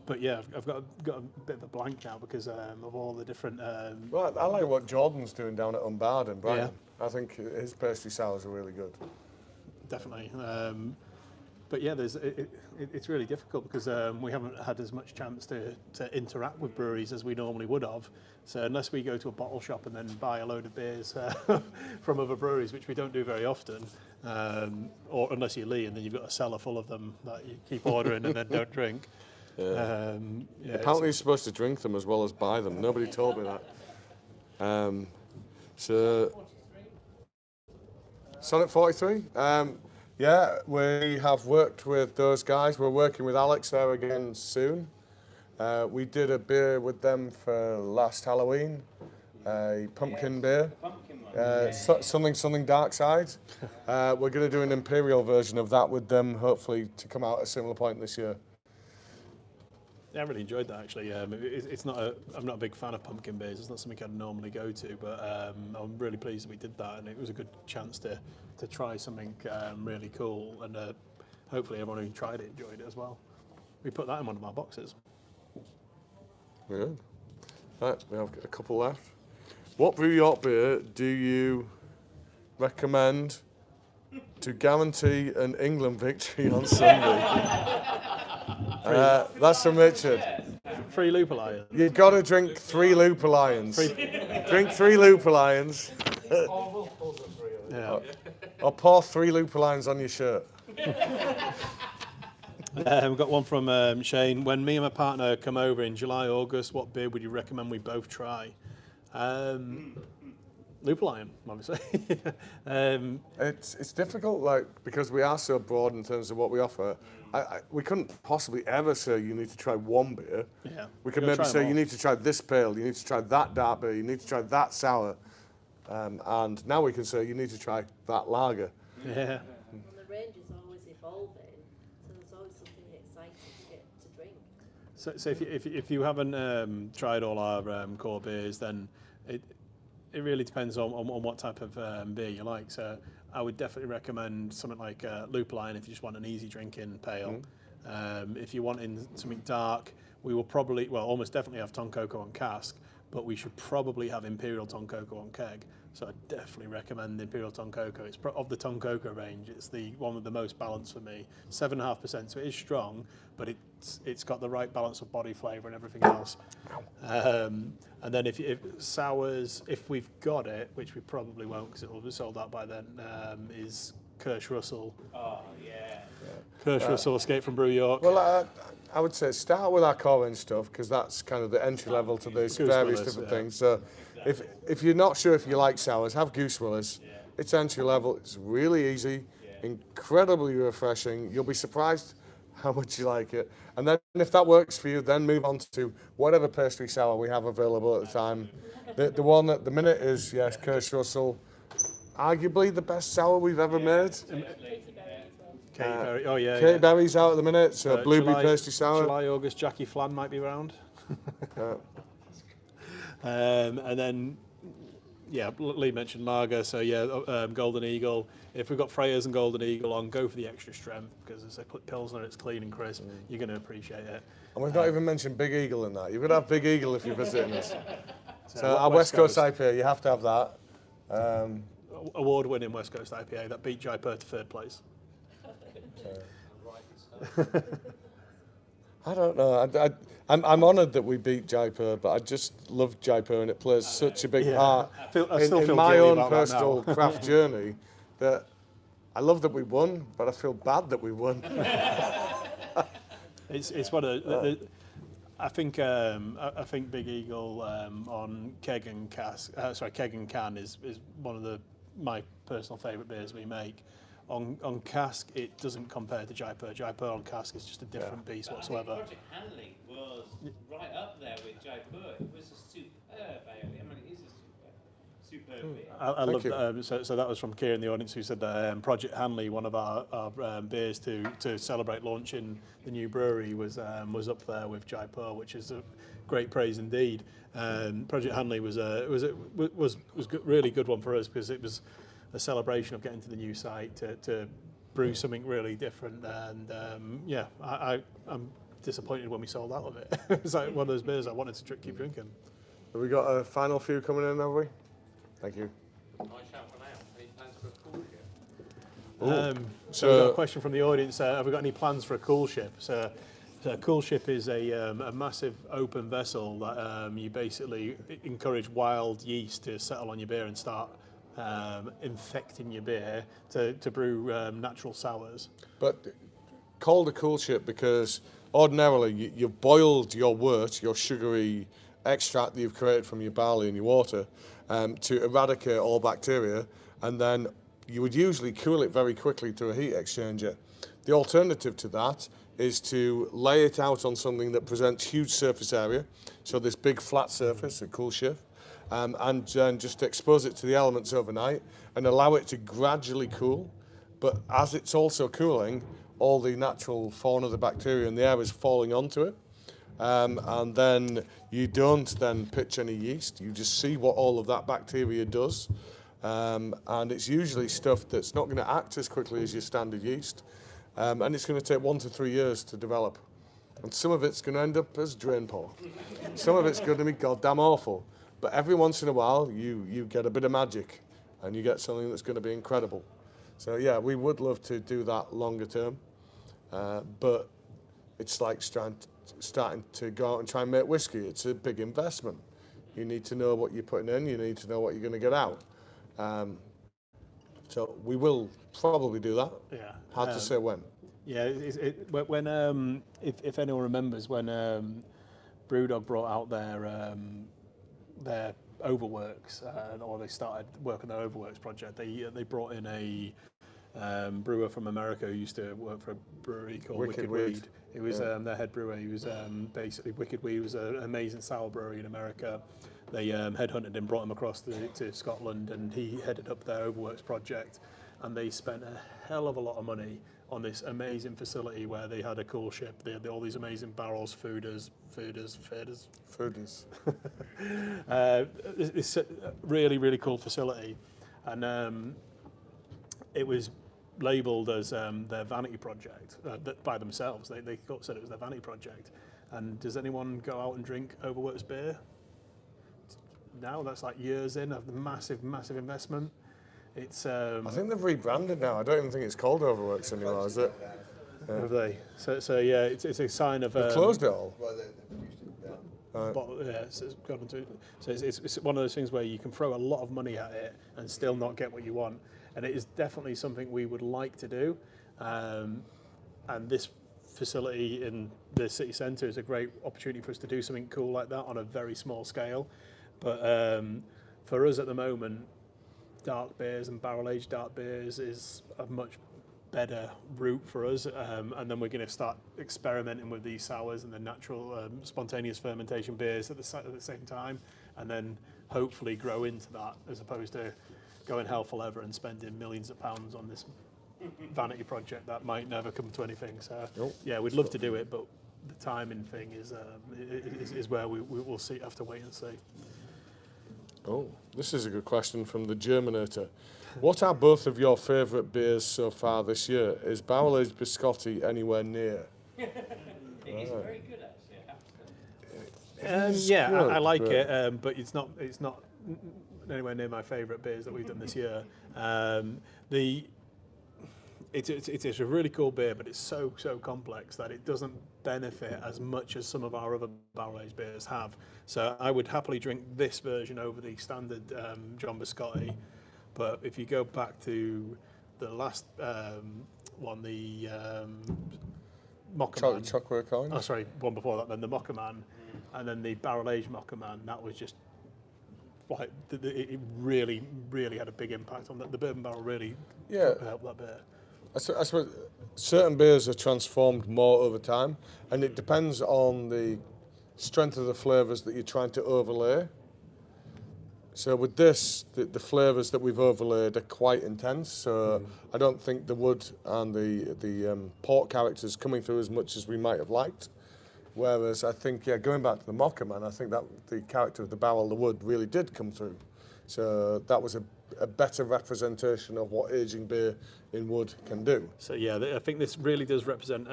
But yeah, I've got a bit of a blank now because of all the different. Well, I like what Jordan's doing down at Umbard in Brighton. Yeah. I think his pastry sours are really good. Definitely. But yeah, it's really difficult because we haven't had as much chance to interact with breweries as we normally would have. So unless we go to a bottle shop and then buy a load of beers from other breweries, which we don't do very often, or unless you're Lee and then you've got a cellar full of them that you keep ordering and then don't drink. Yeah. Apparently you're supposed to drink them as well as buy them. Nobody told me that. So Sonnet 43? Yeah, we have worked with those guys. We're working with Alex there again soon. We did a beer with them for last Halloween, a pumpkin beer, something dark side. We're going to do an Imperial version of that with them, hopefully to come out at a similar point this year. Yeah, I really enjoyed that actually. I'm not a big fan of pumpkin beers. It's not something I'd normally go to, but I'm really pleased that we did that, and it was a good chance to try something really cool, and hopefully everyone who tried it enjoyed it as well. We put that in one of our boxes. Good. Right, we have a couple left. What Brew York beer do you recommend to guarantee an England victory on Sunday? That's from Richard. 3 Looper Lions. You've got to drink 3 Looper Lions. Drink 3 Looper Lions. Yeah. Or pour 3 Looper Lions on your shirt. We've got one from Shane. When me and my partner come over in July, August, what beer would you recommend we both try? Looper Lion, obviously. It's difficult, like, because we are so broad in terms of what we offer. We couldn't possibly ever say you need to try one beer. Yeah. We could maybe say you need to try this pale, you need to try that dark beer, you need to try that sour. And now we can say you need to try that lager. Yeah. And the range is always evolving, so there's always something exciting to get to drink. So if you haven't tried all our core beers, then it really depends on what type of beer you like. So I would definitely recommend something like Looper Lion if you just want an easy drinking pale. If you're wanting something dark, we will probably, almost definitely have Tom Coker on cask, but we should probably have Imperial Tom Coker on keg. So I definitely recommend the Imperial Tom Coker. It's of the Tom Coker range, it's the one with the most balance for me. 7.5%, so it is strong, but it's got the right balance of body flavour and everything else. And then if sours, if we've got it, which we probably won't because it will be sold out by then, is Kirsch Russell. Oh, yeah. Kirsch Russell, Escape from Brew York. Well, I would say start with our core range stuff because that's kind of the entry level to these various different things. So if you're not sure if you like sours, have Goose Willis. It's entry level. It's really easy, incredibly refreshing. You'll be surprised how much you like it. And then if that works for you, then move on to whatever pastry sour we have available at the time. The one at the minute is, yes, Kirsch Russell. Arguably the best sour we've ever made. Katy Berry. Oh yeah. Katy Berry's out at the minute, so blueberry pastry sour. July, August, Jackie Flan might be around. And then, Lee mentioned lager, so Golden Eagle. If we've got Freyers and Golden Eagle on, go for the extra strength because it's a Pilsner, it's clean and crisp. You're going to appreciate it. And we've not even mentioned Big Eagle in that. You've got to have Big Eagle if you're visiting us. So our West Coast IPA, you have to have that. Award-winning West Coast IPA that beat Jaipur to 3rd place. I don't know. I'm honoured that we beat Jaipur, but I just love Jaipur and it plays such a big part in my own personal craft journey that I love that we won, but I feel bad that we won. It's one of I think Big Eagle on keg and can is one of my personal favourite beers we make. On cask, it doesn't compare to Jaipur. Jaipur on cask is just a different beast whatsoever. I think Project Hanley was right up there with Jaipur. It was a superb ale. I mean, it is a superb beer. I love that. So that was from Kieran in the audience who said that Project Hanley, one of our beers to celebrate launching the new brewery, was up there with Jaipur, which is a great praise indeed. Project Hanley was a really good one for us because it was a celebration of getting to the new site to brew something really different. And I'm disappointed when we sold out of it. It's like one of those beers I wanted to keep drinking. Have we got a final few coming in, have we? Thank you. I shout for now. Any plans for a cool ship? So we've got a question from the audience. Have we got any plans for a cool ship? So a cool ship is a massive open vessel that you basically encourage wild yeast to settle on your beer and start infecting your beer to brew natural sours. But called a cool ship because ordinarily you've boiled your wort, your sugary extract that you've created from your barley and your water to eradicate all bacteria, and then you would usually cool it very quickly through a heat exchanger. The alternative to that is to lay it out on something that presents huge surface area, so this big flat surface, a cool ship, and just expose it to the elements overnight and allow it to gradually cool. But as it's also cooling, all the natural fauna, the bacteria in the air is falling onto it. And then you don't then pitch any yeast. You just see what all of that bacteria does. And it's usually stuff that's not going to act as quickly as your standard yeast. And it's going to take 1 to 3 years to develop. And some of it's going to end up as drain pour. Some of it's going to be goddamn awful. But every once in a while, you get a bit of magic and you get something that's going to be incredible. So yeah, we would love to do that longer term. But it's like starting to go out and try and make whiskey. It's a big investment. You need to know what you're putting in. You need to know what you're going to get out. So we will probably do that. Yeah. Hard to say when. Yeah, if anyone remembers when Brewdog brought out their overworks, or they started working on their overworks project, they brought in a brewer from America who used to work for a brewery called Wicked Weed. He was their head brewer. He was basically Wicked Weed was an amazing sour brewery in America. They headhunted him, brought him across to Scotland, and he headed up their overworks project. And they spent a hell of a lot of money on this amazing facility where they had a cool ship. They had all these amazing barrels, fooders. It's a really, really cool facility. And it was labelled as their vanity project by themselves. They said it was their vanity project. And does anyone go out and drink Overworks beer? Now that's like years in of the massive, massive investment. It's. I think they've rebranded now. I don't even think it's called Overworks anymore, is it? Yeah. Have they? So yeah, it's a sign of. They've closed it all. It's one of those things where you can throw a lot of money at it and still not get what you want, and it is definitely something we would like to do. And this facility in the city centre is a great opportunity for us to do something cool like that on a very small scale. But for us at the moment, dark beers and barrel-aged dark beers is a much better route for us, and then we're going to start experimenting with these sours and the natural spontaneous fermentation beers at the same time, and then hopefully grow into that as opposed to going hell for leather and spending millions of pounds on this vanity project that might never come to anything. So yeah, we'd love to do it, but the timing thing is where we'll see, have to wait and see. Oh, this is a good question from the Germinator. What are both of your favourite beers so far this year? Is barrel-aged biscotti anywhere near? It is very good, actually. Yeah, I like it, but it's not anywhere near my favourite beers that we've done this year. It's a really cool beer, but it's so complex that it doesn't benefit as much as some of our other barrel-aged beers have. So I would happily drink this version over the standard John Biscotti. But if you go back to the last one, the Mocha Man. Chocolate coin. Oh, sorry, one before that, then the Mocha Man, and then the barrel aged Mocha Man. That was just like it really, really had a big impact on that. The bourbon barrel really helped that beer. I suppose certain beers are transformed more over time, and it depends on the strength of the flavours that you're trying to overlay. So with this, the flavours that we've overlaid are quite intense. So I don't think the wood and the port characters coming through as much as we might have liked. Whereas I think, going back to the Mocha Man, I think that the character of the barrel, the wood, really did come through. So that was a better representation of what aging beer in wood can do. So I think this really does represent,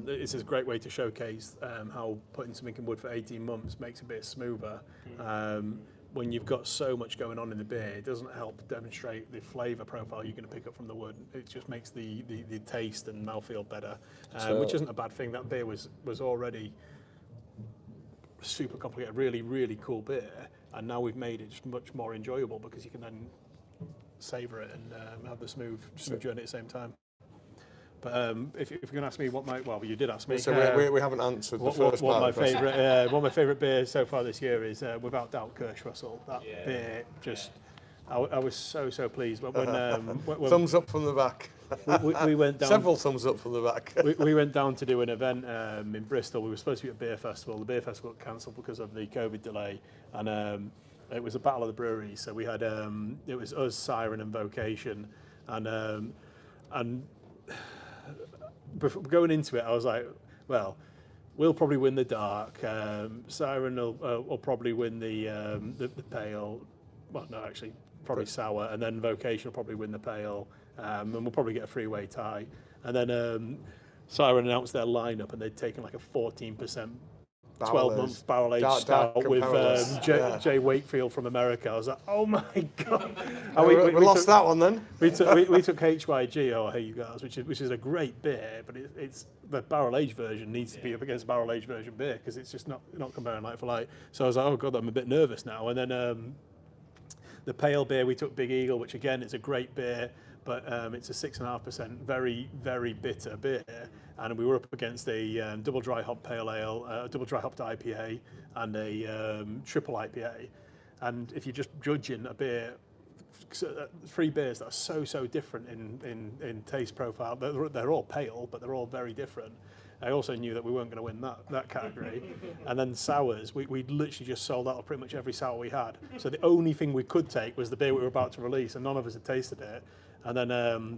it's a great way to showcase how putting something in wood for 18 months makes a beer smoother. When you've got so much going on in the beer, it doesn't help demonstrate the flavour profile you're going to pick up from the wood. It just makes the taste and mouthfeel better, which isn't a bad thing. That beer was already super complicated, really, really cool beer, and now we've made it just much more enjoyable because you can then savour it and have the smooth journey at the same time. But if you're going to ask me you did ask me. So we haven't answered the first part. One of my favourite beers so far this year is without doubt Kirsch Russell. That beer just, I was so pleased when thumbs up from the back. we went down. Several thumbs up from the back. we went down to do an event in Bristol. We were supposed to be at a beer festival. The beer festival got cancelled because of the COVID delay, and it was a battle of the breweries. So we had it was us, Siren, and Vocation, and before going into it, I was like, well, we'll probably win the dark. Siren will probably win the pale. Well, no, actually, probably sour, and then Vocation will probably win the pale, and we'll probably get a three-way tie. And then Siren announced their lineup, and they'd taken like a 14%. 12-month barrel-aged stout with Jay Wakefield from America. I was like, oh my God. We lost that one then. We took HYG, or Hey You Guys, which is a great beer, but it's the barrel-aged version needs to be up against barrel-aged version beer because it's just not comparing like for like. So I was like, oh God, I'm a bit nervous now. And then the pale beer, we took Big Eagle, which again is a great beer, but it's a 6.5%, very, very bitter beer. And we were up against a double dry hop pale ale, double dry hopped IPA, and a triple IPA. And if you're just judging a beer, three beers that are so different in taste profile, they're all pale, but they're all very different. I also knew that we weren't going to win that category. And then sours, we literally just sold out of pretty much every sour we had. So the only thing we could take was the beer we were about to release, and none of us had tasted it. And then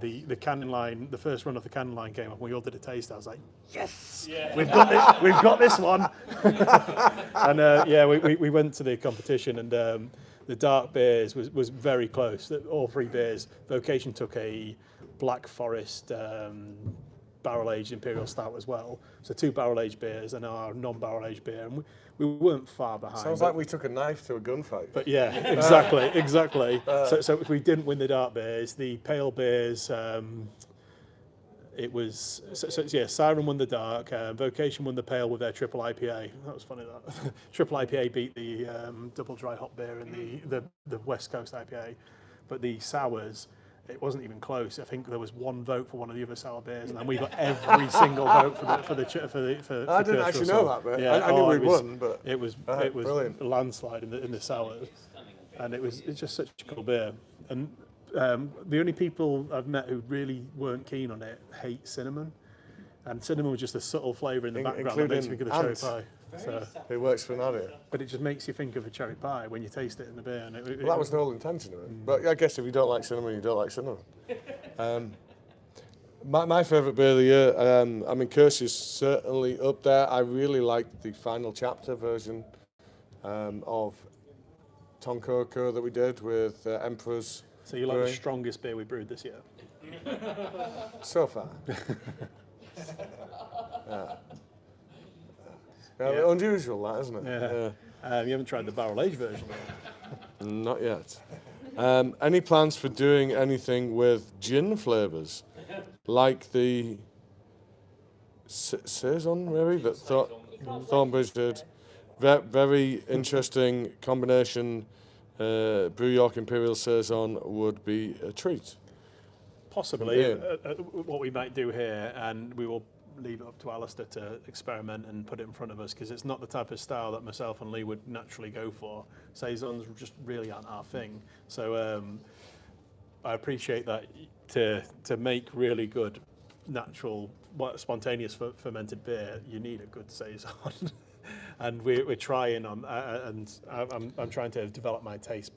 the canning line, the first run of the canning line came up, and we all did a taste. I was like, yes, we've got this one. And we went to the competition, and the dark beers was very close. All three beers. Vocation took a Black Forest barrel-aged Imperial Stout as well. So 2 barrel-aged beers and our non-barrel-aged beer. And we weren't far behind. Sounds like we took a knife to a gunfight. But yeah, exactly. So if we didn't win the dark beers, the pale beers, it was, Siren won the dark, Vocation won the pale with their triple IPA. That was funny, that. Triple IPA beat the double dry hop beer and the West Coast IPA. But the sours, it wasn't even close. I think there was 1 vote for one of the other sour beers, and then we got every single vote for the I didn't actually know that, but I knew we'd won. But it was brilliant. a landslide in the sours, and it's just such a cool beer. And the only people I've met who really weren't keen on it hate cinnamon, and cinnamon was just a subtle flavour in the background that makes me think of the cherry pie. So, it works for an idea. but it just makes you think of a cherry pie when you taste it in the beer. And Well, that was the whole intention of it. But I guess if you don't like cinnamon, you don't like cinnamon. My favourite beer of the year, Kirsch is certainly up there. I really liked the final chapter version of Tom Coker that we did with Empress. So you like the Brewery. strongest beer we brewed this year? So far. Unusual, that, isn't it? Yeah. You haven't tried the barrel-aged version yet? Not yet. Any plans for doing anything with gin flavours? Like the Saison, maybe, that Thornbridge did. Very interesting combination. Brew York Imperial Saison would be a treat. Possibly. What we might do here, and we will leave it up to Alistair to experiment and put it in front of us, because it's not the type of style that myself and Lee would naturally go for. Saisons just really aren't our thing. So I appreciate that to make really good natural spontaneous fermented beer, you need a good saison. And we're trying on, and I'm trying to develop my taste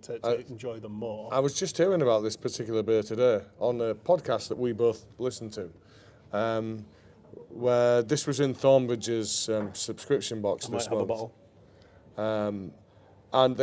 to enjoy them more. I was just hearing about this particular beer today on a podcast that we both listened to, where this was in Thornbridge's subscription box I might this have a month. bottle. And